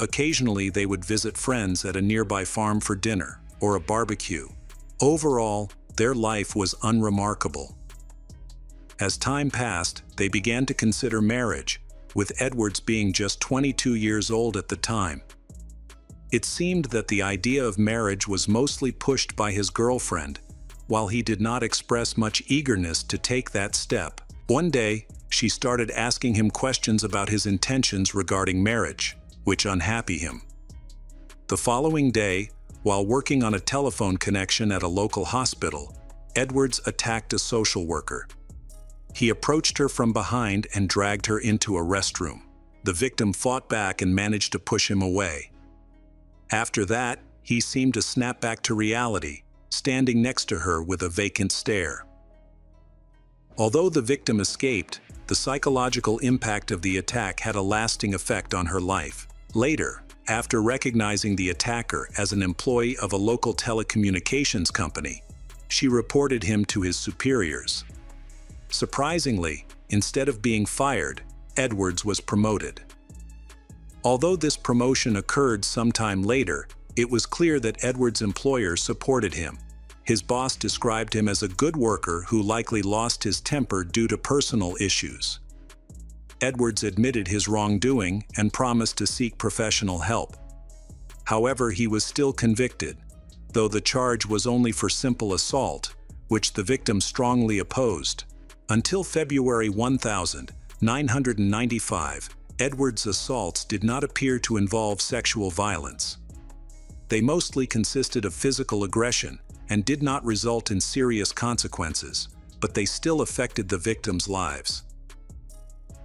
Occasionally, they would visit friends at a nearby farm for dinner or a barbecue. Overall, their life was unremarkable. As time passed, they began to consider marriage, with Edwards being just 22 years old at the time. It seemed that the idea of marriage was mostly pushed by his girlfriend, while he did not express much eagerness to take that step. One day, she started asking him questions about his intentions regarding marriage, which unhappy him. The following day, while working on a telephone connection at a local hospital, Edwards attacked a social worker. He approached her from behind and dragged her into a restroom. The victim fought back and managed to push him away. After that, he seemed to snap back to reality, standing next to her with a vacant stare. Although the victim escaped, the psychological impact of the attack had a lasting effect on her life. Later, after recognizing the attacker as an employee of a local telecommunications company, she reported him to his superiors. Surprisingly, instead of being fired, Edwards was promoted. Although this promotion occurred sometime later, it was clear that Edwards' employer supported him. His boss described him as a good worker who likely lost his temper due to personal issues. Edwards admitted his wrongdoing and promised to seek professional help. However, he was still convicted, though the charge was only for simple assault, which the victim strongly opposed. Until February 1995, Edwards' assaults did not appear to involve sexual violence. They mostly consisted of physical aggression and did not result in serious consequences, but they still affected the victims' lives.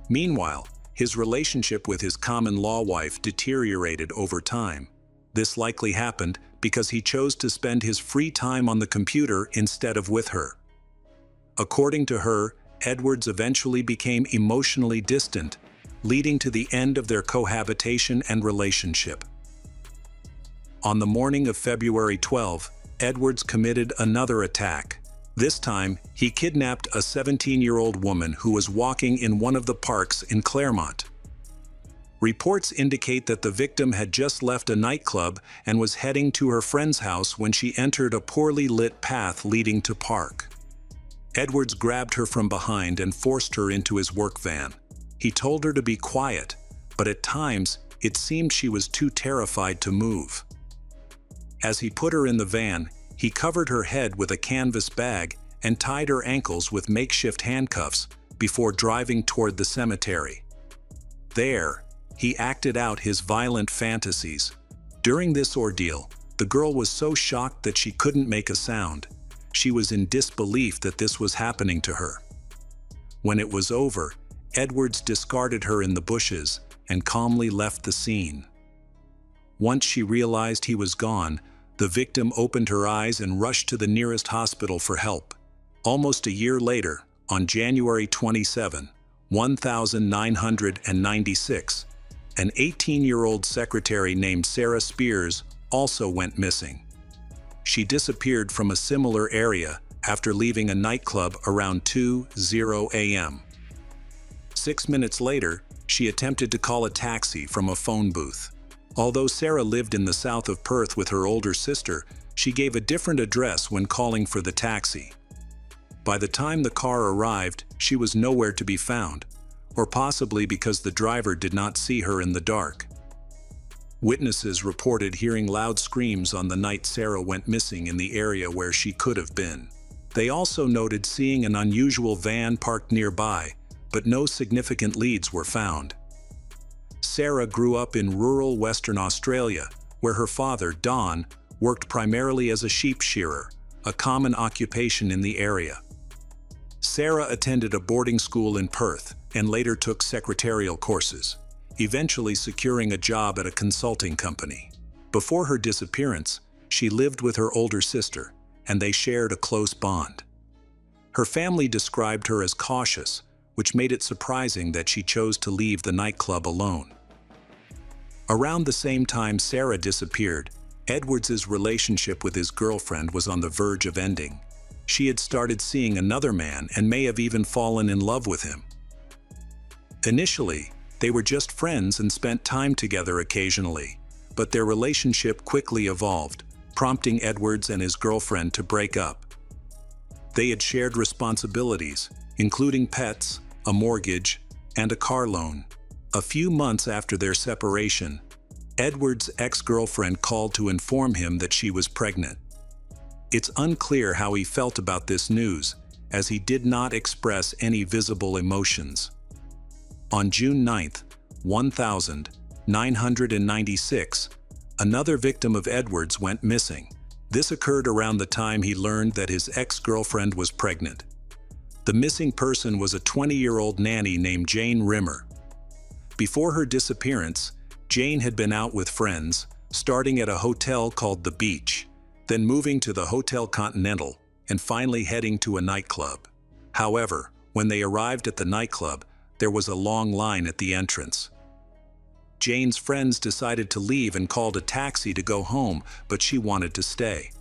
Meanwhile, his relationship with his common-law wife deteriorated over time. This likely happened because he chose to spend his free time on the computer instead of with her. According to her, Edwards eventually became emotionally distant, leading to the end of their cohabitation and relationship. On the morning of February 12, Edwards committed another attack. This time, he kidnapped a 17-year-old woman who was walking in one of the parks in Claremont. Reports indicate that the victim had just left a nightclub and was heading to her friend's house when she entered a poorly lit path leading to park. Edwards grabbed her from behind and forced her into his work van. He told her to be quiet, but at times, it seemed she was too terrified to move. As he put her in the van, he covered her head with a canvas bag and tied her ankles with makeshift handcuffs before driving toward the cemetery. There, he acted out his violent fantasies. During this ordeal, the girl was so shocked that she couldn't make a sound. She was in disbelief that this was happening to her. When it was over, Edwards discarded her in the bushes and calmly left the scene. Once she realized he was gone, the victim opened her eyes and rushed to the nearest hospital for help. Almost a year later, on January 27, 1996, an 18-year-old secretary named Sarah Spears also went missing. She disappeared from a similar area after leaving a nightclub around 2:00 a.m. 6 minutes later, she attempted to call a taxi from a phone booth. Although Sarah lived in the south of Perth with her older sister, she gave a different address when calling for the taxi. By the time the car arrived, she was nowhere to be found, or possibly because the driver did not see her in the dark. Witnesses reported hearing loud screams on the night Sarah went missing in the area where she could have been. They also noted seeing an unusual van parked nearby, but no significant leads were found. Sarah grew up in rural Western Australia, where her father, Don, worked primarily as a sheep shearer, a common occupation in the area. Sarah attended a boarding school in Perth and later took secretarial courses, eventually securing a job at a consulting company. Before her disappearance, she lived with her older sister, and they shared a close bond. Her family described her as cautious, which made it surprising that she chose to leave the nightclub alone. Around the same time Sarah disappeared, Edwards's relationship with his girlfriend was on the verge of ending. She had started seeing another man and may have even fallen in love with him. Initially, they were just friends and spent time together occasionally, but their relationship quickly evolved, prompting Edwards and his girlfriend to break up. They had shared responsibilities, including pets, a mortgage, and a car loan. A few months after their separation, Edwards' ex-girlfriend called to inform him that she was pregnant. It's unclear how he felt about this news, as he did not express any visible emotions. On June 9, 1996, another victim of Edwards went missing. This occurred around the time he learned that his ex-girlfriend was pregnant. The missing person was a 20-year-old nanny named Jane Rimmer. Before her disappearance, Jane had been out with friends, starting at a hotel called The Beach, then moving to the Hotel Continental, and finally heading to a nightclub. However, when they arrived at the nightclub, there was a long line at the entrance. Jane's friends decided to leave and called a taxi to go home, but she wanted to stay.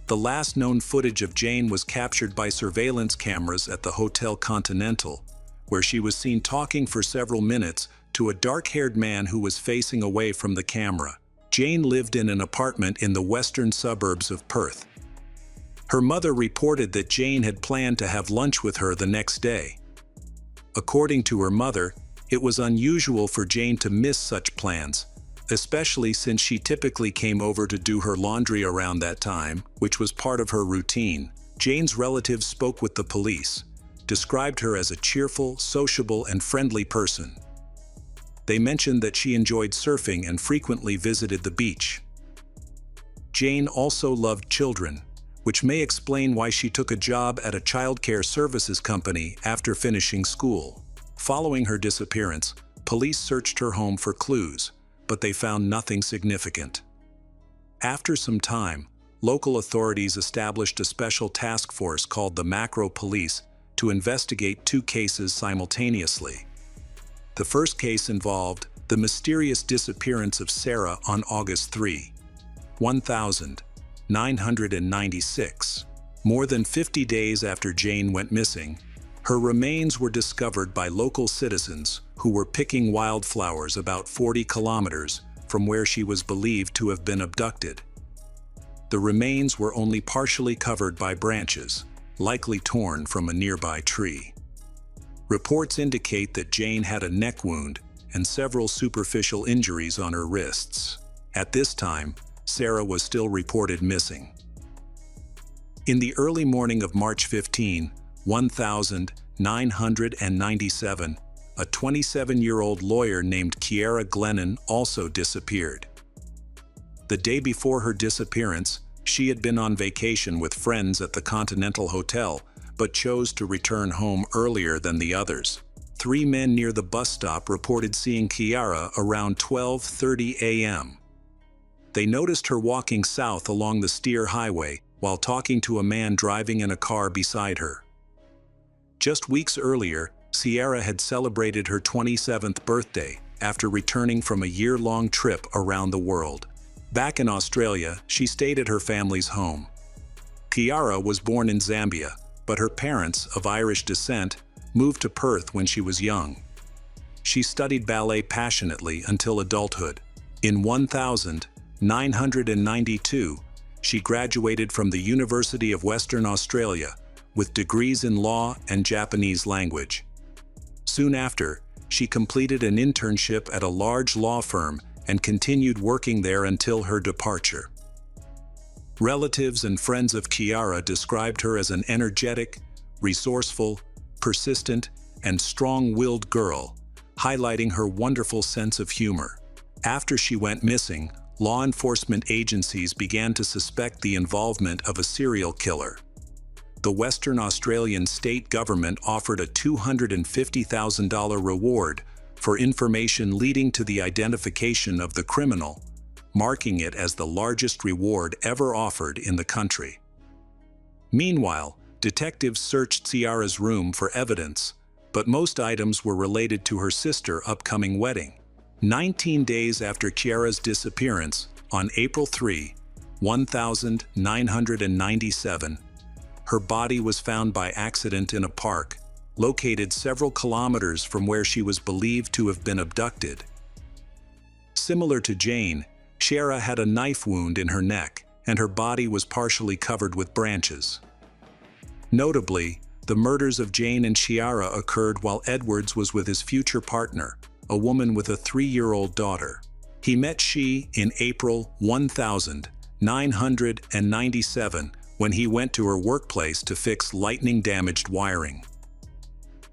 The last known footage of Jane was captured by surveillance cameras at the Hotel Continental, where she was seen talking for several minutes to a dark-haired man who was facing away from the camera. Jane lived in an apartment in the western suburbs of Perth. Her mother reported that Jane had planned to have lunch with her the next day. According to her mother, it was unusual for Jane to miss such plans, especially since she typically came over to do her laundry around that time, which was part of her routine. Jane's relatives spoke with the police, described her as a cheerful, sociable, and friendly person. They mentioned that she enjoyed surfing and frequently visited the beach. Jane also loved children, which may explain why she took a job at a childcare services company after finishing school. Following her disappearance, police searched her home for clues, but they found nothing significant. After some time, local authorities established a special task force called the Macro Police to investigate two cases simultaneously. The first case involved the mysterious disappearance of Sarah on August 3, 1996. More than 50 days after Jane went missing, her remains were discovered by local citizens who were picking wildflowers about 40 kilometers from where she was believed to have been abducted. The remains were only partially covered by branches, likely torn from a nearby tree. Reports indicate that Jane had a neck wound and several superficial injuries on her wrists. At this time, Sarah was still reported missing. In the early morning of March 15, 1997, a 27-year-old lawyer named Kiara Glennon also disappeared. The day before her disappearance, she had been on vacation with friends at the Continental Hotel, but chose to return home earlier than the others. 3 men near the bus stop reported seeing Kiara around 12:30 a.m. They noticed her walking south along the Steer Highway while talking to a man driving in a car beside her. Just weeks earlier, Sierra had celebrated her 27th birthday after returning from a year-long trip around the world. Back in Australia, she stayed at her family's home. Kiara was born in Zambia, but her parents, of Irish descent, moved to Perth when she was young. She studied ballet passionately until adulthood. In 1992, she graduated from the University of Western Australia with degrees in law and Japanese language. Soon after, she completed an internship at a large law firm and continued working there until her departure. Relatives and friends of Chiara described her as an energetic, resourceful, persistent, and strong-willed girl, highlighting her wonderful sense of humor. After she went missing, law enforcement agencies began to suspect the involvement of a serial killer. The Western Australian state government offered a $250,000 reward for information leading to the identification of the criminal, marking it as the largest reward ever offered in the country. Meanwhile, detectives searched Ciara's room for evidence, but most items were related to her sister's upcoming wedding. 19 days after Chiara's disappearance, on April 3, 1997, her body was found by accident in a park, located several kilometers from where she was believed to have been abducted. Similar to Jane, Chiara had a knife wound in her neck, and her body was partially covered with branches. Notably, the murders of Jane and Chiara occurred while Edwards was with his future partner, a woman with a 3-year-old daughter. He met she in April 1997 when he went to her workplace to fix lightning-damaged wiring.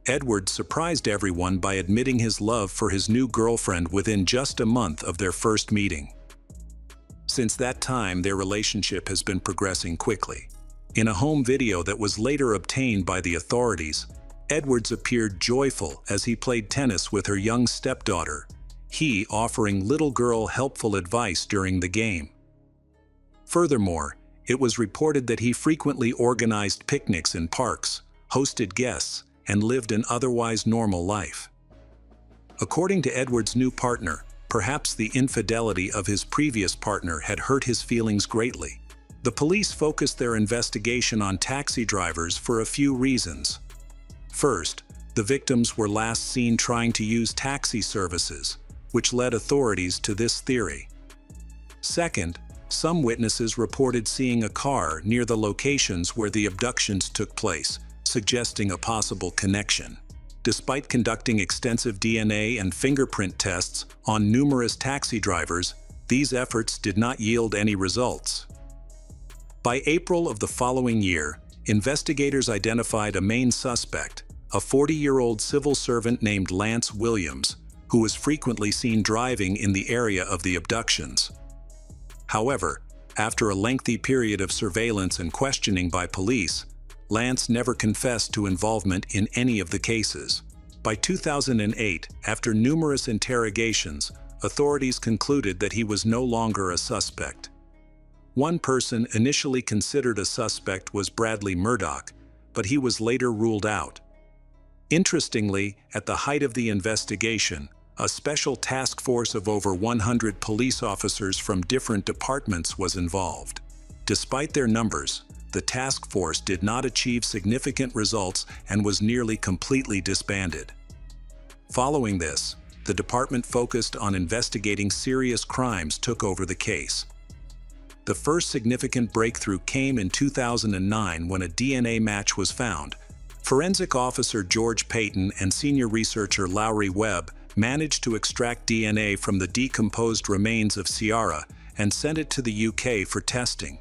Edwards surprised everyone by admitting his love for his new girlfriend within just a month of their first meeting. Since that time, their relationship has been progressing quickly. In a home video that was later obtained by the authorities, Edwards appeared joyful as he played tennis with her young stepdaughter, he offering little girl helpful advice during the game. Furthermore, it was reported that he frequently organized picnics in parks, hosted guests, and lived an otherwise normal life. According to Edwards' new partner, perhaps the infidelity of his previous partner had hurt his feelings greatly. The police focused their investigation on taxi drivers for a few reasons. First, the victims were last seen trying to use taxi services, which led authorities to this theory. Second, some witnesses reported seeing a car near the locations where the abductions took place, suggesting a possible connection. Despite conducting extensive DNA and fingerprint tests on numerous taxi drivers, these efforts did not yield any results. By April of the following year, investigators identified a main suspect, a 40-year-old civil servant named Lance Williams, who was frequently seen driving in the area of the abductions. However, after a lengthy period of surveillance and questioning by police, Lance never confessed to involvement in any of the cases. By 2008, after numerous interrogations, authorities concluded that he was no longer a suspect. One person initially considered a suspect was Bradley Murdoch, but he was later ruled out. Interestingly, at the height of the investigation, a special task force of over 100 police officers from different departments was involved. Despite their numbers, the task force did not achieve significant results and was nearly completely disbanded. Following this, the department focused on investigating serious crimes took over the case. The first significant breakthrough came in 2009 when a DNA match was found. Forensic officer George Payton and senior researcher Lowry Webb managed to extract DNA from the decomposed remains of Ciara and sent it to the UK for testing.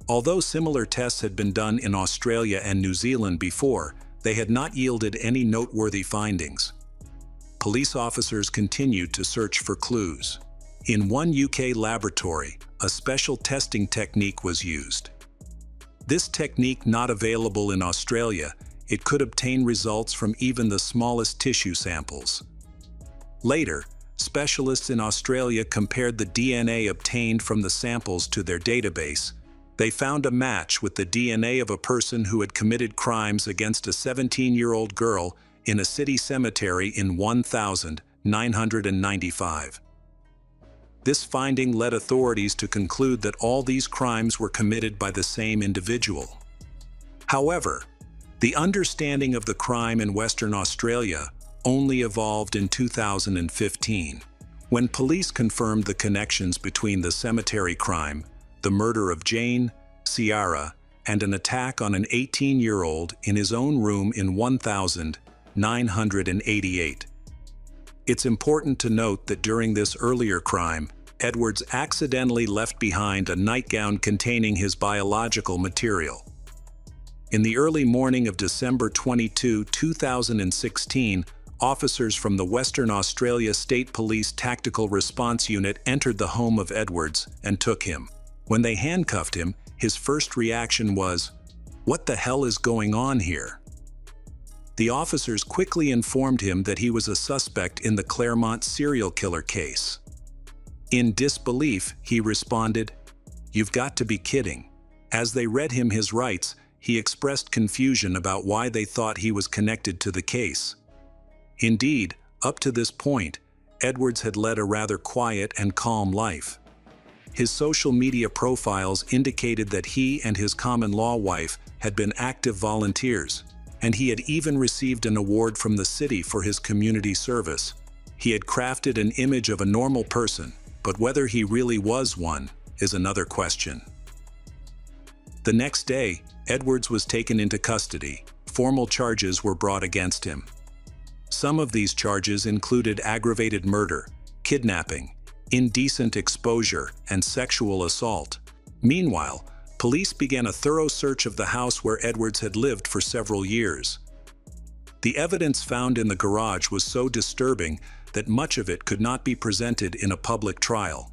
Although similar tests had been done in Australia and New Zealand before, they had not yielded any noteworthy findings. Police officers continued to search for clues. In one UK laboratory, a special testing technique was used. This technique not available in Australia, it could obtain results from even the smallest tissue samples. Later, specialists in Australia compared the DNA obtained from the samples to their database. They found a match with the DNA of a person who had committed crimes against a 17-year-old girl in a city cemetery in 1995. This finding led authorities to conclude that all these crimes were committed by the same individual. However, the understanding of the crime in Western Australia only evolved in 2015, when police confirmed the connections between the cemetery crime, the murder of Jane, Ciara, and an attack on an 18-year-old in his own room in 1988. It's important to note that during this earlier crime, Edwards accidentally left behind a nightgown containing his biological material. In the early morning of December 22, 2016, officers from the Western Australia State Police Tactical Response Unit entered the home of Edwards and took him. When they handcuffed him, his first reaction was, "What the hell is going on here?" The officers quickly informed him that he was a suspect in the Claremont serial killer case. In disbelief, he responded, "You've got to be kidding." As they read him his rights, he expressed confusion about why they thought he was connected to the case. Indeed, up to this point, Edwards had led a rather quiet and calm life. His social media profiles indicated that he and his common-law wife had been active volunteers, and he had even received an award from the city for his community service. He had crafted an image of a normal person, but whether he really was one is another question. The next day, Edwards was taken into custody. Formal charges were brought against him. Some of these charges included aggravated murder, kidnapping, indecent exposure, and sexual assault. Meanwhile, police began a thorough search of the house where Edwards had lived for several years. The evidence found in the garage was so disturbing that much of it could not be presented in a public trial.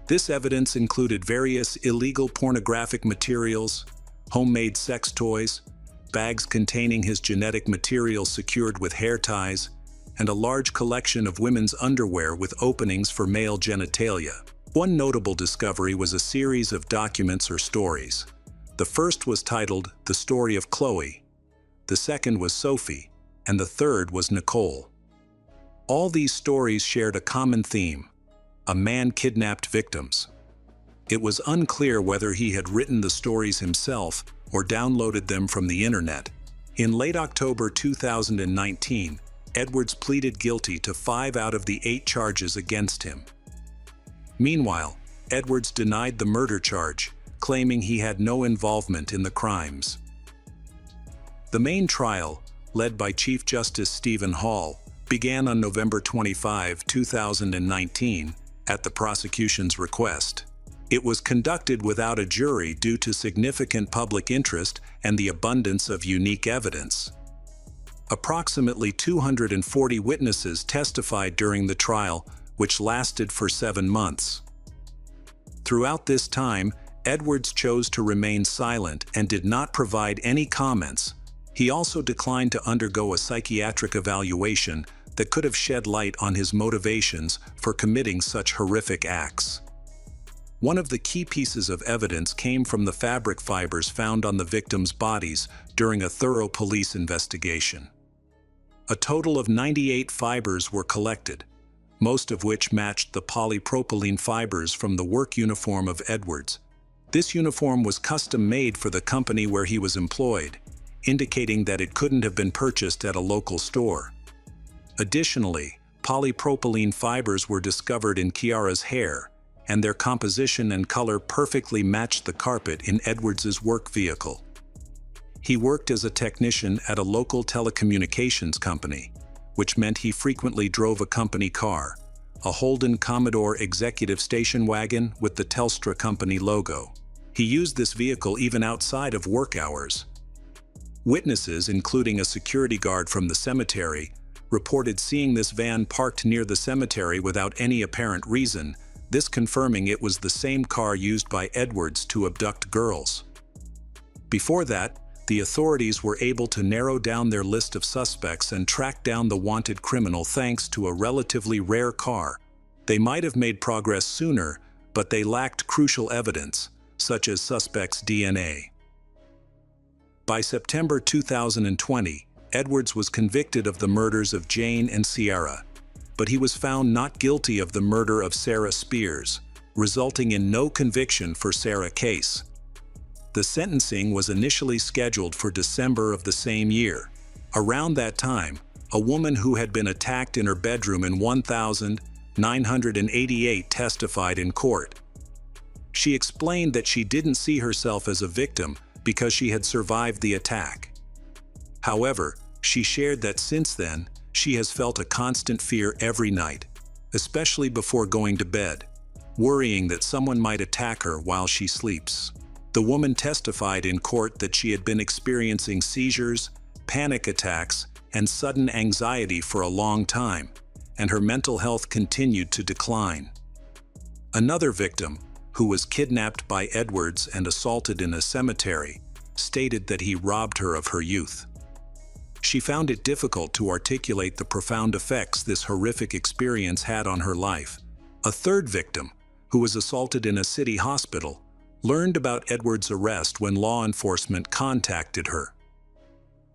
This evidence included various illegal pornographic materials, homemade sex toys, bags containing his genetic material secured with hair ties, and a large collection of women's underwear with openings for male genitalia. One notable discovery was a series of documents or stories. The first was titled "The Story of Chloe," the second was Sophie, and the third was Nicole. All these stories shared a common theme: a man kidnapped victims. It was unclear whether he had written the stories himself or downloaded them from the internet. In late October 2019, Edwards pleaded guilty to 5 out of the 8 charges against him. Meanwhile, Edwards denied the murder charge, claiming he had no involvement in the crimes. The main trial, led by Chief Justice Stephen Hall, began on November 25, 2019, at the prosecution's request. It was conducted without a jury due to significant public interest and the abundance of unique evidence. Approximately 240 witnesses testified during the trial, which lasted for 7 months. Throughout this time, Edwards chose to remain silent and did not provide any comments. He also declined to undergo a psychiatric evaluation that could have shed light on his motivations for committing such horrific acts. One of the key pieces of evidence came from the fabric fibers found on the victims' bodies during a thorough police investigation. A total of 98 fibers were collected, most of which matched the polypropylene fibers from the work uniform of Edwards. This uniform was custom-made for the company where he was employed, indicating that it couldn't have been purchased at a local store. Additionally, polypropylene fibers were discovered in Kiara's hair, and their composition and color perfectly matched the carpet in Edwards's work vehicle. He worked as a technician at a local telecommunications company, which meant he frequently drove a company car, a Holden Commodore executive station wagon with the Telstra company logo. He used this vehicle even outside of work hours. Witnesses, including a security guard from the cemetery, reported seeing this van parked near the cemetery without any apparent reason, this confirming it was the same car used by Edwards to abduct girls. Before that, the authorities were able to narrow down their list of suspects and track down the wanted criminal thanks to a relatively rare car. They might have made progress sooner, but they lacked crucial evidence, such as suspects' DNA. By September 2020, Edwards was convicted of the murders of Jane and Sierra, but he was found not guilty of the murder of Sarah Spears, resulting in no conviction for Sarah case. The sentencing was initially scheduled for December of the same year. Around that time, a woman who had been attacked in her bedroom in 1988 testified in court. She explained that she didn't see herself as a victim because she had survived the attack. However, she shared that since then, she has felt a constant fear every night, especially before going to bed, worrying that someone might attack her while she sleeps. The woman testified in court that she had been experiencing seizures, panic attacks, and sudden anxiety for a long time, and her mental health continued to decline. Another victim, who was kidnapped by Edwards and assaulted in a cemetery, stated that he robbed her of her youth. She found it difficult to articulate the profound effects this horrific experience had on her life. A third victim, who was assaulted in a city hospital, learned about Edwards' arrest when law enforcement contacted her.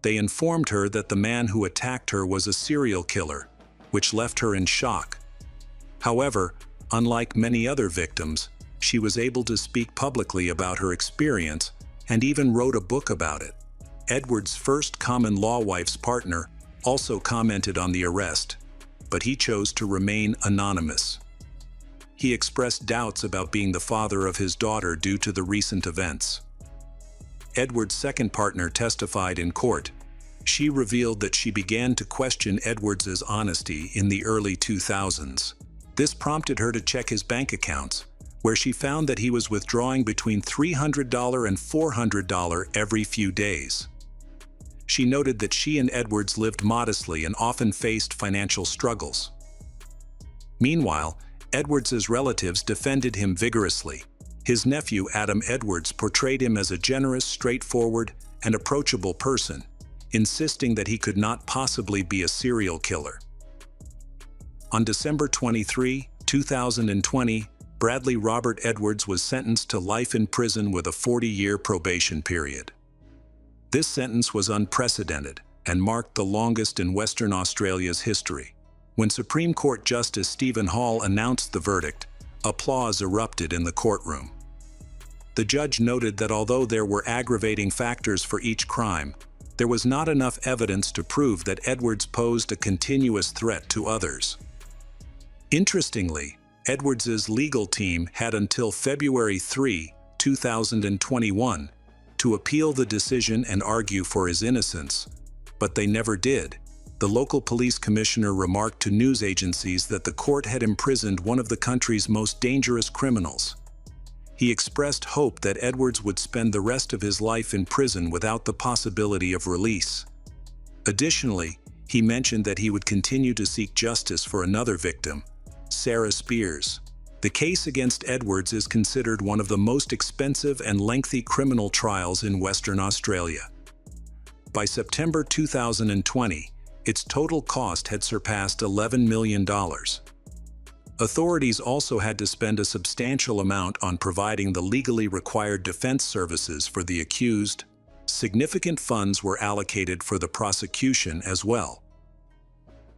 They informed her that the man who attacked her was a serial killer, which left her in shock. However, unlike many other victims, she was able to speak publicly about her experience and even wrote a book about it. Edwards' first common-law wife's partner also commented on the arrest, but he chose to remain anonymous. He expressed doubts about being the father of his daughter due to the recent events. Edwards' second partner testified in court. She revealed that she began to question Edwards' honesty in the early 2000s. This prompted her to check his bank accounts, where she found that he was withdrawing between $300 and $400 every few days. She noted that she and Edwards lived modestly and often faced financial struggles. Meanwhile, Edwards' relatives defended him vigorously. His nephew Adam Edwards portrayed him as a generous, straightforward, and approachable person, insisting that he could not possibly be a serial killer. On December 23, 2020, Bradley Robert Edwards was sentenced to life in prison with a 40-year probation period. This sentence was unprecedented and marked the longest in Western Australia's history. When Supreme Court Justice Stephen Hall announced the verdict, applause erupted in the courtroom. The judge noted that although there were aggravating factors for each crime, there was not enough evidence to prove that Edwards posed a continuous threat to others. Interestingly, Edwards' legal team had until February 3, 2021, to appeal the decision and argue for his innocence, but they never did. The local police commissioner remarked to news agencies that the court had imprisoned one of the country's most dangerous criminals. He expressed hope that Edwards would spend the rest of his life in prison without the possibility of release. Additionally, he mentioned that he would continue to seek justice for another victim, Sarah Spears. The case against Edwards is considered one of the most expensive and lengthy criminal trials in Western Australia. By September 2020, its total cost had surpassed $11 million. Authorities also had to spend a substantial amount on providing the legally required defense services for the accused. Significant funds were allocated for the prosecution as well.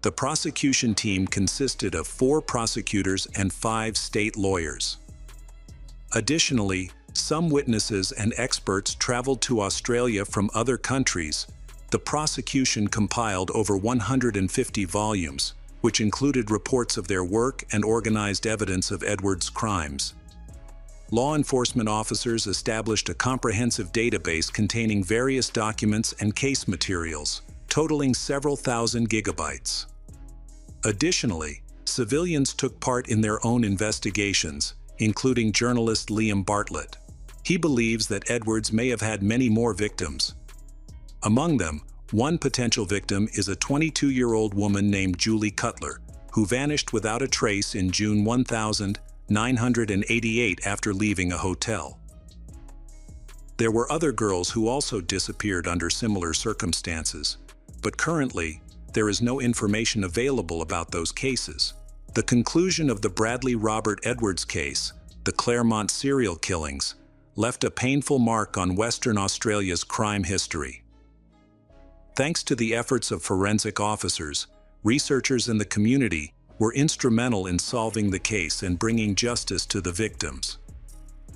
The prosecution team consisted of 4 prosecutors and 5 state lawyers. Additionally, some witnesses and experts traveled to Australia from other countries. The prosecution compiled over 150 volumes, which included reports of their work and organized evidence of Edwards' crimes. Law enforcement officers established a comprehensive database containing various documents and case materials, totaling several thousand gigabytes. Additionally, civilians took part in their own investigations, including journalist Liam Bartlett. He believes that Edwards may have had many more victims. Among them, one potential victim is a 22-year-old woman named Julie Cutler, who vanished without a trace in June 1988 after leaving a hotel. There were other girls who also disappeared under similar circumstances, but currently, there is no information available about those cases. The conclusion of the Bradley Robert Edwards case, the Claremont serial killings, left a painful mark on Western Australia's crime history. Thanks to the efforts of forensic officers, researchers in the community were instrumental in solving the case and bringing justice to the victims.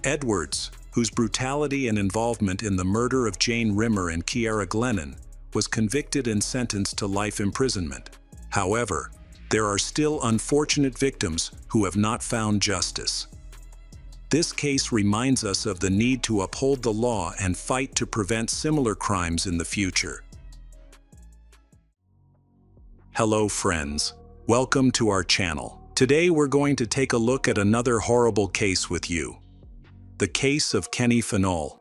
Edwards, whose brutality and involvement in the murder of Jane Rimmer and Kiara Glennon, was convicted and sentenced to life imprisonment. However, there are still unfortunate victims who have not found justice. This case reminds us of the need to uphold the law and fight to prevent similar crimes in the future. Hello friends. Welcome to our channel. Today we're going to take a look at another horrible case with you. The case of Kenny Fanol.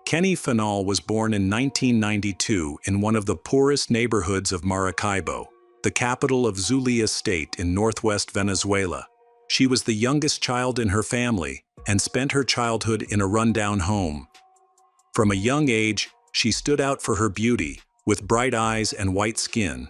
Kenny Fanol was born in 1992 in one of the poorest neighborhoods of Maracaibo, the capital of Zulia State in northwest Venezuela. She was the youngest child in her family and spent her childhood in a rundown home. From a young age, she stood out for her beauty, with bright eyes and white skin.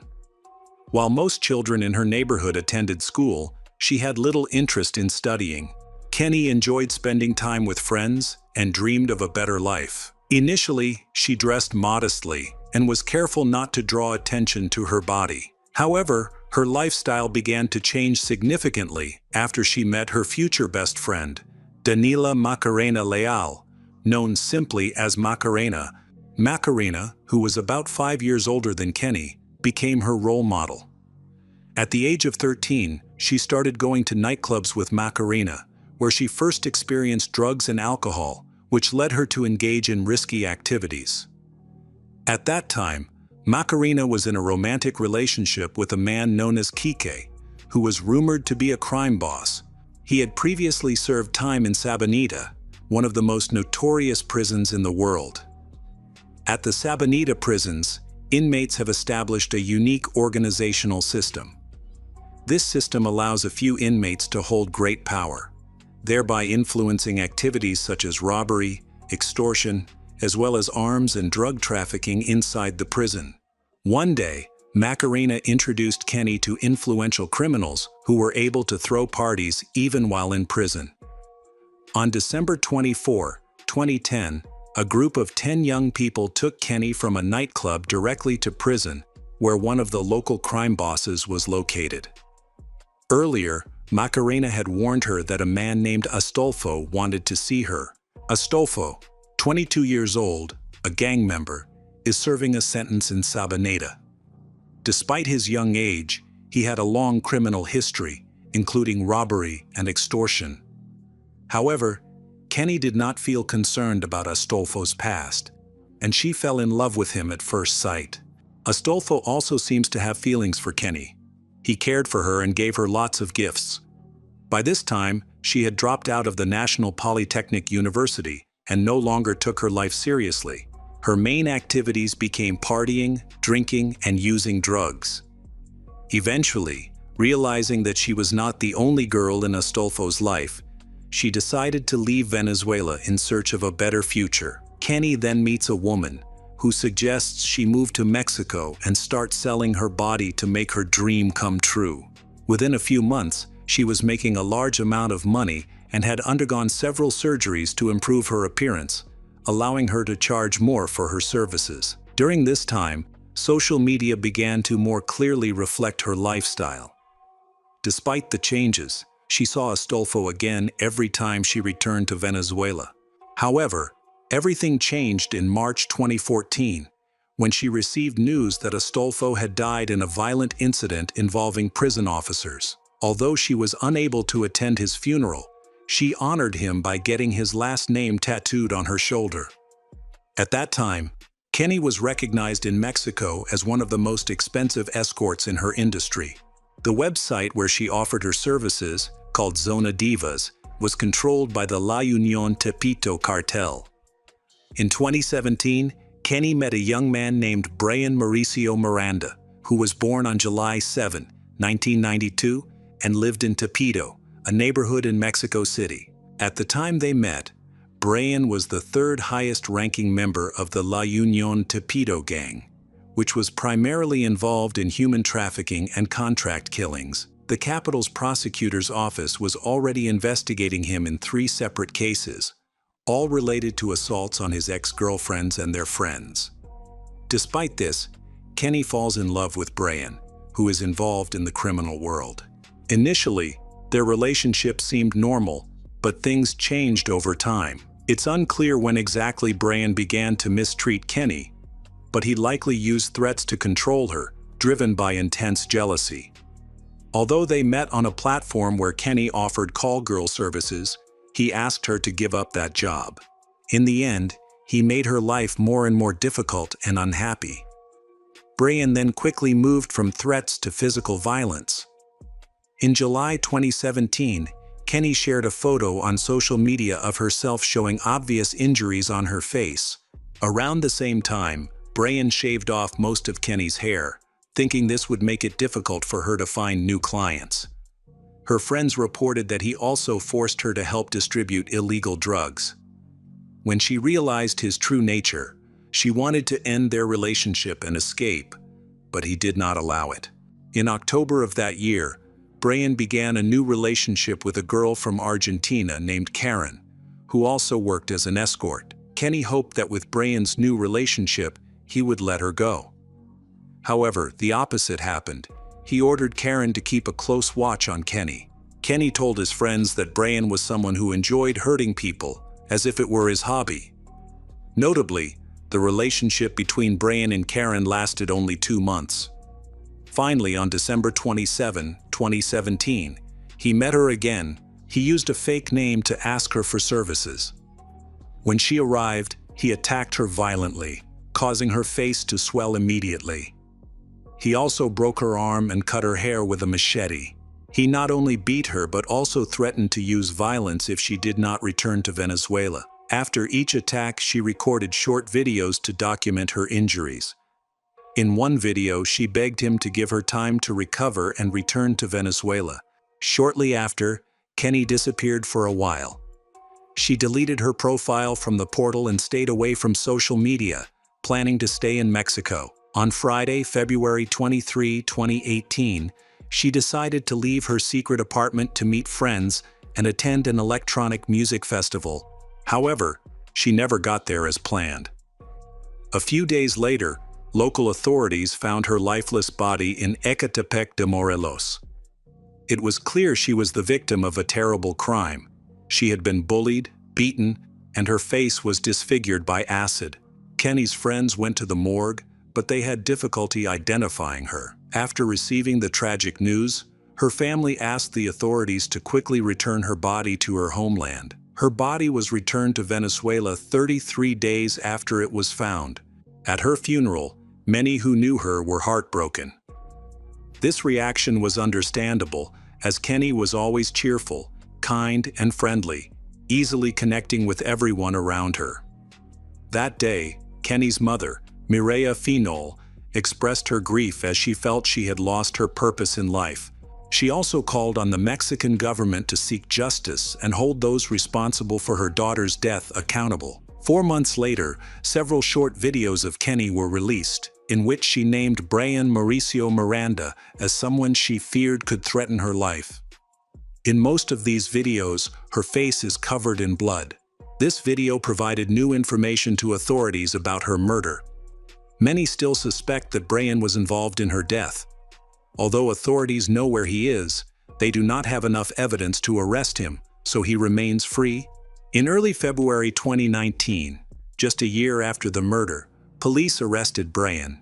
While most children in her neighborhood attended school, she had little interest in studying. Kenny enjoyed spending time with friends and dreamed of a better life. Initially, she dressed modestly and was careful not to draw attention to her body. However, her lifestyle began to change significantly after she met her future best friend, Danila Macarena Leal, known simply as Macarena. Macarena, who was about 5 years older than Kenny, became her role model. At the age of 13, she started going to nightclubs with Macarena, where she first experienced drugs and alcohol, which led her to engage in risky activities. At that time, Macarena was in a romantic relationship with a man known as Kike, who was rumored to be a crime boss. He had previously served time in Sabanita, one of the most notorious prisons in the world. At the Sabanita prisons, inmates have established a unique organizational system. This system allows a few inmates to hold great power, thereby influencing activities such as robbery, extortion, as well as arms and drug trafficking inside the prison. One day, Macarena introduced Kenny to influential criminals who were able to throw parties even while in prison. On December 24, 2010, a group of 10 young people took Kenny from a nightclub directly to prison, where one of the local crime bosses was located. Earlier, Macarena had warned her that a man named Astolfo wanted to see her. Astolfo, 22 years old, a gang member, is serving a sentence in Sabaneta. Despite his young age, he had a long criminal history, including robbery and extortion. However, Kenny did not feel concerned about Astolfo's past, and she fell in love with him at first sight. Astolfo also seems to have feelings for Kenny. He cared for her and gave her lots of gifts. By this time, she had dropped out of the National Polytechnic University and no longer took her life seriously. Her main activities became partying, drinking, and using drugs. Eventually, realizing that she was not the only girl in Astolfo's life, she decided to leave Venezuela in search of a better future. Kenny then meets a woman who suggests she move to Mexico and start selling her body to make her dream come true. Within a few months, she was making a large amount of money and had undergone several surgeries to improve her appearance, allowing her to charge more for her services. During this time, social media began to more clearly reflect her lifestyle. Despite the changes, she saw Astolfo again every time she returned to Venezuela. However, everything changed in March 2014, when she received news that Astolfo had died in a violent incident involving prison officers. Although she was unable to attend his funeral, she honored him by getting his last name tattooed on her shoulder. At that time, Kenny was recognized in Mexico as one of the most expensive escorts in her industry. The website where she offered her services, called Zona Divas, was controlled by the La Unión Tepito cartel. In 2017, Kenny met a young man named Brian Mauricio Miranda, who was born on July 7, 1992, and lived in Tepito, a neighborhood in Mexico City. At the time they met, Brian was the third highest-ranking member of the La Unión Tepito gang, which was primarily involved in human trafficking and contract killings. The capital's prosecutor's office was already investigating him in 3 separate cases, all related to assaults on his ex-girlfriends and their friends. Despite this, Kenny falls in love with Brian, who is involved in the criminal world. Initially, their relationship seemed normal, but things changed over time. It's unclear when exactly Brian began to mistreat Kenny, but he likely used threats to control her, driven by intense jealousy. Although they met on a platform where Kenny offered call girl services, he asked her to give up that job. In the end, he made her life more and more difficult and unhappy. Brian then quickly moved from threats to physical violence. In July 2017, Kenny shared a photo on social media of herself showing obvious injuries on her face. Around the same time, Brian shaved off most of Kenny's hair, thinking this would make it difficult for her to find new clients. Her friends reported that he also forced her to help distribute illegal drugs. When she realized his true nature, she wanted to end their relationship and escape, but he did not allow it. In October of that year, Brian began a new relationship with a girl from Argentina named Karen, who also worked as an escort. Kenny hoped that with Brian's new relationship, he would let her go. However, the opposite happened. He ordered Karen to keep a close watch on Kenny. Kenny told his friends that Brian was someone who enjoyed hurting people, as if it were his hobby. Notably, the relationship between Brian and Karen lasted only 2 months. Finally, on December 27, 2017, he met her again. He used a fake name to ask her for services. When she arrived, he attacked her violently, causing her face to swell immediately. He also broke her arm and cut her hair with a machete. He not only beat her but also threatened to use violence if she did not return to Venezuela. After each attack, she recorded short videos to document her injuries. In one video, she begged him to give her time to recover and return to Venezuela. Shortly after, Kenny disappeared for a while. She deleted her profile from the portal and stayed away from social media, planning to stay in Mexico. On Friday, February 23, 2018, she decided to leave her secret apartment to meet friends and attend an electronic music festival. However, she never got there as planned. A few days later, local authorities found her lifeless body in Ecatepec de Morelos. It was clear she was the victim of a terrible crime. She had been bullied, beaten, and her face was disfigured by acid. Kenny's friends went to the morgue, but they had difficulty identifying her. After receiving the tragic news, her family asked the authorities to quickly return her body to her homeland. Her body was returned to Venezuela 33 days after it was found. At her funeral, many who knew her were heartbroken. This reaction was understandable, as Kenny was always cheerful, kind, and friendly, easily connecting with everyone around her. That day, Kenny's mother, Mireya Finol, expressed her grief as she felt she had lost her purpose in life. She also called on the Mexican government to seek justice and hold those responsible for her daughter's death accountable. 4 months later, several short videos of Kenny were released, in which she named Brian Mauricio Miranda as someone she feared could threaten her life. In most of these videos, her face is covered in blood. This video provided new information to authorities about her murder. Many still suspect that Brian was involved in her death. Although authorities know where he is, they do not have enough evidence to arrest him, so he remains free. In early February 2019, just a year after the murder, police arrested Brian.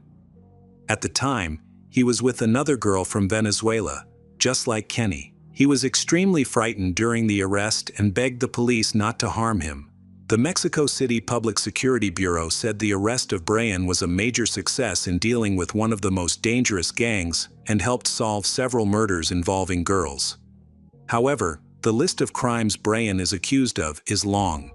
At the time, he was with another girl from Venezuela, just like Kenny. He was extremely frightened during the arrest and begged the police not to harm him. The Mexico City Public Security Bureau said the arrest of Brian was a major success in dealing with one of the most dangerous gangs and helped solve several murders involving girls. However, the list of crimes Brian is accused of is long.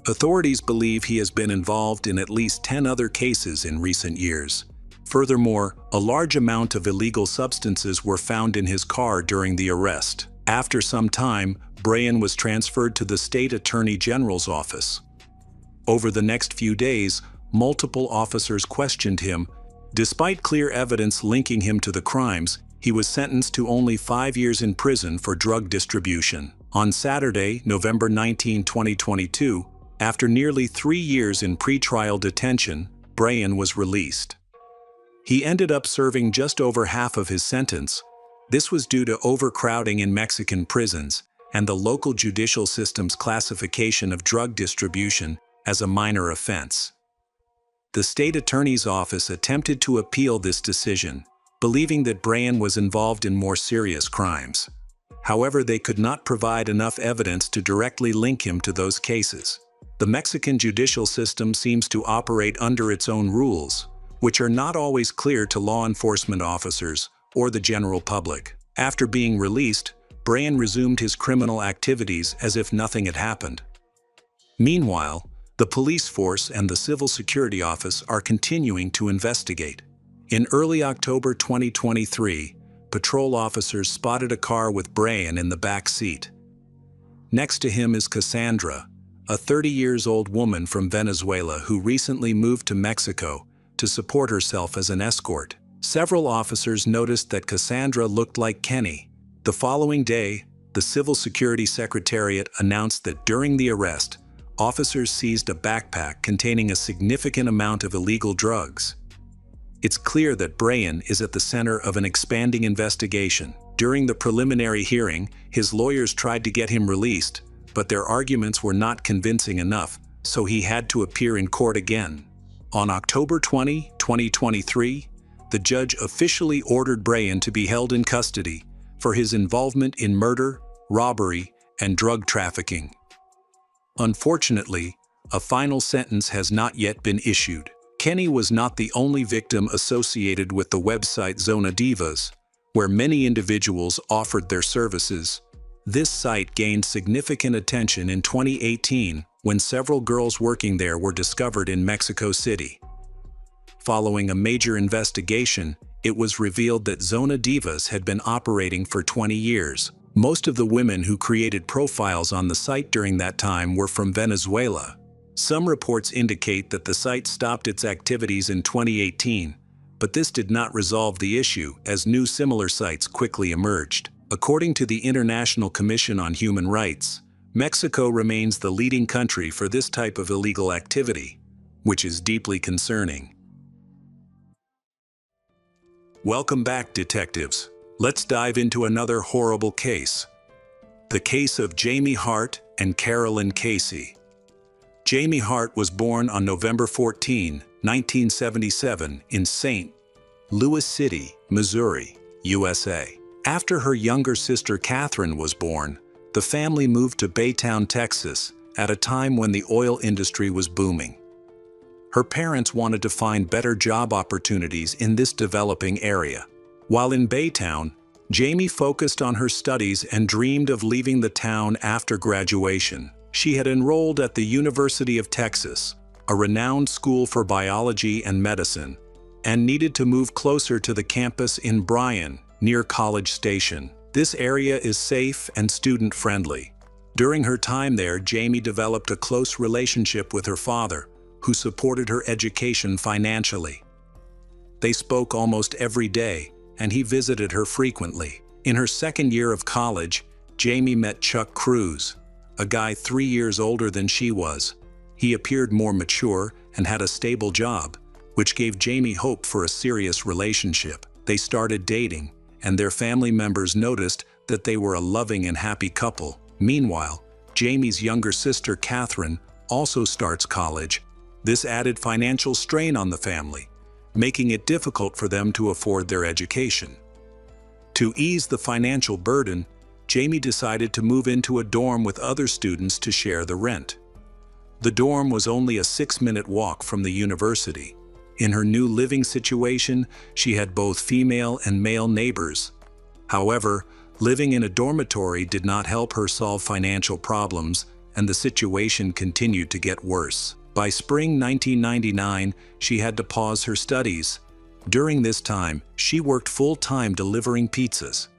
Authorities believe he has been involved in at least 10 other cases in recent years. Furthermore, a large amount of illegal substances were found in his car during the arrest. After some time, Brian was transferred to the State Attorney General's office. Over the next few days, multiple officers questioned him. Despite clear evidence linking him to the crimes, he was sentenced to only 5 years in prison for drug distribution. On Saturday, November 19, 2022, after nearly 3 years in pretrial detention, Brian was released. He ended up serving just over half of his sentence. This was due to overcrowding in Mexican prisons and the local judicial system's classification of drug distribution as a minor offense. The state attorney's office attempted to appeal this decision, believing that Brian was involved in more serious crimes. However, they could not provide enough evidence to directly link him to those cases. The Mexican judicial system seems to operate under its own rules, which are not always clear to law enforcement officers or the general public. After being released, Brian resumed his criminal activities as if nothing had happened. Meanwhile, the police force and the Civil Security Office are continuing to investigate. In early October 2023, patrol officers spotted a car with Brian in the back seat. Next to him is Cassandra, a 30-year-old woman from Venezuela who recently moved to Mexico to support herself as an escort. Several officers noticed that Cassandra looked like Kenny. The following day, the Civil Security Secretariat announced that during the arrest, officers seized a backpack containing a significant amount of illegal drugs. It's clear that Brian is at the center of an expanding investigation. During the preliminary hearing, his lawyers tried to get him released, but their arguments were not convincing enough, so he had to appear in court again. On October 20, 2023, the judge officially ordered Brian to be held in custody for his involvement in murder, robbery, and drug trafficking. Unfortunately, a final sentence has not yet been issued. Kenny was not the only victim associated with the website Zona Divas, where many individuals offered their services. This site gained significant attention in 2018 when several girls working there were discovered in Mexico City. Following a major investigation, it was revealed that Zona Divas had been operating for 20 years. Most of the women who created profiles on the site during that time were from Venezuela. Some reports indicate that the site stopped its activities in 2018, but this did not resolve the issue as new similar sites quickly emerged. According to the International Commission on Human Rights, Mexico remains the leading country for this type of illegal activity, which is deeply concerning. Welcome back, detectives. Let's dive into another horrible case. The case of Jamie Hart and Carolyn Casey. Jamie Hart was born on November 14, 1977 in St. Louis City, Missouri, USA. After her younger sister Catherine was born, the family moved to Baytown, Texas, at a time when the oil industry was booming. Her parents wanted to find better job opportunities in this developing area. While in Baytown, Jamie focused on her studies and dreamed of leaving the town after graduation. She had enrolled at the University of Texas, a renowned school for biology and medicine, and needed to move closer to the campus in Bryan, near College Station. This area is safe and student-friendly. During her time there, Jamie developed a close relationship with her father, who supported her education financially. They spoke almost every day, and he visited her frequently. In her second year of college, Jamie met Chuck Cruz, a guy 3 years older than she was. He appeared more mature and had a stable job, which gave Jamie hope for a serious relationship. They started dating, and their family members noticed that they were a loving and happy couple. Meanwhile, Jamie's younger sister Catherine also starts college. This added financial strain on the family, making it difficult for them to afford their education. To ease the financial burden, Jamie decided to move into a dorm with other students to share the rent. The dorm was only a 6-minute walk from the university. In her new living situation, she had both female and male neighbors. However, living in a dormitory did not help her solve financial problems, and the situation continued to get worse. By spring 1999, she had to pause her studies. During this time, she worked full-time delivering pizzas.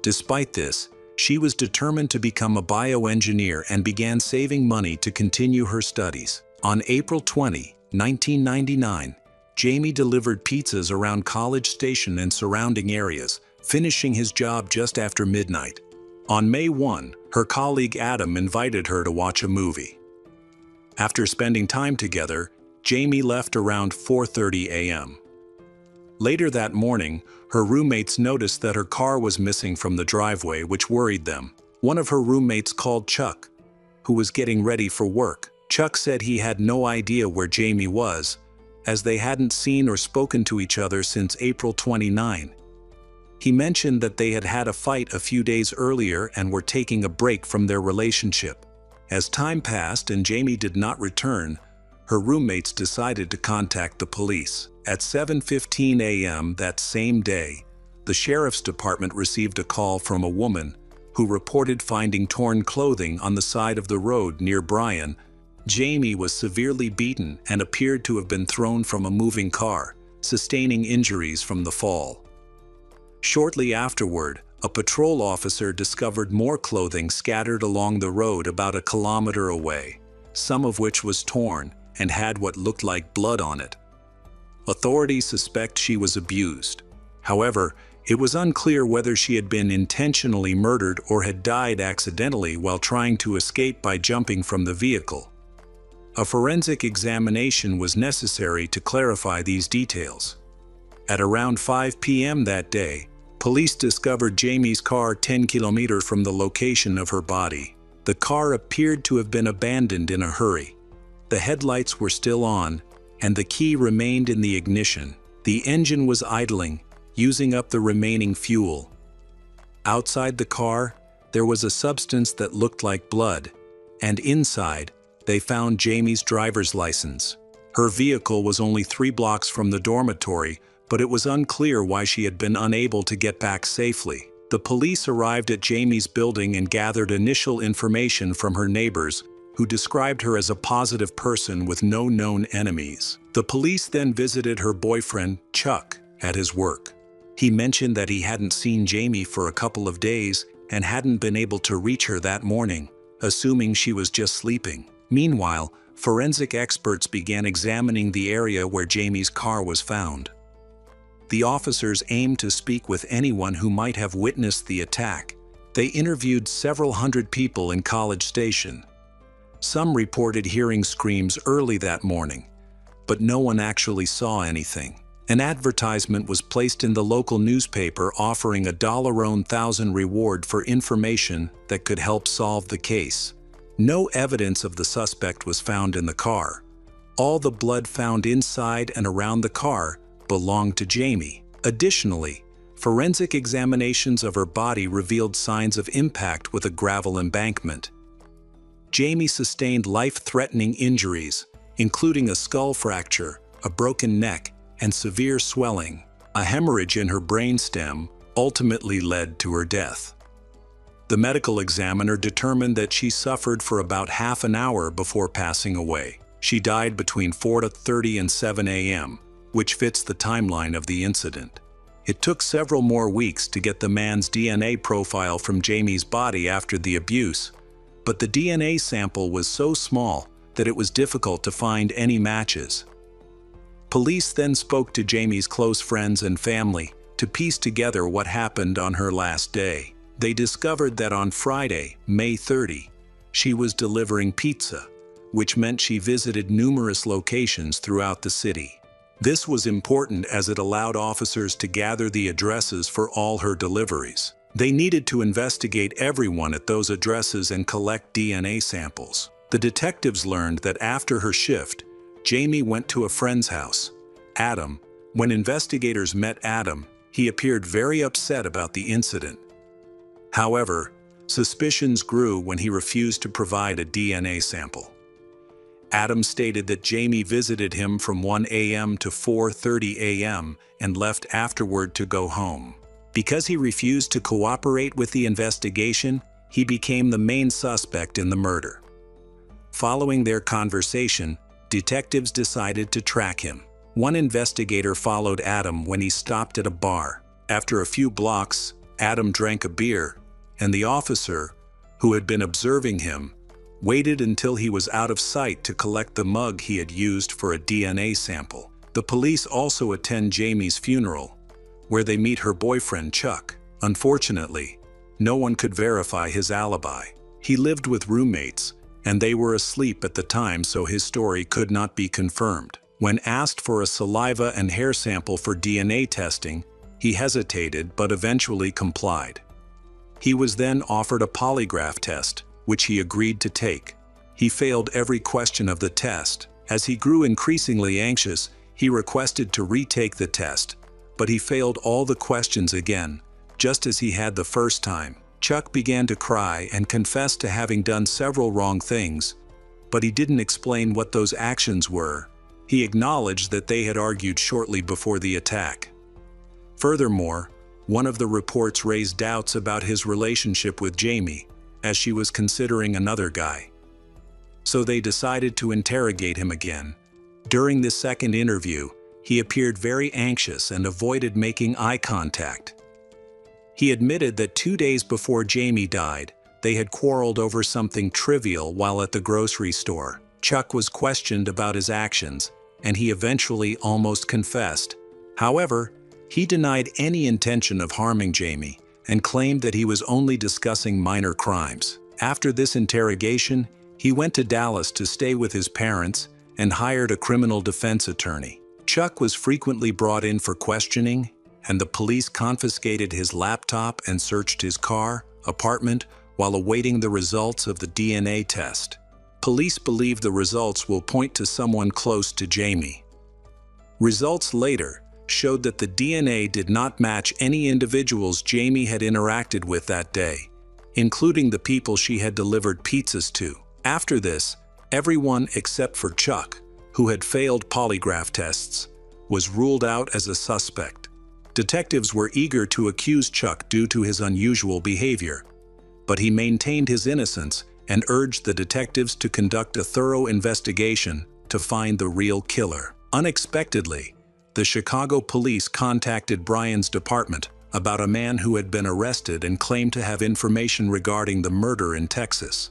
Despite this, she was determined to become a bioengineer and began saving money to continue her studies. On April 20, 1999, Jamie delivered pizzas around College Station and surrounding areas, finishing his job just after midnight. On May 1, her colleague Adam invited her to watch a movie. After spending time together, Jamie left around 4:30 a.m. Later that morning, her roommates noticed that her car was missing from the driveway, which worried them. One of her roommates called Chuck, who was getting ready for work. Chuck said he had no idea where Jamie was, as they hadn't seen or spoken to each other since April 29. He mentioned that they had had a fight a few days earlier and were taking a break from their relationship. As time passed and Jamie did not return, her roommates decided to contact the police. At 7:15 a.m. that same day, the sheriff's department received a call from a woman who reported finding torn clothing on the side of the road near Bryan. Jamie was severely beaten and appeared to have been thrown from a moving car, sustaining injuries from the fall. Shortly afterward, a patrol officer discovered more clothing scattered along the road about a kilometer away, some of which was torn and had what looked like blood on it. Authorities suspect she was abused. However, it was unclear whether she had been intentionally murdered or had died accidentally while trying to escape by jumping from the vehicle. A forensic examination was necessary to clarify these details. At around 5 p.m. that day, police discovered Jamie's car 10 kilometers from the location of her body. The car appeared to have been abandoned in a hurry. The headlights were still on, and the key remained in the ignition. The engine was idling, using up the remaining fuel. Outside the car, there was a substance that looked like blood, and inside, they found Jamie's driver's license. Her vehicle was only 3 blocks from the dormitory, but it was unclear why she had been unable to get back safely. The police arrived at Jamie's building and gathered initial information from her neighbors, who described her as a positive person with no known enemies. The police then visited her boyfriend, Chuck, at his work. He mentioned that he hadn't seen Jamie for a couple of days and hadn't been able to reach her that morning, assuming she was just sleeping. Meanwhile, forensic experts began examining the area where Jamie's car was found. The officers aimed to speak with anyone who might have witnessed the attack. They interviewed several hundred people in College Station. Some reported hearing screams early that morning, but no one actually saw anything. An advertisement was placed in the local newspaper offering a $1,000 reward for information that could help solve the case. No evidence of the suspect was found in the car. All the blood found inside and around the car belonged to Jamie. Additionally, forensic examinations of her body revealed signs of impact with a gravel embankment. Jamie sustained life-threatening injuries, including a skull fracture, a broken neck, and severe swelling. A hemorrhage in her brainstem ultimately led to her death. The medical examiner determined that she suffered for about half an hour before passing away. She died between 4:30 and 7 a.m., which fits the timeline of the incident. It took several more weeks to get the man's DNA profile from Jamie's body after the abuse, but the DNA sample was so small that it was difficult to find any matches. Police then spoke to Jamie's close friends and family to piece together what happened on her last day. They discovered that on Friday, May 30, she was delivering pizza, which meant she visited numerous locations throughout the city. This was important as it allowed officers to gather the addresses for all her deliveries. They needed to investigate everyone at those addresses and collect DNA samples. The detectives learned that after her shift, Jamie went to a friend's house, Adam. When investigators met Adam, he appeared very upset about the incident. However, suspicions grew when he refused to provide a DNA sample. Adam stated that Jamie visited him from 1 a.m. to 4:30 a.m. and left afterward to go home. Because he refused to cooperate with the investigation, he became the main suspect in the murder. Following their conversation, detectives decided to track him. One investigator followed Adam when he stopped at a bar. After a few blocks, Adam drank a beer, and the officer, who had been observing him, waited until he was out of sight to collect the mug he had used for a DNA sample. The police also attend Jamie's funeral, where they meet her boyfriend Chuck. Unfortunately, no one could verify his alibi. He lived with roommates, and they were asleep at the time, so his story could not be confirmed. When asked for a saliva and hair sample for DNA testing, he hesitated but eventually complied. He was then offered a polygraph test, which he agreed to take. He failed every question of the test. As he grew increasingly anxious, he requested to retake the test, but he failed all the questions again, just as he had the first time. Chuck began to cry and confessed to having done several wrong things, but he didn't explain what those actions were. He acknowledged that they had argued shortly before the attack. Furthermore, one of the reports raised doubts about his relationship with Jamie, as she was considering another guy. So they decided to interrogate him again. During this second interview, he appeared very anxious and avoided making eye contact. He admitted that 2 days before Jamie died, they had quarreled over something trivial while at the grocery store. Chuck was questioned about his actions, and he eventually almost confessed. However, he denied any intention of harming Jamie and claimed that he was only discussing minor crimes. After this interrogation, he went to Dallas to stay with his parents and hired a criminal defense attorney. Chuck was frequently brought in for questioning, and the police confiscated his laptop and searched his car, apartment, while awaiting the results of the DNA test. Police believe the results will point to someone close to Jamie. Results later showed that the DNA did not match any individuals Jamie had interacted with that day, including the people she had delivered pizzas to. After this, everyone except for Chuck, who had failed polygraph tests, was ruled out as a suspect. Detectives were eager to accuse Chuck due to his unusual behavior, but he maintained his innocence and urged the detectives to conduct a thorough investigation to find the real killer. Unexpectedly, the Chicago police contacted Brian's department about a man who had been arrested and claimed to have information regarding the murder in Texas.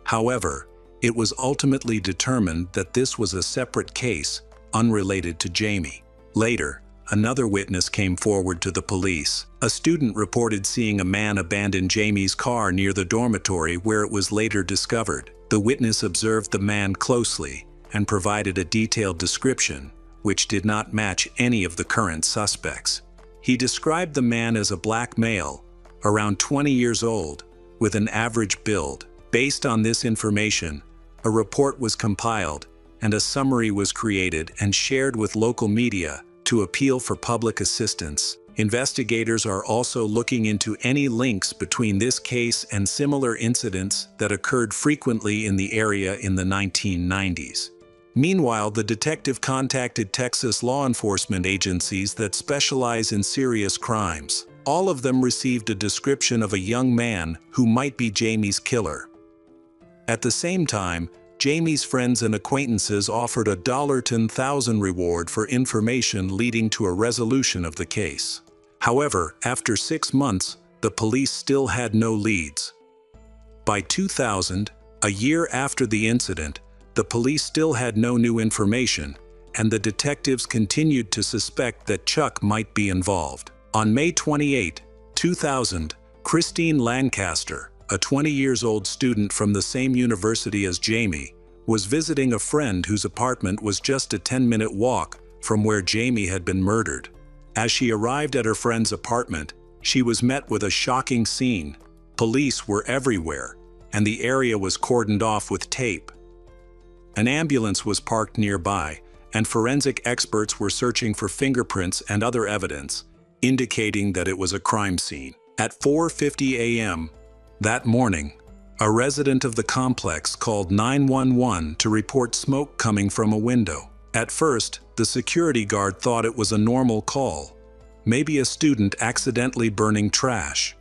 However, it was ultimately determined that this was a separate case, unrelated to Jamie. Later, another witness came forward to the police. A student reported seeing a man abandon Jamie's car near the dormitory where it was later discovered. The witness observed the man closely and provided a detailed description, which did not match any of the current suspects. He described the man as a black male, around 20 years old, with an average build. Based on this information, a report was compiled and a summary was created and shared with local media to appeal for public assistance. Investigators are also looking into any links between this case and similar incidents that occurred frequently in the area in the 1990s. Meanwhile, the detective contacted Texas law enforcement agencies that specialize in serious crimes. All of them received a description of a young man who might be Jamie's killer. At the same time, Jamie's friends and acquaintances offered a $10,000 reward for information leading to a resolution of the case. However, after 6 months, the police still had no leads. By 2000, a year after the incident, the police still had no new information, and the detectives continued to suspect that Chuck might be involved. On May 28, 2000, Christine Lancaster, a 20-year-old student from the same university as Jamie, was visiting a friend whose apartment was just a 10-minute walk from where Jamie had been murdered. As she arrived at her friend's apartment, she was met with a shocking scene. Police were everywhere, and the area was cordoned off with tape. An ambulance was parked nearby, and forensic experts were searching for fingerprints and other evidence, indicating that it was a crime scene. At 4:50 a.m. that morning, a resident of the complex called 911 to report smoke coming from a window. At first, the security guard thought it was a normal call, maybe a student accidentally burning trash.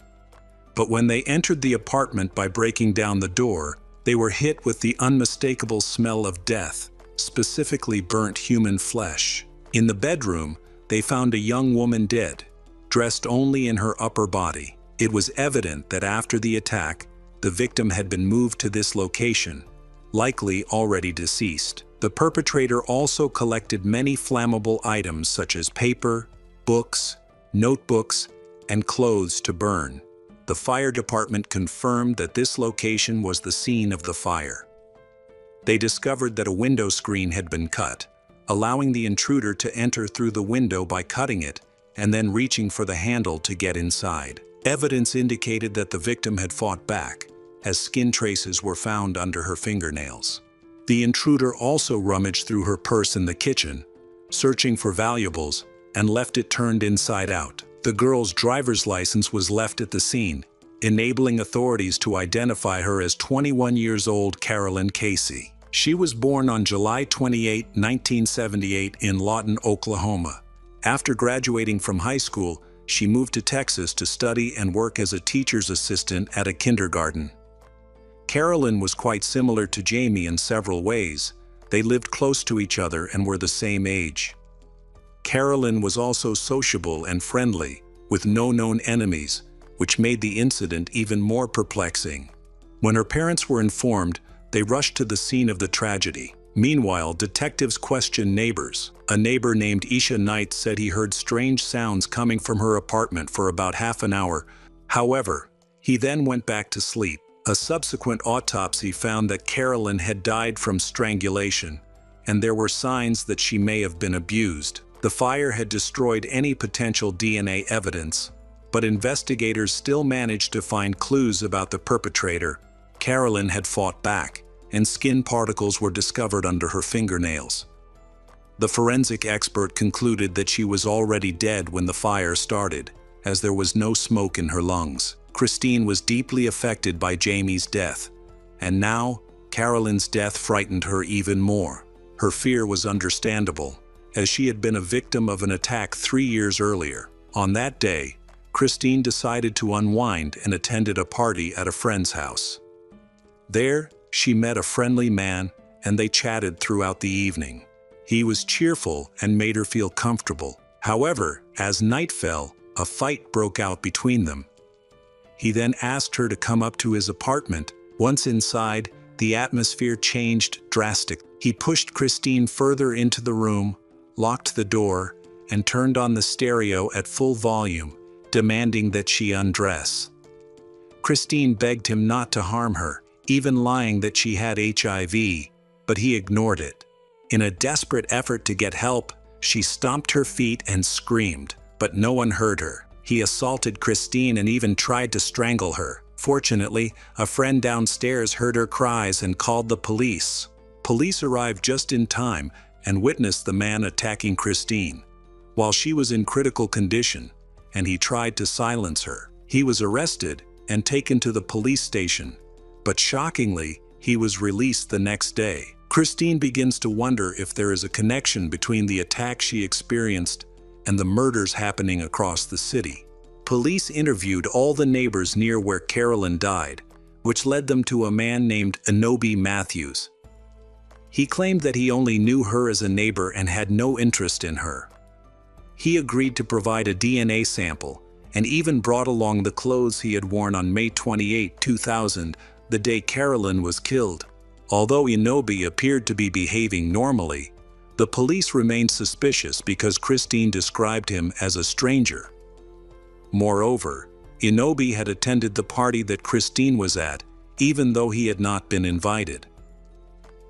But when they entered the apartment by breaking down the door, they were hit with the unmistakable smell of death, specifically burnt human flesh. In the bedroom, they found a young woman dead, dressed only in her upper body. It was evident that after the attack, the victim had been moved to this location, likely already deceased. The perpetrator also collected many flammable items such as paper, books, notebooks, and clothes to burn. The fire department confirmed that this location was the scene of the fire. They discovered that a window screen had been cut, allowing the intruder to enter through the window by cutting it and then reaching for the handle to get inside. Evidence indicated that the victim had fought back, as skin traces were found under her fingernails. The intruder also rummaged through her purse in the kitchen, searching for valuables, and left it turned inside out. The girl's driver's license was left at the scene, enabling authorities to identify her as 21 years old Carolyn Casey. She was born on July 28, 1978 in Lawton, Oklahoma. After graduating from high school, she moved to Texas to study and work as a teacher's assistant at a kindergarten. Carolyn was quite similar to Jamie in several ways. They lived close to each other and were the same age. Carolyn was also sociable and friendly, with no known enemies, which made the incident even more perplexing. When her parents were informed, they rushed to the scene of the tragedy. Meanwhile, detectives questioned neighbors. A neighbor named Isha Knight said he heard strange sounds coming from her apartment for about half an hour. However, he then went back to sleep. A subsequent autopsy found that Carolyn had died from strangulation, and there were signs that she may have been abused. The fire had destroyed any potential DNA evidence, but investigators still managed to find clues about the perpetrator. Carolyn had fought back, and skin particles were discovered under her fingernails. The forensic expert concluded that she was already dead when the fire started, as there was no smoke in her lungs. Christine was deeply affected by Jamie's death, and now Carolyn's death frightened her even more. Her fear was understandable, as she had been a victim of an attack 3 years earlier. On that day, Christine decided to unwind and attended a party at a friend's house. There, she met a friendly man, and they chatted throughout the evening. He was cheerful and made her feel comfortable. However, as night fell, a fight broke out between them. He then asked her to come up to his apartment. Once inside, the atmosphere changed drastically. He pushed Christine further into the room, locked the door, and turned on the stereo at full volume, demanding that she undress. Christine begged him not to harm her, even lying that she had HIV, but he ignored it. In a desperate effort to get help, she stomped her feet and screamed, but no one heard her. He assaulted Christine and even tried to strangle her. Fortunately, a friend downstairs heard her cries and called the police. Police arrived just in time and witnessed the man attacking Christine, while she was in critical condition, and he tried to silence her. He was arrested and taken to the police station, but shockingly, he was released the next day. Christine begins to wonder if there is a connection between the attack she experienced and the murders happening across the city. Police interviewed all the neighbors near where Carolyn died, which led them to a man named Inobi Matthews. He claimed that he only knew her as a neighbor and had no interest in her. He agreed to provide a DNA sample and even brought along the clothes he had worn on May 28, 2000, the day Carolyn was killed. Although Inobi appeared to be behaving normally, the police remained suspicious because Christine described him as a stranger. Moreover, Inobi had attended the party that Christine was at, even though he had not been invited.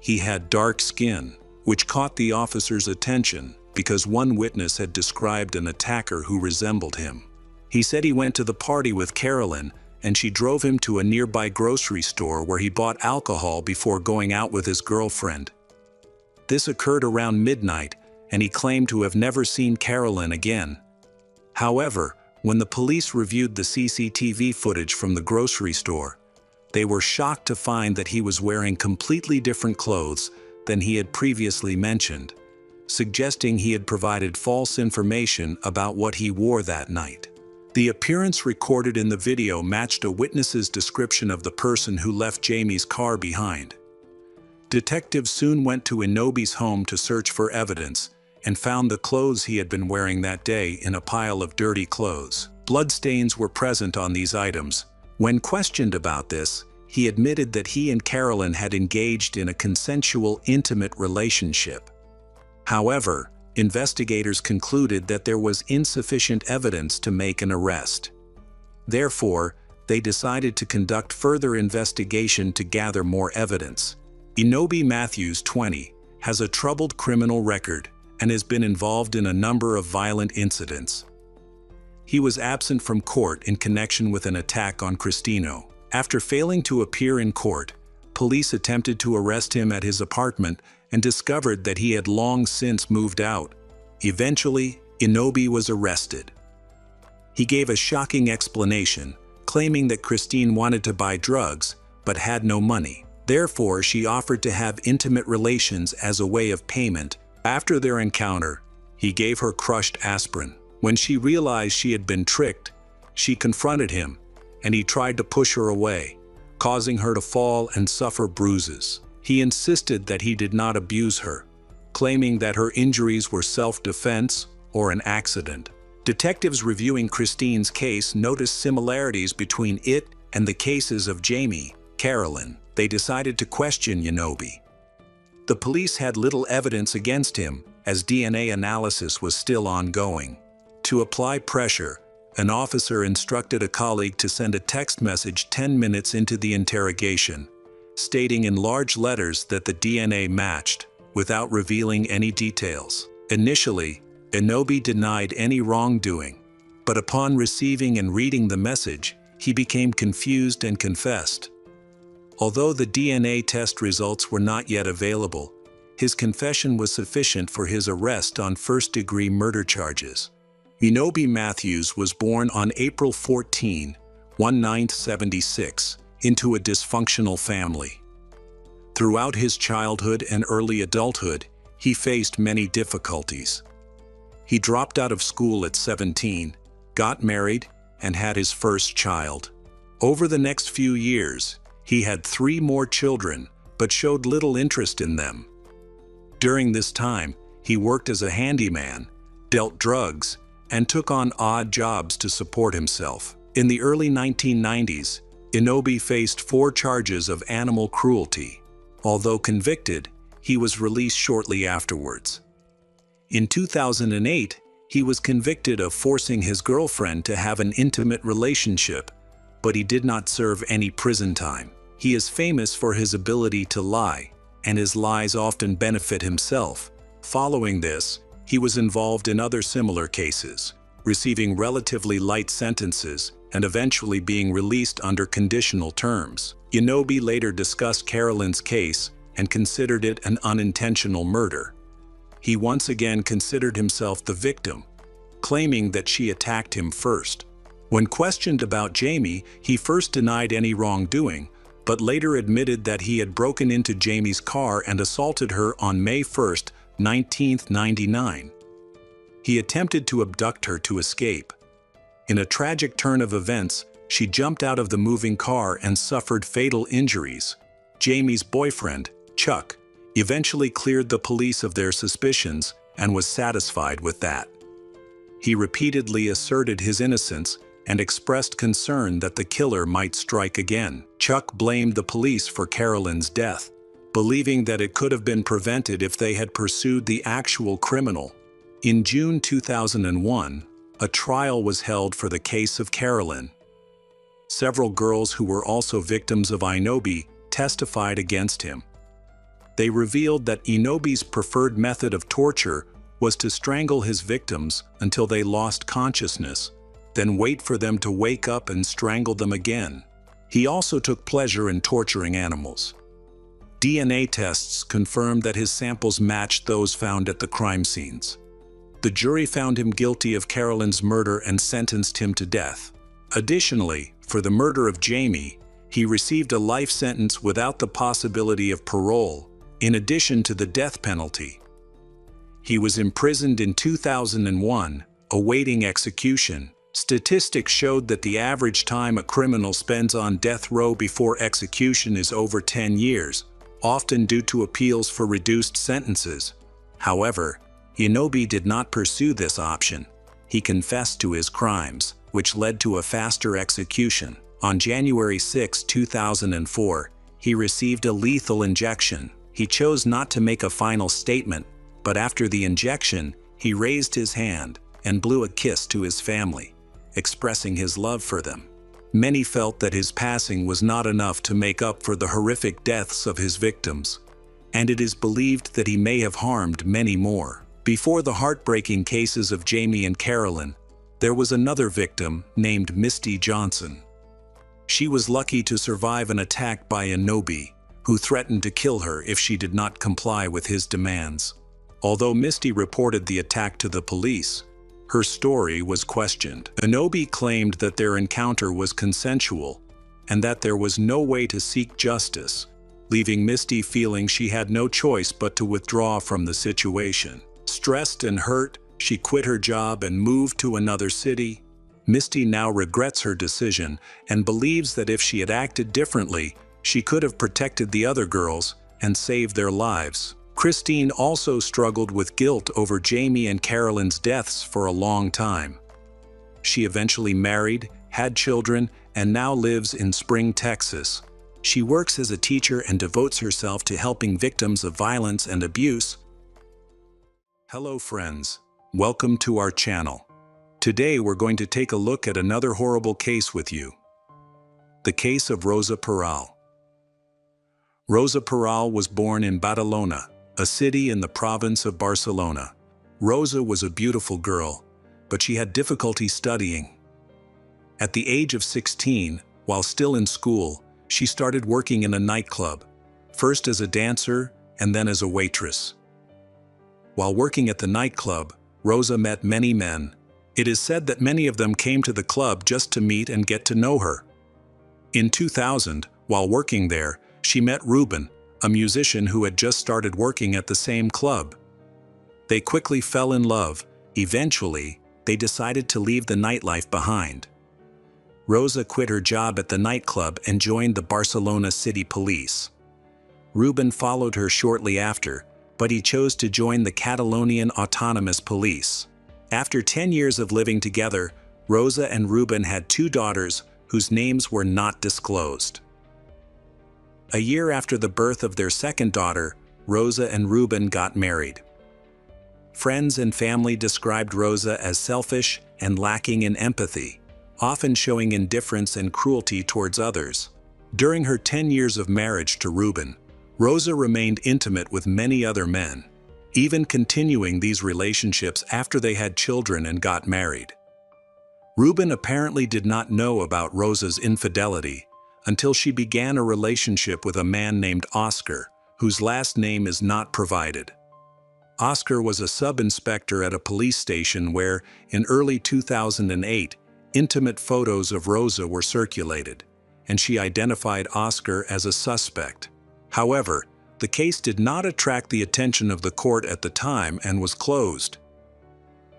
He had dark skin, which caught the officers' attention because one witness had described an attacker who resembled him. He said he went to the party with Carolyn, and she drove him to a nearby grocery store where he bought alcohol before going out with his girlfriend. This occurred around midnight, and he claimed to have never seen Carolyn again. However, when the police reviewed the CCTV footage from the grocery store, they were shocked to find that he was wearing completely different clothes than he had previously mentioned, suggesting he had provided false information about what he wore that night. The appearance recorded in the video matched a witness's description of the person who left Jamie's car behind. Detectives soon went to Inobi's home to search for evidence and found the clothes he had been wearing that day in a pile of dirty clothes. Bloodstains were present on these items. When questioned about this, he admitted that he and Carolyn had engaged in a consensual, intimate relationship. However, investigators concluded that there was insufficient evidence to make an arrest. Therefore, they decided to conduct further investigation to gather more evidence. Inobi Matthews, 20, has a troubled criminal record and has been involved in a number of violent incidents. He was absent from court in connection with an attack on Christino. After failing to appear in court, police attempted to arrest him at his apartment and discovered that he had long since moved out. Eventually, Inobi was arrested. He gave a shocking explanation, claiming that Christine wanted to buy drugs, but had no money. Therefore, she offered to have intimate relations as a way of payment. After their encounter, he gave her crushed aspirin. When she realized she had been tricked, she confronted him, and he tried to push her away, causing her to fall and suffer bruises. He insisted that he did not abuse her, claiming that her injuries were self-defense or an accident. Detectives reviewing Christine's case noticed similarities between it and the cases of Jamie, Carolyn. They decided to question Yanobe. The police had little evidence against him, as DNA analysis was still ongoing. To apply pressure, an officer instructed a colleague to send a text message 10 minutes into the interrogation, stating in large letters that the DNA matched, without revealing any details. Initially, Yanobe denied any wrongdoing, but upon receiving and reading the message, he became confused and confessed. Although the DNA test results were not yet available, his confession was sufficient for his arrest on first-degree murder charges. Yanobe Matthews was born on April 14, 1976, into a dysfunctional family. Throughout his childhood and early adulthood, he faced many difficulties. He dropped out of school at 17, got married, and had his first child. Over the next few years, he had 3 more children, but showed little interest in them. During this time, he worked as a handyman, dealt drugs, and took on odd jobs to support himself. In the early 1990s, Yanobe faced 4 charges of animal cruelty. Although convicted, he was released shortly afterwards. In 2008, he was convicted of forcing his girlfriend to have an intimate relationship, but he did not serve any prison time. He is famous for his ability to lie, and his lies often benefit himself. Following this, he was involved in other similar cases, receiving relatively light sentences and eventually being released under conditional terms. Yanobe later discussed Carolyn's case and considered it an unintentional murder. He once again considered himself the victim, claiming that she attacked him first. When questioned about Jamie, he first denied any wrongdoing, but later admitted that he had broken into Jamie's car and assaulted her on May 1, 1999. He attempted to abduct her to escape. In a tragic turn of events, she jumped out of the moving car and suffered fatal injuries. Jamie's boyfriend, Chuck, eventually cleared the police of their suspicions and was satisfied with that. He repeatedly asserted his innocence and expressed concern that the killer might strike again. Chuck blamed the police for Carolyn's death, believing that it could have been prevented if they had pursued the actual criminal. In June 2001, a trial was held for the case of Carolyn. Several girls who were also victims of Yanobe testified against him. They revealed that Yanobe's preferred method of torture was to strangle his victims until they lost consciousness, then wait for them to wake up and strangle them again. He also took pleasure in torturing animals. DNA tests confirmed that his samples matched those found at the crime scenes. The jury found him guilty of Carolyn's murder and sentenced him to death. Additionally, for the murder of Jamie, he received a life sentence without the possibility of parole, in addition to the death penalty. He was imprisoned in 2001, awaiting execution. Statistics showed that the average time a criminal spends on death row before execution is over 10 years, often due to appeals for reduced sentences. However, Yanobe did not pursue this option. He confessed to his crimes, which led to a faster execution. On January 6, 2004, he received a lethal injection. He chose not to make a final statement, but after the injection, he raised his hand and blew a kiss to his family, expressing his love for them. Many felt that his passing was not enough to make up for the horrific deaths of his victims, and it is believed that he may have harmed many more. Before the heartbreaking cases of Jamie and Carolyn, there was another victim named Misty Johnson. She was lucky to survive an attack by Yanobe, who threatened to kill her if she did not comply with his demands. Although Misty reported the attack to the police, her story was questioned. Anobi claimed that their encounter was consensual and that there was no way to seek justice, leaving Misty feeling she had no choice but to withdraw from the situation. Stressed and hurt, she quit her job and moved to another city. Misty now regrets her decision and believes that if she had acted differently, she could have protected the other girls and saved their lives. Christine also struggled with guilt over Jamie and Carolyn's deaths for a long time. She eventually married, had children, and now lives in Spring, Texas. She works as a teacher and devotes herself to helping victims of violence and abuse. Hello friends, welcome to our channel. Today we're going to take a look at another horrible case with you. The case of Rosa Peral. Rosa Peral was born in Badalona, a city in the province of Barcelona. Rosa was a beautiful girl, but she had difficulty studying. At the age of 16, while still in school, she started working in a nightclub, first as a dancer and then as a waitress. While working at the nightclub, Rosa met many men. It is said that many of them came to the club just to meet and get to know her. In 2000, while working there, she met Ruben, a musician who had just started working at the same club. They quickly fell in love. Eventually, they decided to leave the nightlife behind. Rosa quit her job at the nightclub and joined the Barcelona City Police. Ruben followed her shortly after, but he chose to join the Catalonian Autonomous Police. After 10 years of living together, Rosa and Ruben had 2 daughters whose names were not disclosed. A year after the birth of their second daughter, Rosa and Ruben got married. Friends and family described Rosa as selfish and lacking in empathy, often showing indifference and cruelty towards others. During her 10 years of marriage to Ruben, Rosa remained intimate with many other men, even continuing these relationships after they had children and got married. Ruben apparently did not know about Rosa's infidelity until she began a relationship with a man named Oscar, whose last name is not provided. Oscar was a sub-inspector at a police station where, in early 2008, intimate photos of Rosa were circulated, and she identified Oscar as a suspect. However, the case did not attract the attention of the court at the time and was closed.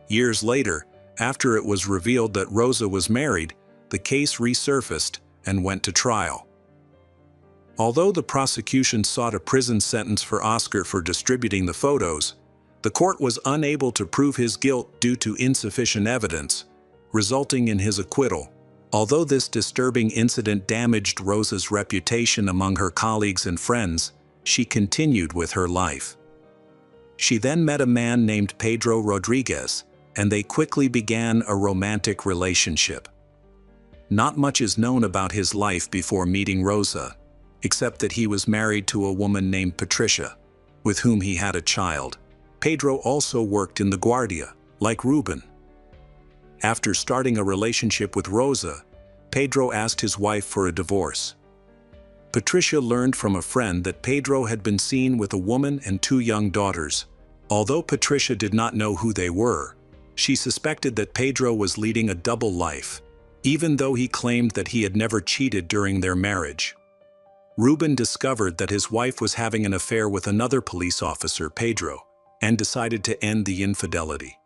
Years later, after it was revealed that Rosa was married, the case resurfaced and went to trial. Although the prosecution sought a prison sentence for Oscar for distributing the photos, the court was unable to prove his guilt due to insufficient evidence, resulting in his acquittal. Although this disturbing incident damaged Rosa's reputation among her colleagues and friends, she continued with her life. She then met a man named Pedro Rodriguez, and they quickly began a romantic relationship. Not much is known about his life before meeting Rosa, except that he was married to a woman named Patricia, with whom he had a child. Pedro also worked in the Guardia, like Ruben. After starting a relationship with Rosa, Pedro asked his wife for a divorce. Patricia learned from a friend that Pedro had been seen with a woman and 2 young daughters. Although Patricia did not know who they were, she suspected that Pedro was leading a double life, even though he claimed that he had never cheated during their marriage. Ruben discovered that his wife was having an affair with another police officer, Pedro, and decided to end the infidelity.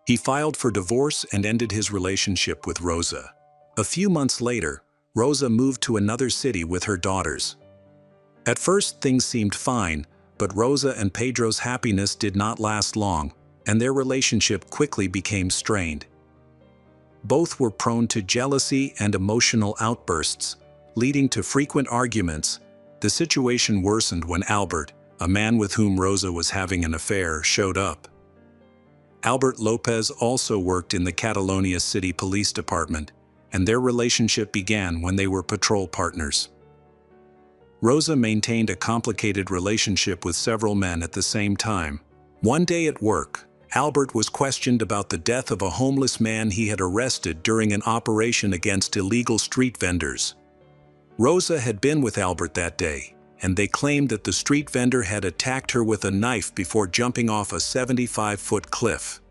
He filed for divorce and ended his relationship with Rosa. A few months later, Rosa moved to another city with her daughters. At first, things seemed fine, but Rosa and Pedro's happiness did not last long, and their relationship quickly became strained. Both were prone to jealousy and emotional outbursts, leading to frequent arguments. The situation worsened when Albert, a man with whom Rosa was having an affair, showed up. Albert Lopez also worked in the Catalonia City Police Department, and their relationship began when they were patrol partners. Rosa maintained a complicated relationship with several men at the same time. One day at work, Albert was questioned about the death of a homeless man he had arrested during an operation against illegal street vendors. Rosa had been with Albert that day, and they claimed that the street vendor had attacked her with a knife before jumping off a 75-foot cliff.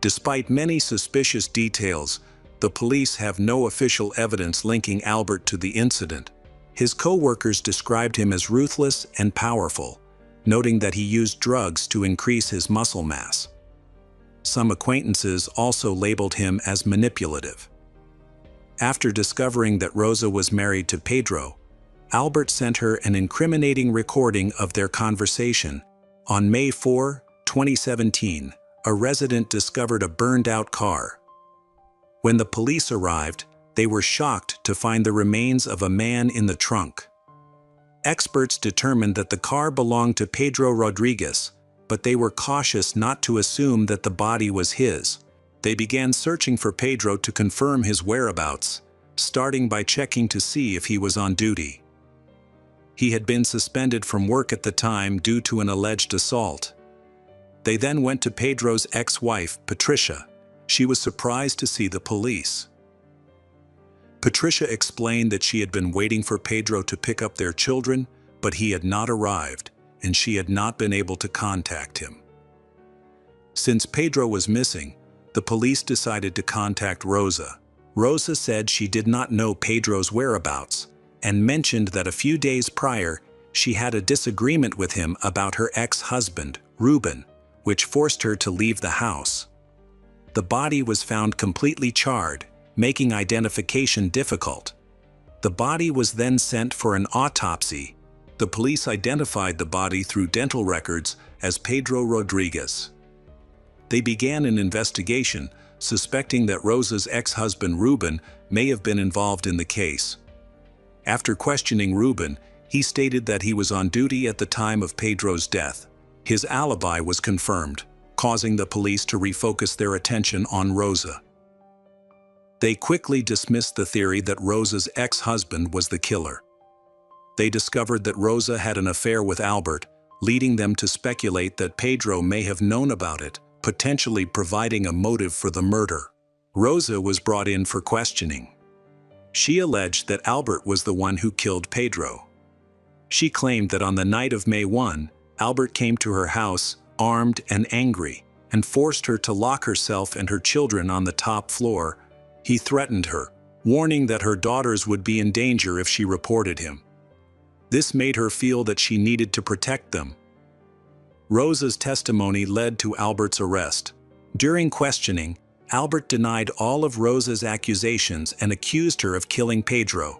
Despite many suspicious details, the police have no official evidence linking Albert to the incident. His co-workers described him as ruthless and powerful, noting that he used drugs to increase his muscle mass. Some acquaintances also labeled him as manipulative. After discovering that Rosa was married to Pedro, Albert sent her an incriminating recording of their conversation. On May 4, 2017, a resident discovered a burned-out car. When the police arrived, they were shocked to find the remains of a man in the trunk. Experts determined that the car belonged to Pedro Rodriguez, but they were cautious not to assume that the body was his. They began searching for Pedro to confirm his whereabouts, starting by checking to see if he was on duty. He had been suspended from work at the time due to an alleged assault. They then went to Pedro's ex-wife, Patricia. She was surprised to see the police. Patricia explained that she had been waiting for Pedro to pick up their children, but he had not arrived, and she had not been able to contact him. Since Pedro was missing, the police decided to contact Rosa. Rosa said she did not know Pedro's whereabouts, and mentioned that a few days prior, she had a disagreement with him about her ex-husband, Ruben, which forced her to leave the house. The body was found completely charred, making identification difficult. The body was then sent for an autopsy. The police identified the body through dental records as Pedro Rodriguez. They began an investigation, suspecting that Rosa's ex-husband Ruben may have been involved in the case. After questioning Ruben, he stated that he was on duty at the time of Pedro's death. His alibi was confirmed, causing the police to refocus their attention on Rosa. They quickly dismissed the theory that Rosa's ex-husband was the killer. They discovered that Rosa had an affair with Albert, leading them to speculate that Pedro may have known about it, potentially providing a motive for the murder. Rosa was brought in for questioning. She alleged that Albert was the one who killed Pedro. She claimed that on the night of May 1, Albert came to her house, armed and angry, and forced her to lock herself and her children on the top floor. He threatened her, warning that her daughters would be in danger if she reported him. This made her feel that she needed to protect them. Rosa's testimony led to Albert's arrest. During questioning, Albert denied all of Rosa's accusations and accused her of killing Pedro.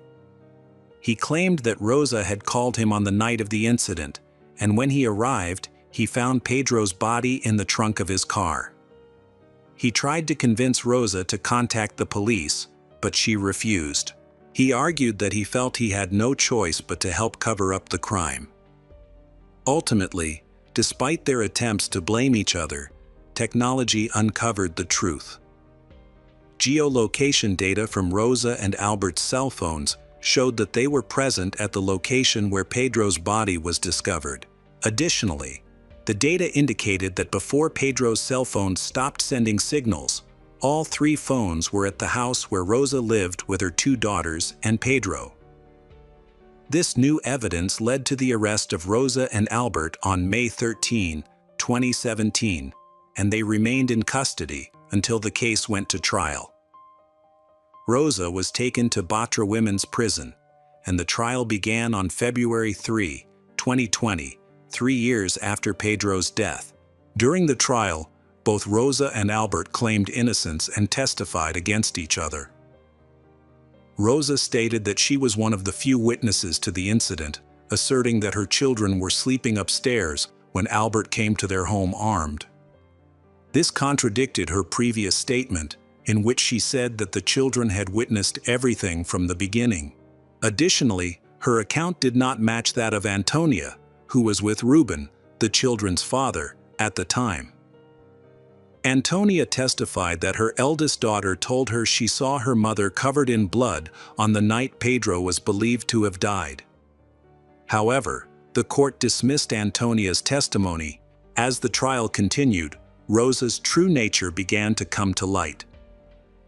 He claimed that Rosa had called him on the night of the incident, and when he arrived, he found Pedro's body in the trunk of his car. He tried to convince Rosa to contact the police, but she refused. He argued that he felt he had no choice but to help cover up the crime. Ultimately, despite their attempts to blame each other, technology uncovered the truth. Geolocation data from Rosa and Albert's cell phones showed that they were present at the location where Pedro's body was discovered. Additionally, the data indicated that before Pedro's cell phone stopped sending signals, all three phones were at the house where Rosa lived with her two daughters and Pedro. This new evidence led to the arrest of Rosa and Albert on May 13, 2017, and they remained in custody until the case went to trial. Rosa was taken to Batra Women's Prison, and the trial began on February 3, 2020, 3 years after Pedro's death. During the trial, both Rosa and Albert claimed innocence and testified against each other. Rosa stated that she was one of the few witnesses to the incident, asserting that her children were sleeping upstairs when Albert came to their home armed. This contradicted her previous statement, in which she said that the children had witnessed everything from the beginning. Additionally, her account did not match that of Antonia, who was with Ruben, the children's father, at the time. Antonia testified that her eldest daughter told her she saw her mother covered in blood on the night Pedro was believed to have died. However, the court dismissed Antonia's testimony. As the trial continued, Rosa's true nature began to come to light.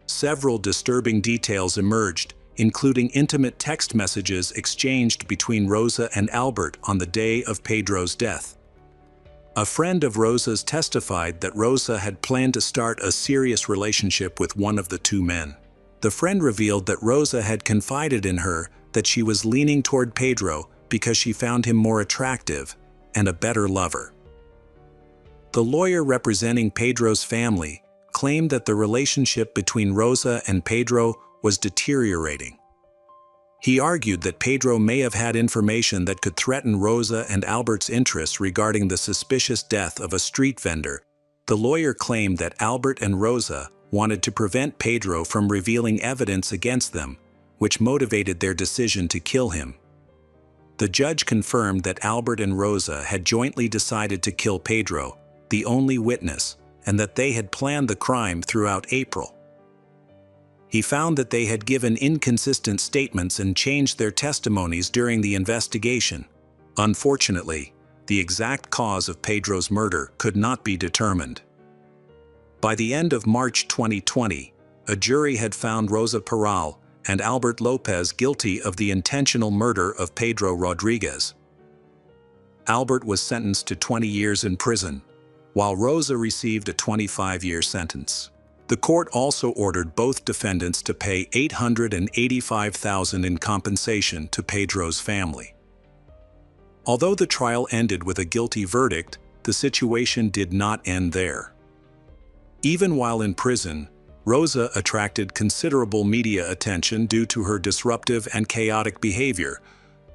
Several disturbing details emerged, including intimate text messages exchanged between Rosa and Albert on the day of Pedro's death. A friend of Rosa's testified that Rosa had planned to start a serious relationship with one of the two men. The friend revealed that Rosa had confided in her that she was leaning toward Pedro because she found him more attractive and a better lover. The lawyer representing Pedro's family claimed that the relationship between Rosa and Pedro was deteriorating. He argued that Pedro may have had information that could threaten Rosa and Albert's interests regarding the suspicious death of a street vendor. The lawyer claimed that Albert and Rosa wanted to prevent Pedro from revealing evidence against them, which motivated their decision to kill him. The judge confirmed that Albert and Rosa had jointly decided to kill Pedro, the only witness, and that they had planned the crime throughout April. He found that they had given inconsistent statements and changed their testimonies during the investigation. Unfortunately, the exact cause of Pedro's murder could not be determined. By the end of March 2020, a jury had found Rosa Peral and Albert Lopez guilty of the intentional murder of Pedro Rodriguez. Albert was sentenced to 20 years in prison, while Rosa received a 25-year sentence. The court also ordered both defendants to pay $885,000 in compensation to Pedro's family. Although the trial ended with a guilty verdict, the situation did not end there. Even while in prison, Rosa attracted considerable media attention due to her disruptive and chaotic behavior,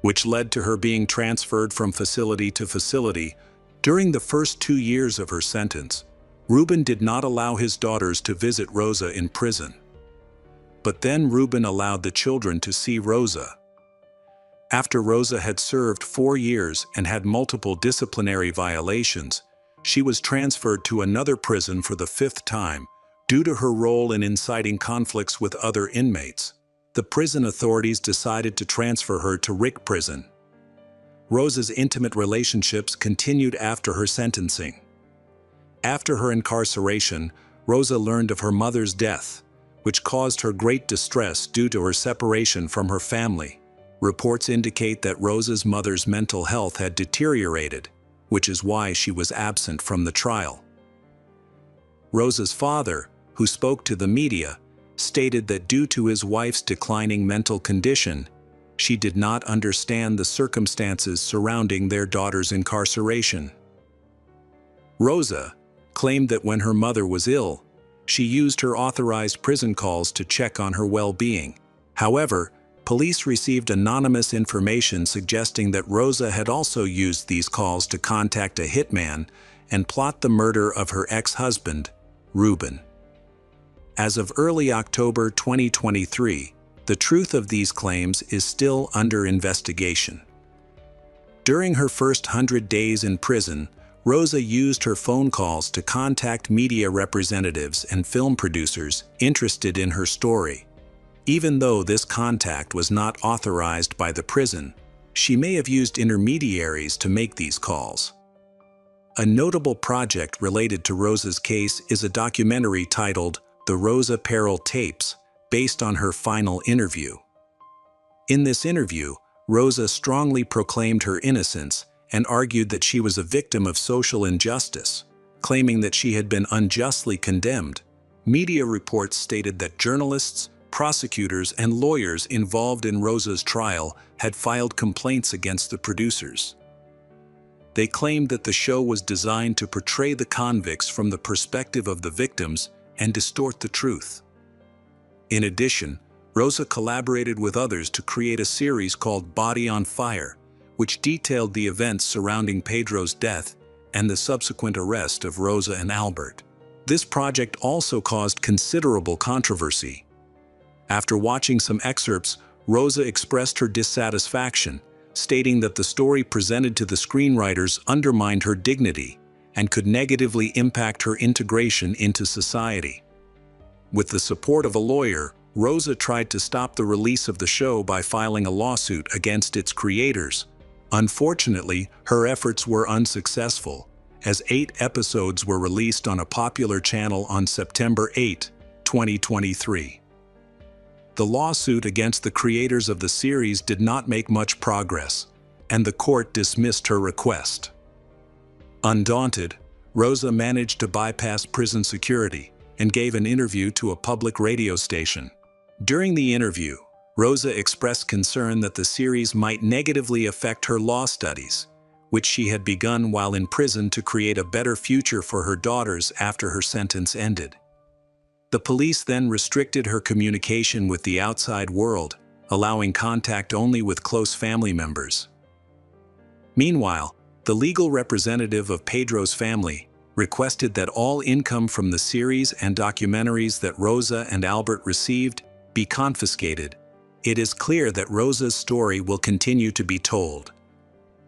which led to her being transferred from facility to facility. During the first 2 years of her sentence, Ruben did not allow his daughters to visit Rosa in prison. But then Ruben allowed the children to see Rosa. After Rosa had served 4 years and had multiple disciplinary violations, she was transferred to another prison for the 5th time due to her role in inciting conflicts with other inmates. The prison authorities decided to transfer her to Rick Prison. Rosa's intimate relationships continued after her sentencing. After her incarceration, Rosa learned of her mother's death, which caused her great distress due to her separation from her family. Reports indicate that Rosa's mother's mental health had deteriorated, which is why she was absent from the trial. Rosa's father, who spoke to the media, stated that due to his wife's declining mental condition, she did not understand the circumstances surrounding their daughter's incarceration. Rosa claimed that when her mother was ill, she used her authorized prison calls to check on her well-being. However, police received anonymous information suggesting that Rosa had also used these calls to contact a hitman and plot the murder of her ex-husband, Ruben. As of early October 2023, the truth of these claims is still under investigation. During her first 100 days in prison, Rosa used her phone calls to contact media representatives and film producers interested in her story. Even though this contact was not authorized by the prison, she may have used intermediaries to make these calls. A notable project related to Rosa's case is a documentary titled The Rosa Peral Tapes, based on her final interview. In this interview, Rosa strongly proclaimed her innocence and argued that she was a victim of social injustice, claiming that she had been unjustly condemned. Media reports stated that journalists, prosecutors, and lawyers involved in Rosa's trial had filed complaints against the producers. They claimed that the show was designed to portray the convicts from the perspective of the victims and distort the truth. In addition, Rosa collaborated with others to create a series called Body on Fire, which detailed the events surrounding Pedro's death and the subsequent arrest of Rosa and Albert. This project also caused considerable controversy. After watching some excerpts, Rosa expressed her dissatisfaction, stating that the story presented to the screenwriters undermined her dignity and could negatively impact her integration into society. With the support of a lawyer, Rosa tried to stop the release of the show by filing a lawsuit against its creators. Unfortunately, her efforts were unsuccessful, as 8 episodes were released on a popular channel on September 8, 2023. The lawsuit against the creators of the series did not make much progress, and the court dismissed her request. Undaunted, Rosa managed to bypass prison security and gave an interview to a public radio station. During the interview, Rosa expressed concern that the series might negatively affect her law studies, which she had begun while in prison to create a better future for her daughters after her sentence ended. The police then restricted her communication with the outside world, allowing contact only with close family members. Meanwhile, the legal representative of Pedro's family requested that all income from the series and documentaries that Rosa and Albert received be confiscated. It is clear that Rosa's story will continue to be told.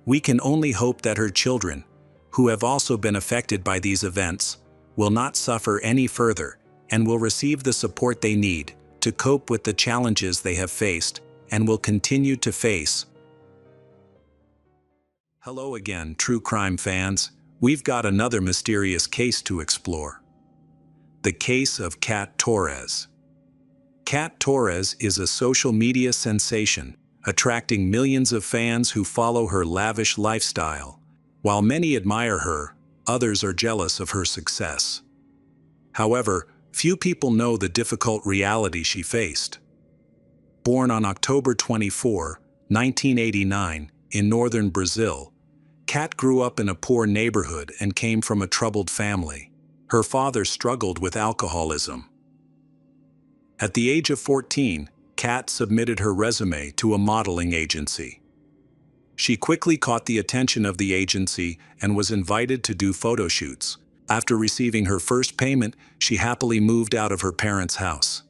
We can only hope that her children, who have also been affected by these events, will not suffer any further and will receive the support they need to cope with the challenges they have faced and will continue to face. Hello again, true crime fans. We've got another mysterious case to explore. The case of Kat Torres. Kat Torres is a social media sensation, attracting millions of fans who follow her lavish lifestyle. While many admire her, others are jealous of her success. However, few people know the difficult reality she faced. Born on October 24, 1989, in northern Brazil, Kat grew up in a poor neighborhood and came from a troubled family. Her father struggled with alcoholism. At the age of 14, Kat submitted her resume to a modeling agency. She quickly caught the attention of the agency and was invited to do photo shoots. After receiving her first payment, she happily moved out of her parents' house.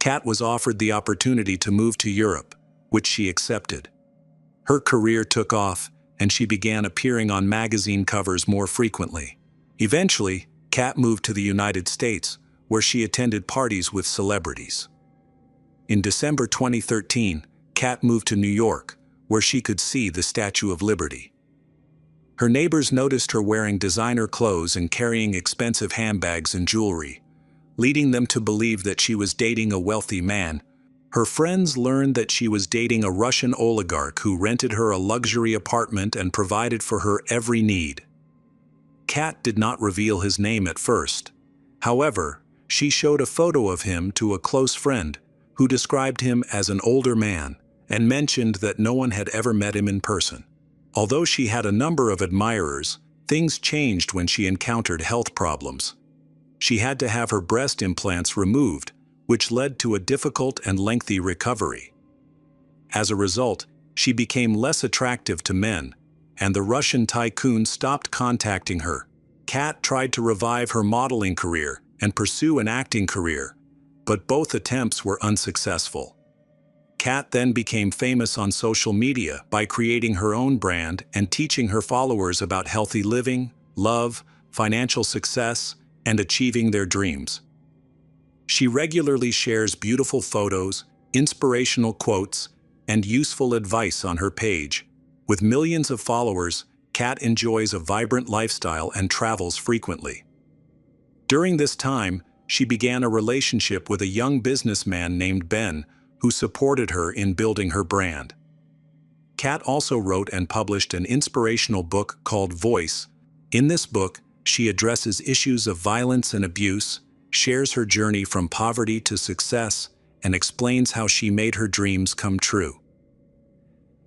Kat was offered the opportunity to move to Europe, which she accepted. Her career took off, and she began appearing on magazine covers more frequently. Eventually, Kat moved to the United States, where she attended parties with celebrities. In December 2013, Kat moved to New York, where she could see the Statue of Liberty. Her neighbors noticed her wearing designer clothes and carrying expensive handbags and jewelry, leading them to believe that she was dating a wealthy man. Her friends learned that she was dating a Russian oligarch who rented her a luxury apartment and provided for her every need. Kat did not reveal his name at first. However, she showed a photo of him to a close friend, who described him as an older man and mentioned that no one had ever met him in person. Although she had a number of admirers, things changed when she encountered health problems. She had to have her breast implants removed, which led to a difficult and lengthy recovery. As a result, she became less attractive to men, and the Russian tycoon stopped contacting her. Kat tried to revive her modeling career and pursue an acting career, but both attempts were unsuccessful. Kat then became famous on social media by creating her own brand and teaching her followers about healthy living, love, financial success, and achieving their dreams. She regularly shares beautiful photos, inspirational quotes, and useful advice on her page. With millions of followers, Kat enjoys a vibrant lifestyle and travels frequently. During this time, she began a relationship with a young businessman named Ben, who supported her in building her brand. Kat also wrote and published an inspirational book called Voice. In this book, she addresses issues of violence and abuse, shares her journey from poverty to success, and explains how she made her dreams come true.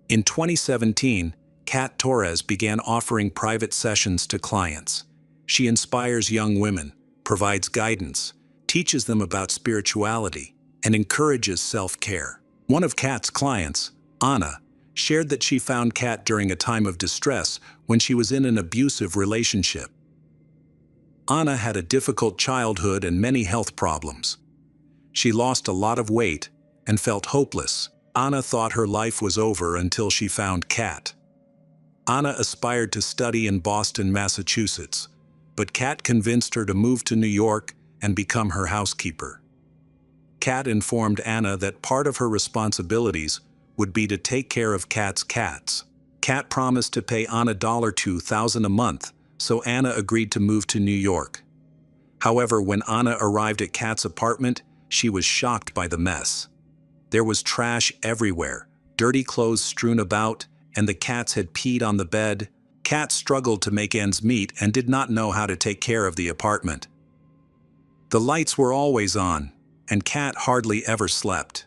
In 2017, Kat Torres began offering private sessions to clients. She inspires young women, provides guidance, teaches them about spirituality, and encourages self-care. One of Kat's clients, Anna, shared that she found Kat during a time of distress when she was in an abusive relationship. Anna had a difficult childhood and many health problems. She lost a lot of weight and felt hopeless. Anna thought her life was over until she found Kat. Anna aspired to study in Boston, Massachusetts, but Kat convinced her to move to New York and become her housekeeper. Kat informed Anna that part of her responsibilities would be to take care of Kat's cats. Kat promised to pay Anna $2,000 a month, so Anna agreed to move to New York. However, when Anna arrived at Kat's apartment, she was shocked by the mess. There was trash everywhere, dirty clothes strewn about, and the cats had peed on the bed. Kat struggled to make ends meet and did not know how to take care of the apartment. The lights were always on, and Kat hardly ever slept.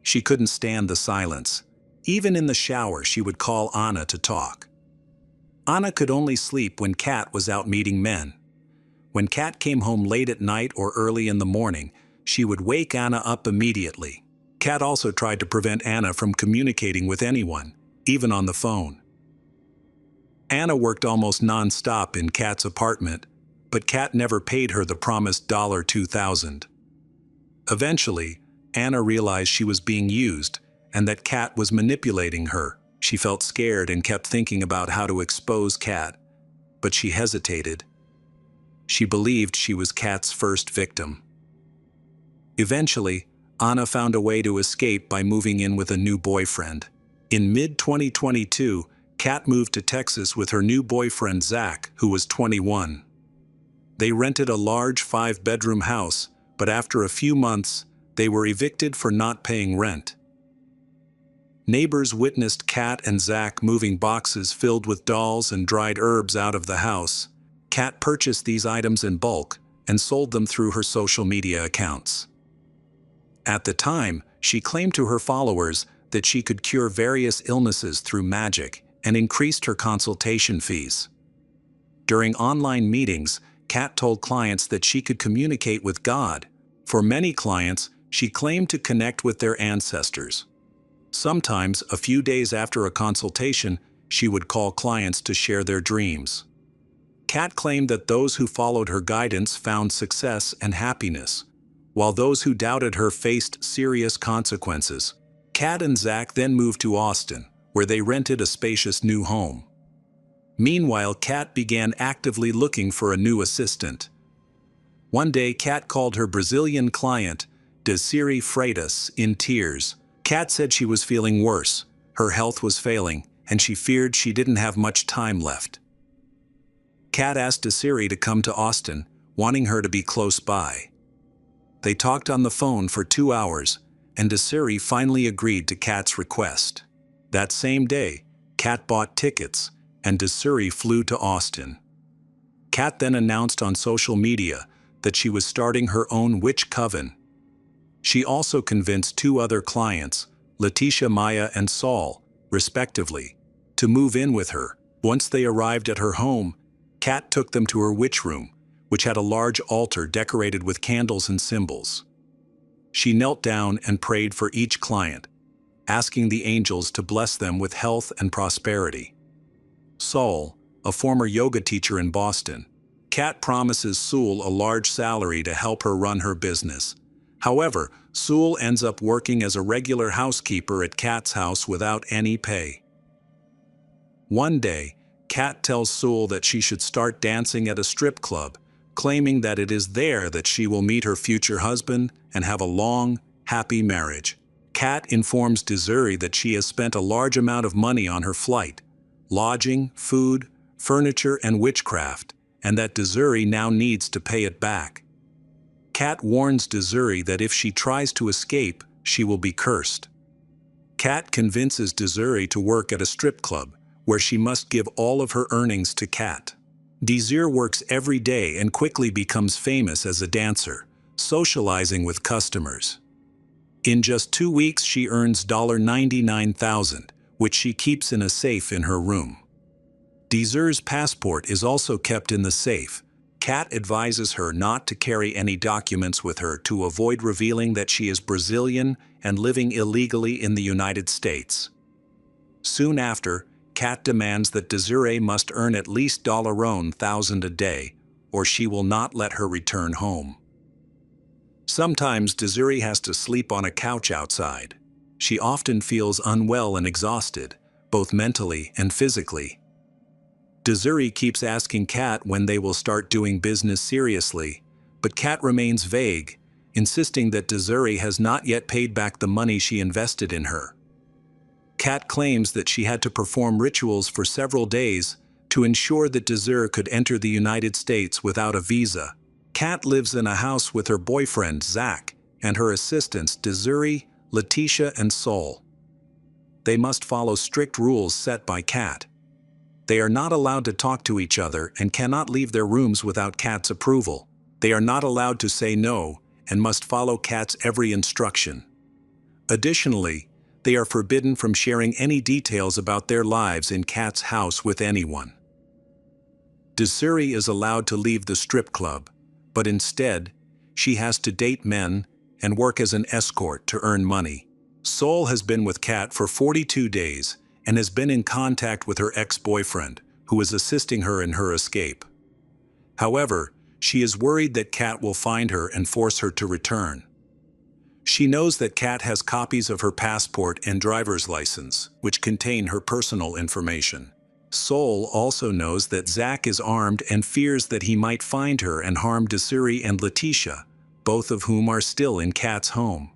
She couldn't stand the silence. Even in the shower, she would call Anna to talk. Anna could only sleep when Kat was out meeting men. When Kat came home late at night or early in the morning, she would wake Anna up immediately. Kat also tried to prevent Anna from communicating with anyone, even on the phone. Anna worked almost non-stop in Kat's apartment, but Kat never paid her the promised $2,000. Eventually, Anna realized she was being used and that Kat was manipulating her. She felt scared and kept thinking about how to expose Kat, but she hesitated. She believed she was Kat's first victim. Eventually, Anna found a way to escape by moving in with a new boyfriend. In mid-2022, Kat moved to Texas with her new boyfriend Zach, who was 21. They rented a large 5-bedroom house, but after a few months, they were evicted for not paying rent. Neighbors witnessed Kat and Zach moving boxes filled with dolls and dried herbs out of the house. Kat purchased these items in bulk and sold them through her social media accounts. At the time, she claimed to her followers that she could cure various illnesses through magic and increased her consultation fees. During online meetings, Kat told clients that she could communicate with God. For many clients, she claimed to connect with their ancestors. Sometimes, a few days after a consultation, she would call clients to share their dreams. Kat claimed that those who followed her guidance found success and happiness, while those who doubted her faced serious consequences. Kat and Zach then moved to Austin, where they rented a spacious new home. Meanwhile, Kat began actively looking for a new assistant. One day, Kat called her Brazilian client, Desiree Freitas, in tears. Kat said she was feeling worse, her health was failing, and she feared she didn't have much time left. Kat asked Desiree to come to Austin, wanting her to be close by. They talked on the phone for 2 hours, and Desiree finally agreed to Kat's request. That same day, Kat bought tickets, and Desiree flew to Austin. Kat then announced on social media that she was starting her own witch coven. She also convinced 2 other clients, Letitia Maya and Saul, respectively, to move in with her. Once they arrived at her home, Kat took them to her witch room, which had a large altar decorated with candles and symbols. She knelt down and prayed for each client, asking the angels to bless them with health and prosperity. Saul, a former yoga teacher in Boston, Kat promises Saul a large salary to help her run her business. However, Saul ends up working as a regular housekeeper at Kat's house without any pay. One day, Kat tells Saul that she should start dancing at a strip club, claiming that it is there that she will meet her future husband and have a long, happy marriage. Kat informs Desiree that she has spent a large amount of money on her flight, lodging, food, furniture, and witchcraft, and that Desiree now needs to pay it back. Kat warns Desiree that if she tries to escape, she will be cursed. Kat convinces Desiree to work at a strip club, where she must give all of her earnings to Kat. Desiree works every day and quickly becomes famous as a dancer, socializing with customers. In just 2 weeks, she earns $99,000, which she keeps in a safe in her room. Desiree's passport is also kept in the safe. Kat advises her not to carry any documents with her to avoid revealing that she is Brazilian and living illegally in the United States. Soon after, Kat demands that Desiree must earn at least $1,000 a day, or she will not let her return home. Sometimes Desiree has to sleep on a couch outside. She often feels unwell and exhausted, both mentally and physically. Desiree keeps asking Kat when they will start doing business seriously, but Kat remains vague, insisting that Desiree has not yet paid back the money she invested in her. Kat claims that she had to perform rituals for several days to ensure that Desiree could enter the United States without a visa. Kat lives in a house with her boyfriend, Zach, and her assistants, Desiree, Letitia, and Saul. They must follow strict rules set by Kat. They are not allowed to talk to each other and cannot leave their rooms without Kat's approval. They are not allowed to say no and must follow Kat's every instruction. Additionally, they are forbidden from sharing any details about their lives in Kat's house with anyone. Desiree is allowed to leave the strip club, but instead, she has to date men and work as an escort to earn money. Sol has been with Kat for 42 days and has been in contact with her ex-boyfriend, who is assisting her in her escape. However, she is worried that Kat will find her and force her to return. She knows that Kat has copies of her passport and driver's license, which contain her personal information. Sol also knows that Zach is armed and fears that he might find her and harm Desiree and Letitia, both of whom are still in Kat's home.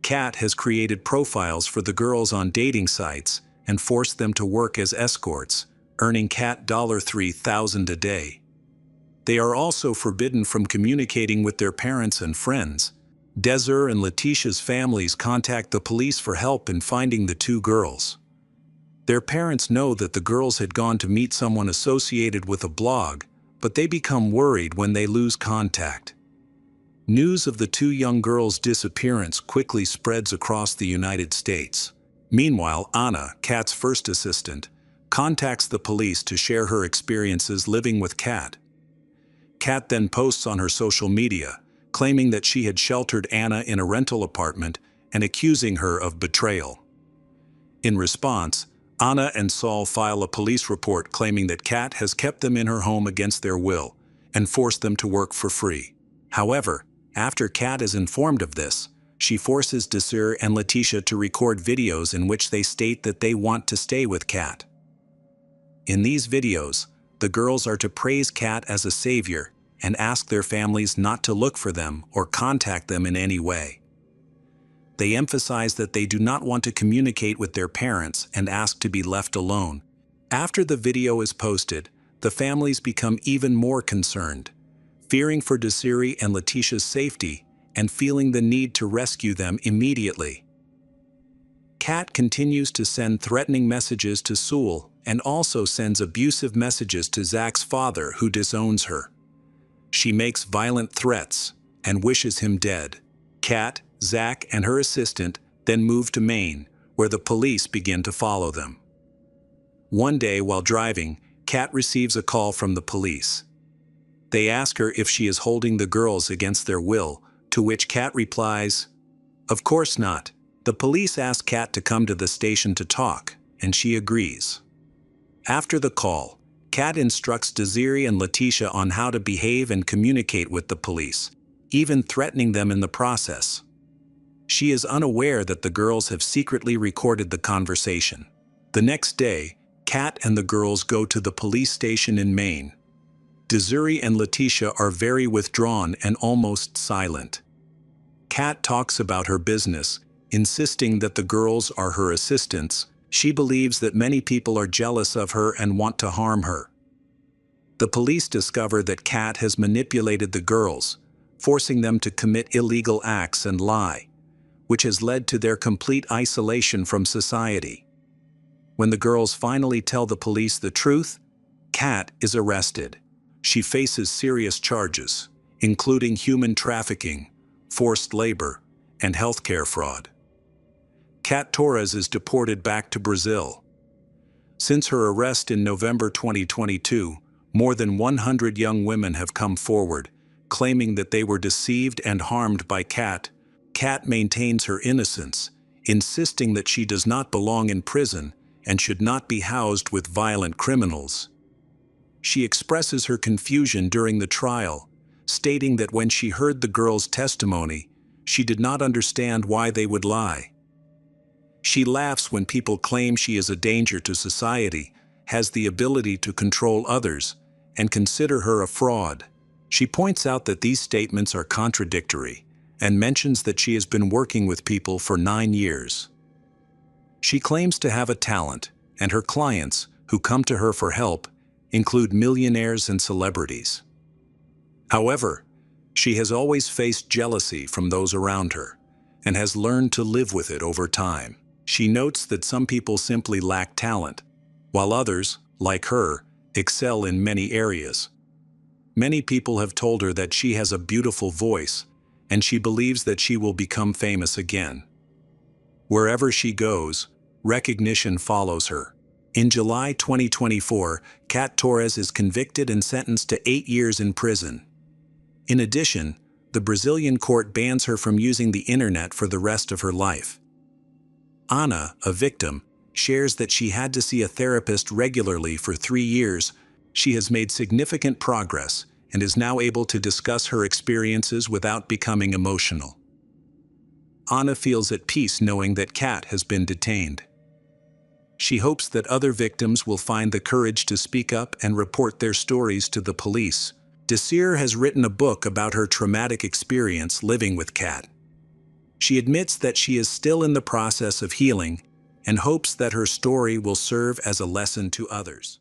Kat has created profiles for the girls on dating sites and forced them to work as escorts, earning Kat $3,000 a day. They are also forbidden from communicating with their parents and friends. Desiree and Letitia's families contact the police for help in finding the two girls. Their parents know that the girls had gone to meet someone associated with a blog, but they become worried when they lose contact. News of the two young girls' disappearance quickly spreads across the United States. Meanwhile, Anna, Kat's first assistant, contacts the police to share her experiences living with Kat. Kat then posts on her social media, claiming that she had sheltered Anna in a rental apartment and accusing her of betrayal. In response, Anna and Sol file a police report claiming that Kat has kept them in her home against their will and forced them to work for free. However, after Kat is informed of this, she forces Desiree and Letitia to record videos in which they state that they want to stay with Kat. In these videos, the girls are to praise Kat as a savior and ask their families not to look for them or contact them in any way. They emphasize that they do not want to communicate with their parents and ask to be left alone. After the video is posted, the families become even more concerned, fearing for Desiree and Letitia's safety and feeling the need to rescue them immediately. Kat continues to send threatening messages to Sewell and also sends abusive messages to Zach's father, who disowns her. She makes violent threats and wishes him dead. Kat, Zach, and her assistant then move to Maine, where the police begin to follow them. One day while driving, Kat receives a call from the police. They ask her if she is holding the girls against their will, to which Kat replies, "Of course not." The police ask Kat to come to the station to talk, and she agrees. After the call, Kat instructs Desiree and Letitia on how to behave and communicate with the police, even threatening them in the process. She is unaware that the girls have secretly recorded the conversation. The next day, Kat and the girls go to the police station in Maine. Desiree and Letitia are very withdrawn and almost silent. Kat talks about her business, insisting that the girls are her assistants. She believes that many people are jealous of her and want to harm her. The police discover that Kat has manipulated the girls, forcing them to commit illegal acts and lie, which has led to their complete isolation from society. When the girls finally tell the police the truth, Kat is arrested. She faces serious charges, including human trafficking, forced labor, and healthcare fraud. Kat Torres is deported back to Brazil. Since her arrest in November 2022, more than 100 young women have come forward, claiming that they were deceived and harmed by Kat. Kat maintains her innocence, insisting that she does not belong in prison and should not be housed with violent criminals. She expresses her confusion during the trial, stating that when she heard the girls' testimony, she did not understand why they would lie. She laughs when people claim she is a danger to society, has the ability to control others, and consider her a fraud. She points out that these statements are contradictory, and mentions that she has been working with people for 9 years. She claims to have a talent, and her clients, who come to her for help, include millionaires and celebrities. However, she has always faced jealousy from those around her, and has learned to live with it over time. She notes that some people simply lack talent, while others, like her, excel in many areas. Many people have told her that she has a beautiful voice, and she believes that she will become famous again. Wherever she goes, recognition follows her. In July 2024, Kat Torres is convicted and sentenced to 8 years in prison. In addition, the Brazilian court bans her from using the internet for the rest of her life. Ana, a victim, shares that she had to see a therapist regularly for 3 years. She has made significant progress and is now able to discuss her experiences without becoming emotional. Ana feels at peace knowing that Kat has been detained. She hopes that other victims will find the courage to speak up and report their stories to the police. Desir has written a book about her traumatic experience living with Kat. She admits that she is still in the process of healing and hopes that her story will serve as a lesson to others.